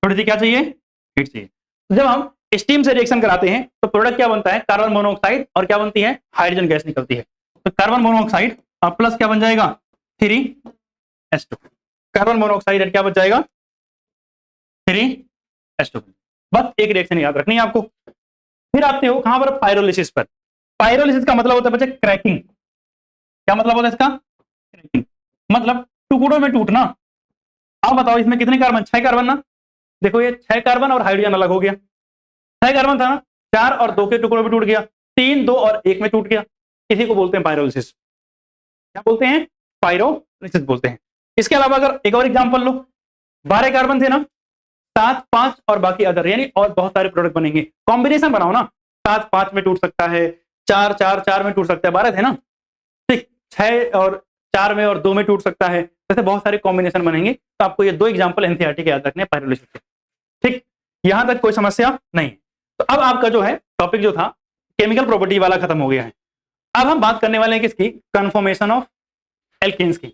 थोड़ी सी क्या चाहिए? हीट चाहिए। तो जब हम स्टीम से रिएक्शन कराते हैं तो प्रोडक्ट क्या बनता है? कार्बन मोनोऑक्साइड, और क्या बनती है? हाइड्रोजन गैस निकलती है। तो कार्बन मोनोऑक्साइड और प्लस क्या बन जाएगा? 3H2। कार्बन मोनोऑक्साइड क्या बच जाएगा? 3H2। बस एक रिएक्शन याद रखनी है आपको। फिर आते हो कहां पर? पायरोलिसिस पर। पायरोलिसिस का मतलब होता है बच्चे क्रैकिंग। क्या मतलब होता है इसका? क्रैकिंग मतलब टुकड़ों में टूटना। अब बताओ इसमें कितने कार्बन? 6 कार्बन ना? देखो ये 6 कार्बन और हाइड्रोजन अलग हो गया। 6 कार्बन था ना, 4 और 2 के टुकड़ों में टूट गया, 3, 2 और 1 में टूट गया। इसी को बोलते हैं पायरोलिसिस। क्या बोलते हैं? पायरोलिसिस बोलते हैं। इसके अलावा अगर एक और एग्जांपल लो, 12 कार्बन थे ना, 7, 5 और बाकी अदर, यानी और बहुत सारे प्रोडक्ट बनेंगे। कॉम्बिनेशन बनाओ ना, 7 5 में टूट सकता है, 4 4 4 में टूट सकता है, 12 थे ना, ठीक, 6 और 4 में और 2 में टूट सकता है। वैसे बहुत सारे कॉम्बिनेशन बनेंगे। तो आपको ये 2 एग्जांपल एनसीईआरटी के याद रखने हैं पायरोलिसिस के। ठीक, यहां तक कोई समस्या नहीं। तो अब आपका जो है टॉपिक जो था केमिकल प्रॉपर्टी वाला खत्म हो गया है। अब हम बात करने वाले हैं किसकी? कन्फॉर्मेशन ऑफ एल्केन्स की।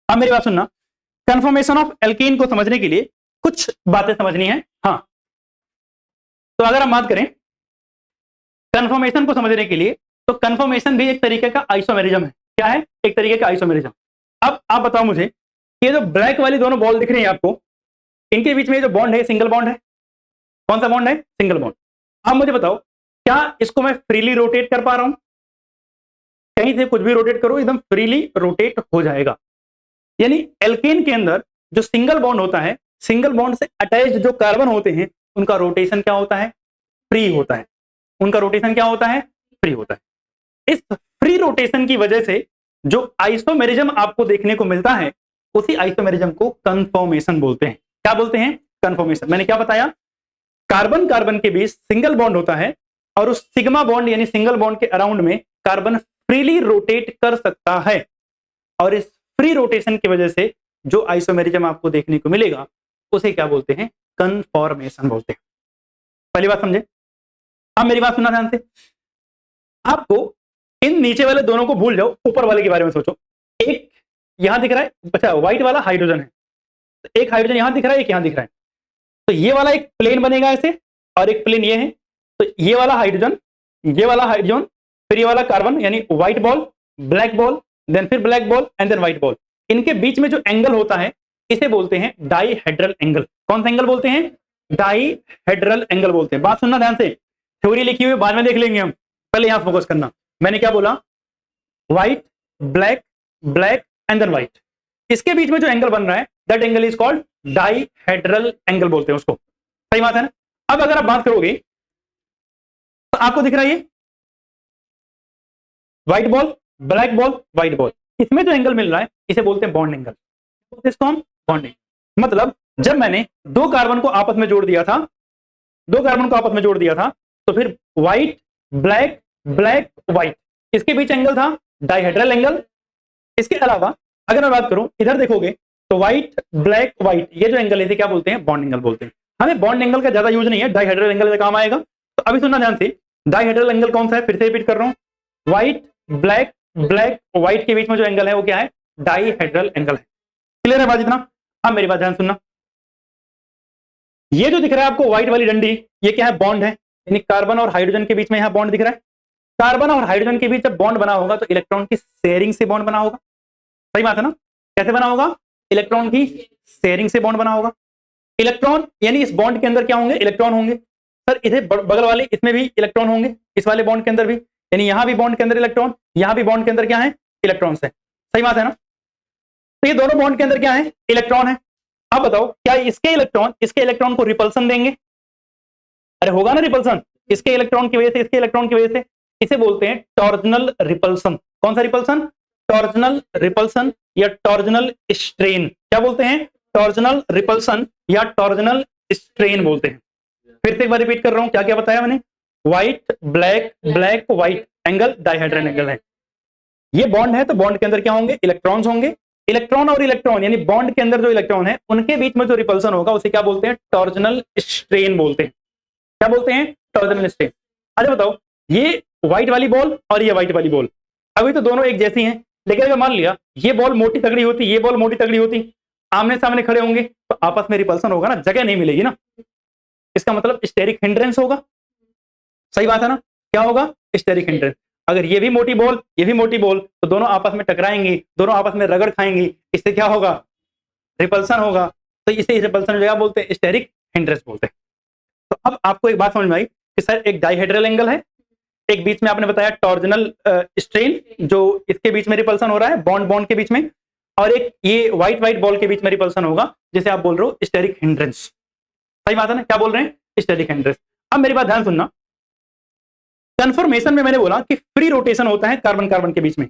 अब मेरी बात सुनना, कन्फॉर्मेशन ऑफ एल्केन को समझने के लिए कुछ बातें समझनी है। हाँ, तो अगर हम बात करें कन्फॉर्मेशन को समझने के लिए, तो कन्फॉर्मेशन भी एक तरीके का आइसोमेरिज्म है। क्या है? एक तरीके का आइसोमेरिज्म। अब आप बताओ मुझे, ये जो ब्लैक वाली दोनों बॉल दिख रही है आपको, इनके बीच में जो बॉन्ड है सिंगल बॉन्ड है। कौन सा बॉन्ड है? Single bond. अब मुझे बताओ, क्या इसको मैं फ्रीली रोटेट कर पा रहा हूं? कहीं से कुछ भी रोटेट करो, एकदम फ्रीली रोटेट हो जाएगा। यानी एल्केन के अंदर जो सिंगल बॉन्ड होता है, सिंगल बॉन्ड से अटैच्ड जो कार्बन होते हैं, उनका रोटेशन क्या होता है? फ्री होता है। उनका रोटेशन क्या होता है? फ्री होता है। इस फ्री रोटेशन की वजह से जो आइसोमेरिज्म आपको देखने को मिलता है, उसी आइसोमेरिज्म को कन्फॉर्मेशन बोलते हैं। क्या बोलते हैं? कन्फॉर्मेशन। मैंने क्या बताया? कार्बन कार्बन के बीच सिंगल बॉन्ड होता है, और उस सिग्मा बॉन्ड यानी सिंगल बॉन्ड के अराउंड में कार्बन फ्रीली रोटेट कर सकता है, और इस फ्री रोटेशन की वजह से जो आइसोमेरिज्म आपको देखने को मिलेगा, उसे क्या बोलते हैं? कन्फॉर्मेशन बोलते हैं। पहली बात समझे? अब मेरी बात सुनना ध्यान से। आपको इन नीचे वाले दोनों को भूल जाओ, ऊपर वाले के बारे में सोचो। एक यहां दिख रहा है, अच्छा व्हाइट वाला हाइड्रोजन है, तो एक हाइड्रोजन यहां दिख रहा है, एक यहां दिख रहा है। तो ये वाला एक प्लेन बनेगा ऐसे, और एक प्लेन ये है। तो ये वाला हाइड्रोजन, ये वाला हाइड्रोजन, फिर ये वाला कार्बन, यानी white ball, black ball, then फिर black ball and then white ball. इनके बीच में जो एंगल होता है, इसे बोलते हैं डाईहेड्रल एंगल। कौन सा एंगल बोलते हैं? डाईहेड्रल एंगल बोलते हैं। बात सुनना ध्यान से, थ्योरी लिखी हुई बाद में देख लेंगे हम, पहले यहां फोकस करना। मैंने क्या बोला? White, black, black and then white. इसके बीच में जो एंगल बन रहा है, that angle is called dihedral angle बोलते हैं उसको। सही बात है ना? अब अगर आप बात करोगे तो आपको दिख रहा है ये white ball, black ball, white ball, इसमें जो एंगल मिल रहा है, इसे बोलते हैं बॉन्ड एंगल। इसको हम बॉन्ड एंगल, मतलब जब मैंने दो कार्बन को आपस में जोड़ दिया था, दो कार्बन को आपस में जोड़ दिया था, तो फिर व्हाइट, ब्लैक, ब्लैक, व्हाइट, इसके बीच एंगल था डाईहेड्रल एंगल। इसके अलावा अगर मैं बात करूं, इधर देखोगे तो व्हाइट, ब्लैक, व्हाइट, ये जो एंगल है क्या बोलते हैं? बॉन्ड एंगल बोलते हैं। हमें बॉन्ड एंगल का ज्यादा यूज नहीं है, डाईहेड्रल एंगल में काम आएगा। तो अभी सुनना ध्यान से, डाईहेड्रल एंगल कौन सा है? फिर से रिपीट कर रहा हूं, व्हाइट, ब्लैक, ब्लैक, व्हाइट के बीच में जो एंगल है वो क्या है? डाईहेड्रल एंगल है। क्लियर है बात इतना? अब मेरी बात ध्यान सुनना, ये जो दिख रहा है आपको व्हाइट वाली डंडी, ये क्या है? बॉन्ड है, यानी कार्बन और हाइड्रोजन के बीच में यहां बॉन्ड दिख रहा है। कार्बन और हाइड्रोजन के बीच जब बॉन्ड बना होगा तो इलेक्ट्रॉन की शेयरिंग से बॉन्ड बना होगा। सही बात है ना? कैसे बना होगा? इलेक्ट्रॉन की शेयरिंग से बॉन्ड बना होगा। इलेक्ट्रॉन यानी इस बॉन्ड के अंदर क्या होंगे? इलेक्ट्रॉन होंगे। सर इधर बगल वाले इसमें भी इलेक्ट्रॉन होंगे, इस वाले बॉन्ड के अंदर भी, यानी यहां भी बॉन्ड के अंदर इलेक्ट्रॉन, यहां भी बॉन्ड के अंदर क्या है? इलेक्ट्रॉन्स है। सही बात है ना? तो ये दोनों बॉन्ड के अंदर क्या है? इलेक्ट्रॉन है। अब बताओ क्या इसके इलेक्ट्रॉन को रिपल्सन देंगे? अरे होगा ना रिपल्सन, इसके इलेक्ट्रॉन की वजह से, इसके इलेक्ट्रॉन की वजह से, इसे बोलते हैं टॉर्जनल रिपल्सन। कौन सा रिपल्सन? टॉर्जनल रिपल्सन या टॉर्जनल स्ट्रेन। क्या बोलते हैं? टॉर्जनल रिपल्सन या टॉर्जनल स्ट्रेन बोलते हैं। फिर से एक बार रिपीट कर रहा हूं, क्या क्या बताया मैंने? White black, black white angle dihedral angle है। ये बॉन्ड है तो बॉन्ड के अंदर क्या होंगे? इलेक्ट्रॉन्स होंगे। इलेक्ट्रॉन और इलेक्ट्रॉन यानी बॉन्ड के अंदर जो इलेक्ट्रॉन है उनके बीच में जो रिपल्सन होगा उसे क्या बोलते हैं? टॉर्जनल स्ट्रेन बोलते हैं। क्या बोलते हैं? Torsional strain. अच्छा बताओ, ये व्हाइट वाली बॉल और ये व्हाइट वाली बॉल, अभी तो दोनों एक जैसी हैं, लेकिन अगर मान लिया ये बॉल मोटी तगड़ी होती, ये बॉल मोटी तगड़ी होती, आमने सामने खड़े होंगे तो आपस में रिपल्सन होगा ना, जगह नहीं मिलेगी ना। इसका मतलब स्टेरिक हिंड्रेंस होगा। सही बात है ना? क्या होगा? Steric hindrance. अगर ये भी मोटी बॉल, ये भी मोटी बॉल, तो दोनों आपस में टकराएंगी, दोनों आपस में रगड़ खाएंगी, इससे क्या होगा? रिपल्सन होगा। तो इसे रिपल्सन क्या बोलते हैं? स्टेरिक हिंड्रेंस बोलते हैं। तो अब आपको एक बात समझ में आई कि सर एक डाइहेड्रल एंगल है, एक बीच में आपने बताया टॉर्जनल स्ट्रेन, जो इसके बीच में रिपल्सन हो रहा है बॉन्ड बॉन्ड के बीच में, और एक ये व्हाइट व्हाइट बॉल के बीच में रिपल्सन होगा, जिसे आप बोल रहे हो स्टेरिक हिंड्रेंस। सही बात है ना? क्या बोल रहे हैं? Steric hindrance. अब मेरी बात ध्यान सुनना, कन्फर्मेशन में मैंने बोला कि फ्री रोटेशन होता है कार्बन कार्बन के बीच में।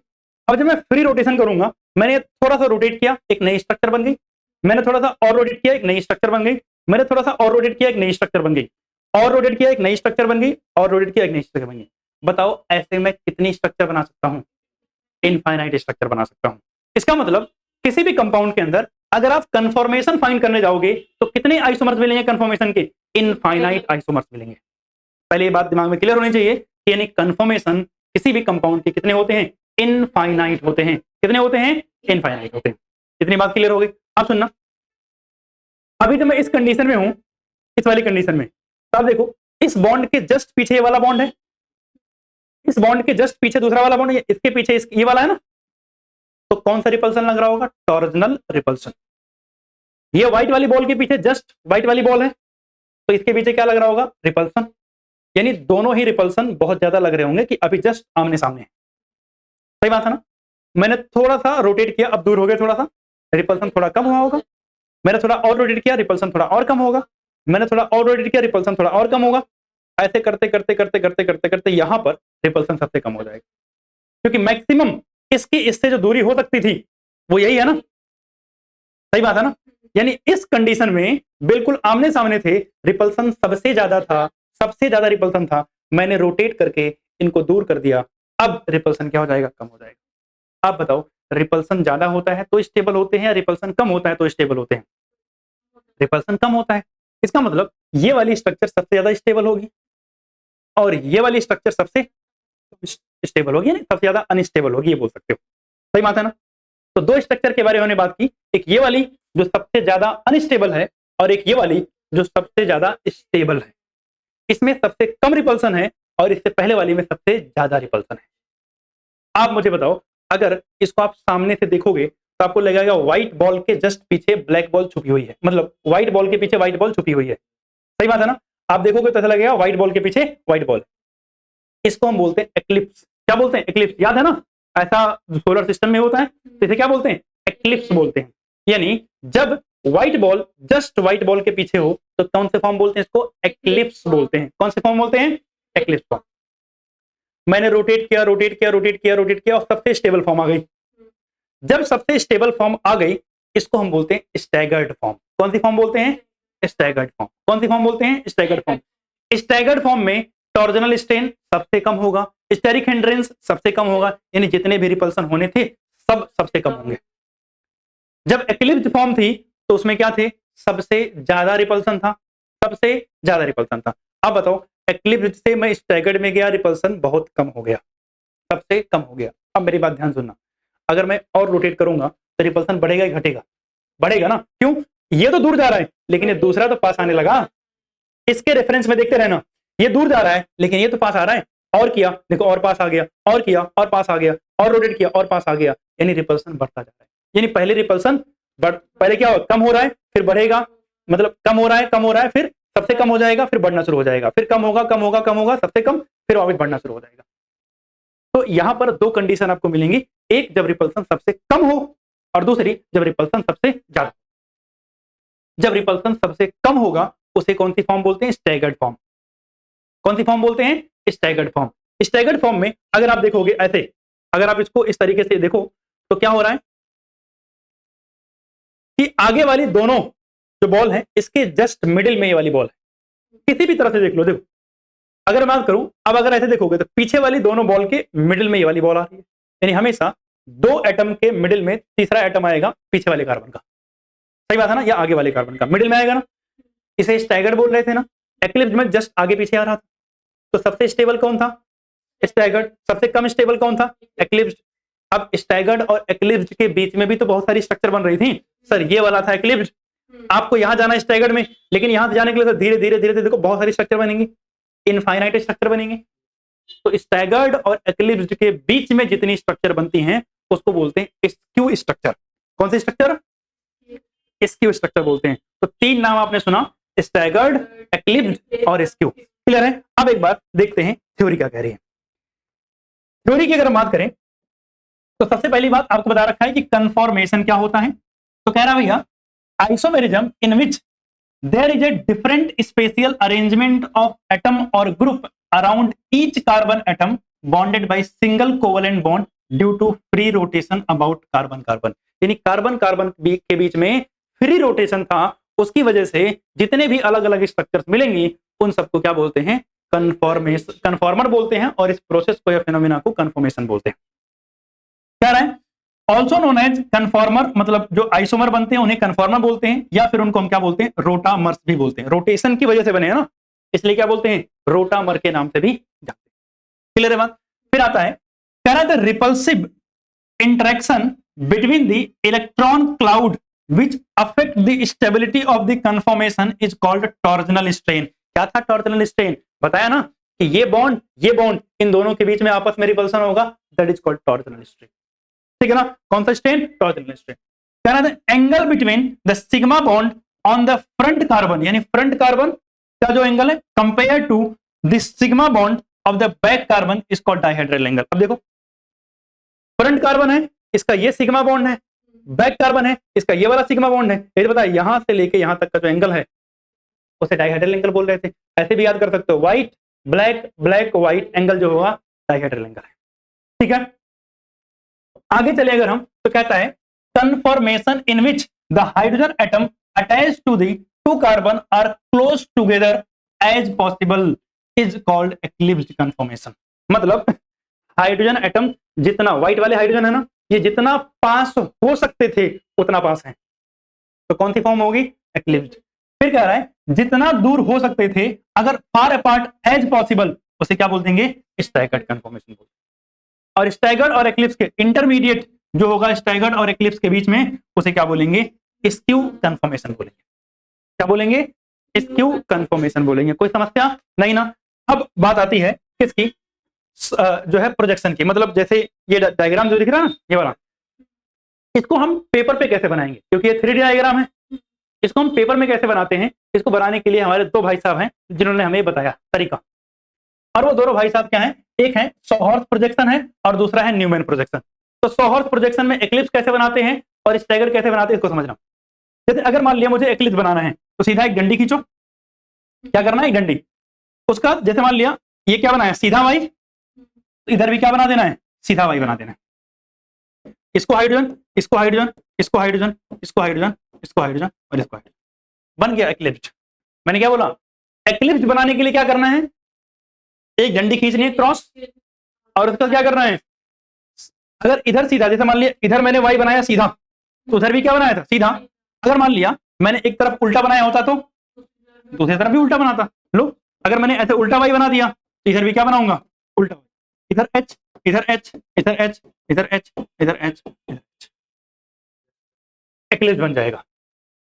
अब जब मैं फ्री रोटेशन करूंगा, मैंने थोड़ा सा रोटेट किया, एक नई स्ट्रक्चर बन गई। मैंने थोड़ा सा और रोटेट किया, एक नई स्ट्रक्चर बन गई। मैंने थोड़ा सा और रोटेट किया, एक नई स्ट्रक्चर बन गई। और रोटेट किया, एक नई स्ट्रक्चर बन गई। और रोटेट किया, एक नई स्ट्रक्चर बन गई। बताओ ऐसे मैं कितनी स्ट्रक्चर बना सकता हूं? इनफाइनाइट स्ट्रक्चर बना सकता हूं। इसका मतलब किसी भी कंपाउंड के अंदर अगर आप कन्फर्मेशन फाइंड करने जाओगे तो कितने आइसोमर्स मिलेंगे कन्फर्मेशन के? इनफाइनाइट आइसोमर्स मिलेंगे। पहले ये बात दिमाग में क्लियर होनी चाहिए कि यानी कन्फर्मेशन किसी भी कंपाउंड के कितने होते हैं? इनफाइनाइट होते हैं। कितने होते हैं? इनफाइनाइट होते हैं। इतनी बात क्लियर हो गई। अब सुनना, अभी तो मैं इस कंडीशन में हूं, इस वाली कंडीशन में, तो आप देखो इस बॉन्ड के जस्ट पीछे ये वाला बॉन्ड है, इस बॉन्ड के जस्ट पीछे दूसरा वाला बॉन्ड है, इसके पीछे ये वाला है ना, तो कौन सा रिपल्सन लग रहा होगा? Torsional repulsion. ये व्हाइट वाली बॉल के पीछे जस्ट व्हाइट वाली बॉल है, तो इसके पीछे क्या लग रहा होगा? रिपल्सन। यानी दोनों ही रिपल्सन बहुत ज्यादा लग रहे होंगे कि अभी जस्ट आमने सामने है। सही बात है ना? मैंने थोड़ा सा रोटेट किया, अब दूर हो गया थोड़ा सा, रिपल्सन थोड़ा कम हुआ होगा। मैंने थोड़ा और रोटेट किया, रिपल्सन थोड़ा और कम होगा। मैंने थोड़ा और रोटेट किया, रिपल्सन थोड़ा और कम होगा। ऐसे करते करते करते करते करते करते यहां पर रिपल्सन सबसे कम हो जाएगा, क्योंकि मैक्सिमम इसकी इससे जो दूरी हो सकती थी वो यही है ना। सही बात है ना? यानी इस कंडीशन में बिल्कुल आमने सामने थे, रिपल्सन सबसे ज्यादा था, सबसे ज्यादा रिपल्सन था। मैंने रोटेट करके इनको दूर कर दिया, अब रिपल्सन क्या हो जाएगा? कम हो जाएगा। आप बताओ, रिपल्सन ज्यादा होता है तो स्टेबल होते हैं या रिपल्सन कम होता है तो स्टेबल होते हैं? रिपल्सन कम होता है। इसका मतलब ये वाली स्ट्रक्चर सबसे ज्यादा स्टेबल होगी और ये वाली स्ट्रक्चर सबसे स्टेबल होगी, सबसे ज्यादा अनस्टेबल होगी, ये बोल सकते हो। सही बात है ना? तो दो स्ट्रक्चर के बारे में हमने बात की, एक ये वाली जो सबसे ज्यादा अनस्टेबल है और एक ये वाली जो सबसे ज्यादा स्टेबल है। इसमें सबसे कम रिपल्सन है और इससे पहले वाली में सबसे ज्यादा रिपल्सन है। आप मुझे बताओ, अगर इसको आप सामने से देखोगे तो आपको लगेगा व्हाइट बॉल के जस्ट पीछे ब्लैक बॉल छुपी हुई है, मतलब व्हाइट बॉल के पीछे व्हाइट बॉल छुपी हुई है। सही बात है ना? आप देखोगे तो ऐसा लगेगा व्हाइट बॉल के पीछे व्हाइट बॉल। इसको हम बोलते हैं एक्लिप्स। क्या बोलते हैं? एक्लिप्स। याद है ना? ऐसा सोलर सिस्टम में होता है, तो इसे क्या बोलते हैं? एक्लिप्स बोलते हैं। यानी जब white ball just white ball के पीछे हो तो कौन से फॉर्म बोलते हैं? इसको एक्लिप्स बोलते हैं। कौन से फॉर्म बोलते हैं? Eclipse form. मैंने रोटेट किया, रोटेट किया, रोटेट किया, रोटेट किया और सबसे स्टेबल फॉर्म आ गई। जब सबसे स्टेबल फॉर्म आ गई, इसको हम बोलते हैं स्टैगर्ड फॉर्म। कौन सी फॉर्म बोलते हैं? Staggered form. कौन सी फॉर्म बोलते हैं? Staggered form. स्टैगर्ड फॉर्म में टॉर्जनल स्ट्रेन सबसे कम होगा, स्टेरिक हिंड्रेंस सबसे कम होगा, यानी जितने भी रिपल्सन होने थे सब सबसे कम होंगे। जब एक्लिप्स फॉर्म थी तो उसमें क्या थे? सबसे ज्यादा रिपल्सन था, सबसे ज्यादा रिपल्सन था। अब बताओ, एक्लिप्स से मैं स्टैगर्ड में गया, रिपल्सन बहुत कम हो गया, सबसे कम हो गया। अब मेरी बात ध्यान सुनना, अगर मैं और रोटेट करूंगा तो रिपल्सन बढ़ेगा या घटेगा? बढ़ेगा ना। क्यों? ये तो दूर जा रहा है लेकिन ये दूसरा तो पास आने लगा। इसके रेफरेंस में देखते रहना, ये दूर जा रहा है लेकिन ये तो पास आ रहा है। और किया, देखो और पास आ गया, और किया और पास आ गया, और रोटेट किया और पास आ गया, यानी रिपल्सन बढ़ता जा रहा है। यानी पहले रिपल्सन पहले क्या हो? कम हो रहा है, फिर बढ़ेगा, मतलब कम हो रहा है, कम हो रहा है, फिर सबसे कम हो जाएगा, फिर बढ़ना शुरू हो जाएगा, फिर कम होगा, कम होगा, कम होगा, सबसे कम, फिर वापस बढ़ना शुरू हो जाएगा। तो यहां पर दो कंडीशन आपको मिलेंगी, एक जब रिपल्सन सबसे कम हो और दूसरी जब रिपल्सन सबसे ज्यादा। जब रिपल्सन सबसे कम होगा उसे कौन सी फॉर्म बोलते हैं? Staggered form. कौन सी फॉर्म बोलते हैं? Staggered form. स्टैगर्ड फॉर्म में अगर आप देखोगे ऐसे, अगर आप इसको इस तरीके से देखो तो क्या हो रहा है कि आगे वाली दोनों जो बॉल है इसके जस्ट मिडिल में ये वाली बॉल है, किसी भी तरह से देख लो। देखो अगर मैं बात करूं, अब अगर ऐसे देखोगे तो पीछे वाली दोनों बॉल के मिडिल में ये वाली बॉल आ रही है, यानी हमेशा दो एटम के मिडिल में तीसरा एटम आएगा पीछे वाले कार्बन का। सही बात है ना, या आगे वाले कार्बन का मिडिल में आएगा ना, इसे स्टैगर्ड बोल रहे थे ना। एक्लिप्स में जस्ट आगे पीछे आ रहा था, तो सबसे स्टेबल कौन था? स्टैगर्ड। सबसे कम स्टेबल कौन था? एक्लिप्स। अब स्टैगर्ड और एक्लिप्स के बीच में भी तो बहुत सारी स्ट्रक्चर बन रही थी। सर ये वाला था एक्लिप्स, आपको यहां जाना स्टैगर्ड में, लेकिन यहां जाने के लिए तो धीरे धीरे धीरे धीरे देखो बहुत सारी स्ट्रक्चर बनेंगी, इनफाइनाइट स्ट्रक्चर बनेंगे। तो स्टैगर्ड और एक्लिप्स के बीच में जितनी स्ट्रक्चर बनती हैं उसको बोलते हैं स्क्यू स्ट्रक्चर। कौन सी स्ट्रक्चर? स्क्यू स्ट्रक्चर बोलते हैं। तो तीन नाम आपने सुना, स्टैगर्ड, एक्लिप्स और स्क्यू। क्लियर है? अब एक बात देखते हैं थ्योरी क्या कह रही है। थ्योरी की अगर बात करें तो सबसे पहली बात आपको बता रखा है कि कन्फॉर्मेशन क्या होता है। तो कह रहा भैया isomerism in which there is a different spatial arrangement of atom और group around each carbon atom bonded by single covalent bond due to free rotation about carbon carbon. यानी कार्बन कार्बन के बीच में फ्री रोटेशन था, उसकी वजह से जितने भी अलग अलग स्ट्रक्चर्स मिलेंगी उन सबको क्या बोलते हैं? कन्फॉर्मेशन, कन्फॉर्मर बोलते हैं, और इस प्रोसेस को या फिनोमिना को कन्फॉर्मेशन बोलते हैं। क्या रहा है? ऑल्सो नोन एज कन्फॉर्मर, मतलब जो आइसोमर बनते हैं उन्हें कन्फॉर्मर बोलते हैं, या फिर उनको हम क्या बोलते हैं? रोटामर्स भी बोलते हैं। रोटेशन की वजह से बने हैं ना, इसलिए क्या बोलते हैं? रोटामर के नाम से भी जानते हैं। क्लियर है बात? फिर आता है कह रहा है repulsive interaction between the electron cloud which affect the stability of the conformation is called torsional strain। क्या था टॉर्जनल स्ट्रेन? बताया ना कि ये बॉन्ड इन दोनों के बीच में आपस में रिपल्सन होगा, that is called torsional strain. ठीक है ना? कौन सा स्ट्रेन? Torsional strain. कह रहा था angle between the sigma bond on the front carbon, यानी फ्रंट कार्बन का जो एंगल है compare to the sigma bond of the back carbon is called dihedral angle. अब देखो फ्रंट कार्बन है, इसका ये सिग्मा बॉन्ड है, बैक कार्बन है, इसका ये वाला सिग्मा बॉन्ड है। ये बताया यहां से लेके यहां तक का जो एंगल है उसे डायहेड्रल एंगल बोल रहे थे। ऐसे भी याद कर सकते हो, white black, black white angle जो होगा डायहेड्रल एंगल है। ठीक है, आगे चले अगर हम तो कहता है conformation in which the hydrogen atom attach to the two carbon are close together as possible is called eclipsed conformation. मतलब हाइड्रोजन एटम जितना, व्हाइट वाले हाइड्रोजन है ना, ये जितना पास हो सकते थे उतना पास है, तो कौन सी फॉर्म होगी? एक्लिप्स्ड। फिर कह रहा है जितना दूर हो सकते थे अगर फार अपार्ट एज पॉसिबल, उसे क्या बोल देंगे? स्टैगर्ड कन्फॉर्मेशन बोल। और स्टैगर्ड और एक्लिप्स के इंटरमीडिएट जो होगा स्टैगर्ड और एक्लिप्स के बीच में उसे क्या बोलेंगे? स्क्यू कन्फॉर्मेशन बोलेंगे। क्या बोलेंगे? स्क्यू कन्फॉर्मेशन बोलेंगे। कोई समस्या नहीं ना? अब बात आती है किसकी? जो है प्रोजेक्शन की। मतलब जैसे ये डायग्राम जो दिख रहा है ना, ये वाला, इसको हम पेपर पे कैसे बनाएंगे? क्योंकि ये 3D डायग्राम है, इसको हम पेपर में कैसे बनाते हैं? इसको बनाने के लिए हमारे दो भाई साहब हैं जिन्होंने हमें बताया तरीका। और वो दोनों भाई साहब क्या हैं? एक है सॉहॉर्स प्रोजेक्शन है और दूसरा है न्यूमैन प्रोजेक्शन। तो सॉहॉर्स प्रोजेक्शन में एक्लिप्स कैसे बनाते हैं और स्टैगर कैसे बनाते हैं इसको समझना। जैसे अगर मान लिया मुझे एक्लिप्स बनाना है तो सीधा एक डंडी खींचो। क्या करना है? एक डंडी। उसका जैसे मान लिया ये क्या बनाया? सीधा वाई, इधर भी क्या बना देना है? सीधा वाई बना देना है। इसको हाइड्रोजन, इसको हाइड्रोजन, इसको हाइड्रोजन, इसको हाइड्रोजन, इसको हाइड्रोजन और इसको हाइड्रोजन, बन गया एक्लिप्स। मैंने क्या बोला? एक्लिप्स बनाने के लिए क्या करना है? एक डंडी खींचनी है क्रॉस, और उसका क्या करना है? अगर इधर सीधा, जैसे मान लिया इधर मैंने वाई बनाया सीधा, तो उधर भी क्या बनाया था? सीधा। अगर मान लिया मैंने एक तरफ उल्टा बनाया होता तो दूसरी तरफ भी उल्टा बनाता। लो, अगर मैंने ऐसे उल्टा वाई बना दिया तो इधर भी क्या बनाऊंगा? उल्टा। इधर एच, इधर एच, इधर एच, इधर एच, इधर एच, इधर एच, एक्लिप्स बन जाएगा।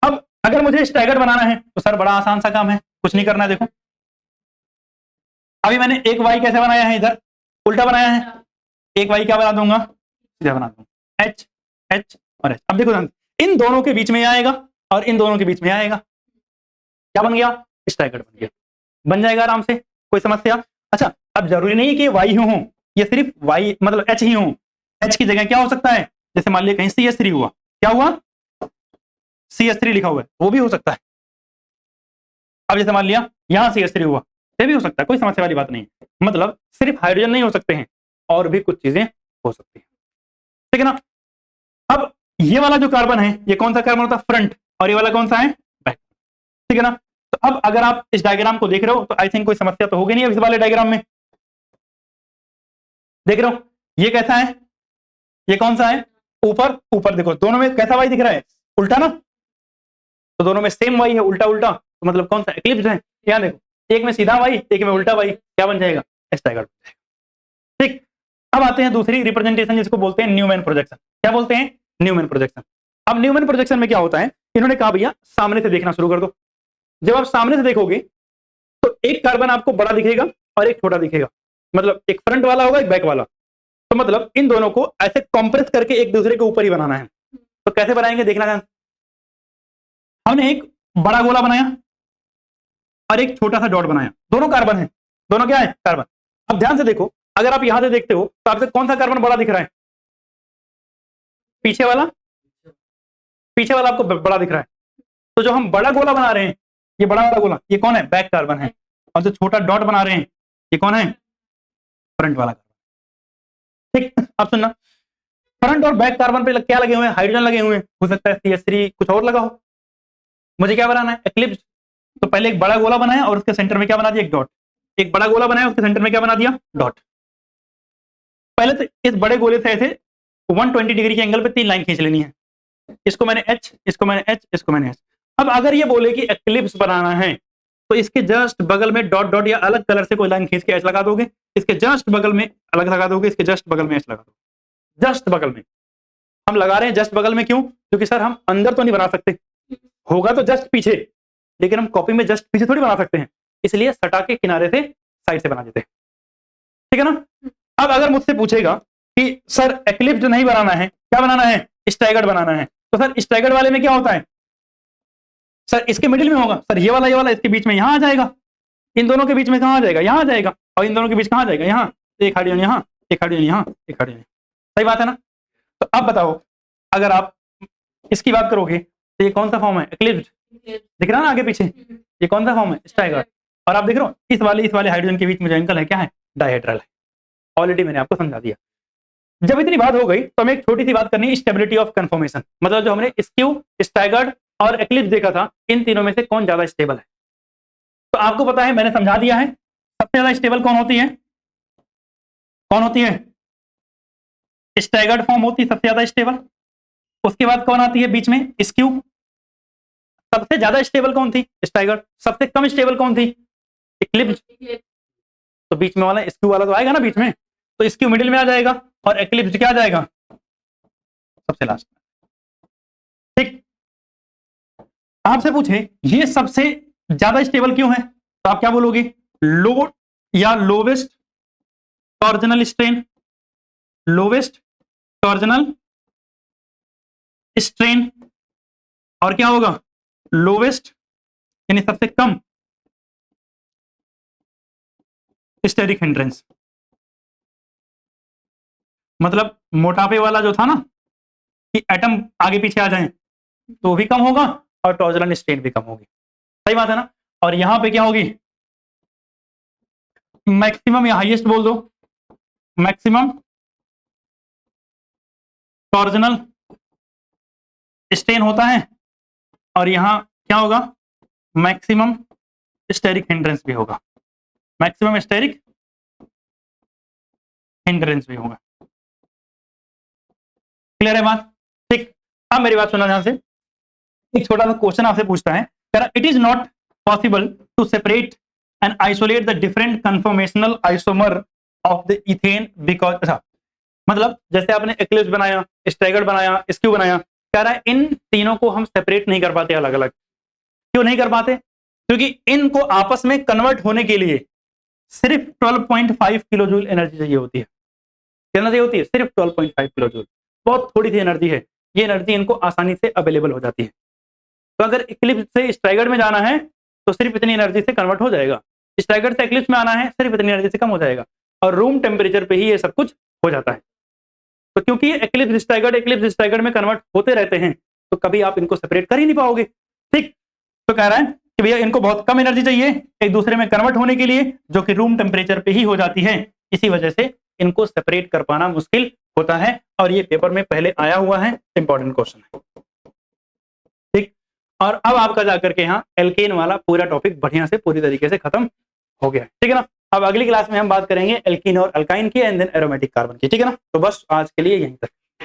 अब अगर मुझे स्टैगर्ड बनाना है तो सर बड़ा आसान सा काम है, कुछ नहीं करना है। देखो अभी मैंने एक वाई कैसे बनाया है? इधर उल्टा बनाया है, एक वाई क्या बना दूंगा? सीधा बना दूंगा। एच, एच और एच। अब देखो इन दोनों के बीच में आएगा और इन दोनों के बीच में आएगा, क्या बन गया? स्टैगर्ड बन गया। बन जाएगा आराम से, कोई समस्या? अच्छा, अब जरूरी नहीं है कि वाई ही हो, ये सिर्फ वाई मतलब एच ही हो। एच की जगह क्या हो सकता है? जैसे मान लिया कहीं CH3 हुआ, क्या हुआ? CH3 लिखा हुआ है, वो भी हो सकता है। अब जैसे मान लिया यहां CH3 हुआ, ये भी हो सकता है, कोई समस्या वाली बात नहीं है। मतलब सिर्फ हाइड्रोजन नहीं हो सकते हैं, और भी कुछ चीजें हो सकती हैं, ठीक है ना। अब ये वाला जो कार्बन है, ये कौन सा कार्बन होता है, फ्रंट, और ये वाला कौन सा है, बैक, ठीक है ना। तो अब अगर आप इस डायग्राम को देख रहे हो तो आई थिंक कोई समस्या तो होगी नहीं अब इस वाले डायग्राम में, देख रहे हो ये कैसा है, ये कौन सा है, ऊपर ऊपर देखो दोनों में कैसा वाई दिख रहा है, उल्टा ना, तो दोनों में सेम वाई है, उल्टा उल्टा, तो मतलब कौन सा एक्लिप्स है, यहाँ देखो एक में सीधा वाई, एक में उल्टा वाई, क्या बन जाएगा, एस टाइगर, ठीक। अब आते हैं दूसरी रिप्रेजेंटेशन जिसको बोलते हैं न्यूमैन प्रोजेक्शन, क्या बोलते हैं, न्यूमैन प्रोजेक्शन। अब न्यूमैन प्रोजेक्शन में क्या होता है, इन्होंने कहा भैया सामने से देखना शुरू कर दो। जब आप सामने से देखोगे तो एक कार्बन आपको बड़ा दिखेगा और एक छोटा दिखेगा, मतलब एक फ्रंट वाला होगा एक बैक वाला, तो मतलब इन दोनों को ऐसे कॉम्प्रेस करके एक दूसरे के ऊपर ही बनाना है। तो कैसे बनाएंगे देखना ध्यान, हमने एक बड़ा गोला बनाया और एक छोटा सा डॉट बनाया, दोनों कार्बन है, दोनों क्या है, कार्बन। अब ध्यान से देखो, अगर आप यहां से देखते हो तो आपसे कौन सा कार्बन बड़ा दिख रहा है, पीछे वाला, पीछे वाला आपको बड़ा दिख रहा है। तो जो हम बड़ा गोला बना रहे हैं, ये बड़ा वाला गोला, ये कौन है, बैक कार्बन है, और जो छोटा डॉट बना रहे हैं ये कौन है, फ्रंट वाला कार्बन, ठीक। अब सुनना, फ्रंट और बैक कार्बन पे क्या लगे हुए हैं, हाइड्रोजन लगे हुए हैं, हो सकता है CH3 कुछ और लगा हो। मुझे क्या बनाना है, एक्लिप्स। तो पहले एक बड़ा गोला बनाया और उसके सेंटर में क्या बना दिया, एक डॉट, एक बड़ा गोला बनाया उसके सेंटर में क्या बना दिया, डॉट। पहले तो इस बड़े गोले से ऐसे 120 डिग्री के एंगल पे 3 लाइन खींच लेनी है, इसको मैंने H, इसको मैंने H, इसको मैंने H। अब अगर ये बोले कि एक्लिप्स बनाना है तो इसके जस्ट बगल में डॉट डॉट या अलग कलर से कोई लाइन खींच के H लगा दोगे, इसके जस्ट बगल में अलग लगा दोगे, इसके जस्ट बगल में H लगा दोगे, जस्ट बगल में। हम लगा रहे हैं जस्ट बगल में क्यों, क्योंकि सर हम अंदर तो नहीं बना सकते, होगा तो जस्ट पीछे, लेकिन हम कॉपी में जस्ट पीछे थोड़ी बना सकते हैं, इसलिए सटा के किनारे से साइड से बना देते हैं, ठीक है ना। अब अगर मुझसे पूछेगा कि सर एक्लिप्स नहीं बनाना है, क्या बनाना है, स्टैगर्ड बनाना है, तो सर स्टैगर्ड वाले में क्या होता है, सर इसके मिडिल में होगा, सर ये वाला इसके बीच में यहां आ जाएगा, इन दोनों के बीच में कहां आ जाएगा, यहां आ जाएगा, और इन दोनों के बीच कहां आ जाएगा, यहां, एक हाइड्रोजन यहां, एक हाइड्रोजन यहां, एक हाइड्रोजन, सही बात है ना। तो अब बताओ, अगर आप इसकी बात करोगे तो ये कौन सा फॉर्म है, एक्लिप्स, दिख रहा है ना आगे पीछे, ये कौन सा फॉर्म है, स्टैगर्ड। और आप देख रहे हो इस वाले हाइड्रोजन के बीच में जो एंगल है क्या है, डायहेड्रल है, ऑलरेडी मैंने आपको समझा दिया। जब इतनी बात हो गई तो हमें एक छोटी सी बात करनी है, स्टेबिलिटी ऑफ कंफर्मेशन, मतलब जो हमने स्क्यू, स्टैगर्ड और एक्लिप्स देखा था, इन तीनों में से कौन ज्यादा स्टेबल है। तो आपको पता है, मैंने समझा दिया है, सबसे ज्यादा स्टेबल कौन होती है, कौन होती है, स्टैगर्ड फॉर्म होती है सबसे ज्यादा स्टेबल। उसके बाद कौन आती है बीच में, स्क्यू। सबसे ज्यादा स्टेबल कौन थी, स्टैगर्ड। सबसे कम स्टेबल कौन थी, एक्लिप्स। तो बीच में वाला स्क्यू वाला तो आएगा ना बीच में, तो स्क्यू मिडिल में आ जाएगा और एक्लिप्स क्या आ जाएगा, सबसे लास्ट में, ठीक। आपसे पूछे ये सबसे ज्यादा स्टेबल क्यों है, तो आप क्या बोलोगे, लो या lowest torsional strain, lowest torsional strain, और क्या होगा, लोवेस्ट यानी सबसे कम स्टेरिक हिंड्रेंस। मतलब मोटापे वाला जो था ना कि एटम आगे पीछे आ जाएं तो भी कम होगा और टॉर्जनल स्ट्रेन भी कम होगी, सही बात है ना। और यहां पे क्या होगी, मैक्सिमम या हाईएस्ट बोल दो, मैक्सिमम टॉर्जनल स्ट्रेन होता है, और यहां क्या होगा, मैक्सिमम स्टेरिक हिंड्रेंस भी होगा, मैक्सिमम स्टेरिक हिंड्रेंस भी होगा, क्लियर है बात, ठीक। अब मेरी बात सुनना ध्यान से, एक छोटा सा क्वेश्चन आपसे पूछता है, it is not possible to separate and isolate the different conformational isomer of the ethane because, अच्छा मतलब जैसे आपने एक्लिप्स बनाया, स्टैगर्ड बनाया, स्क्यू बनाया, कह रहा है इन तीनों को हम सेपरेट नहीं कर पाते अलग अलग, क्यों नहीं कर पाते, क्योंकि इनको आपस में कन्वर्ट होने के लिए सिर्फ 12.5 किलो जूल एनर्जी चाहिए होती है, कितना चाहिए होती है, सिर्फ 12.5 किलो जूल, बहुत थोड़ी सी एनर्जी है, ये एनर्जी इनको आसानी से अवेलेबल हो जाती है। तो अगर एक्लिप्स से स्टैगर्ड में जाना है तो सिर्फ इतनी एनर्जी से कन्वर्ट हो जाएगा, स्टैगर्ड से एक्लिप्स में आना है सिर्फ इतनी एनर्जी से कम हो जाएगा, और रूम टेम्परेचर पे ही ये सब कुछ हो जाता है। तो क्योंकि एक्लिप्स स्टैगर्ड में कन्वर्ट होते रहते हैं, तो कभी आप इनको सेपरेट कर ही नहीं पाओगे, ठीक। तो कह रहा है कि भैया इनको बहुत कम एनर्जी चाहिए एक दूसरे में कन्वर्ट होने के लिए, जो कि रूम टेम्परेचर पे ही हो जाती है। इसी वजह से इनको सेपरेट कर पाना मुश्किल होता है, और ये पेपर में पहले आया हुआ है, इंपॉर्टेंट क्वेश्चन है। ठीक, और अब आपका जाकर के यहाँ एल्केन वाला पूरा टॉपिक बढ़िया से पूरी तरीके से खत्म हो गया, ठीक है ना। अब अगली क्लास में हम बात करेंगे एल्कीन और अल्काइन की, एंड देन एरोमेटिक कार्बन की, ठीक है ना। तो बस आज के लिए यहीं तक।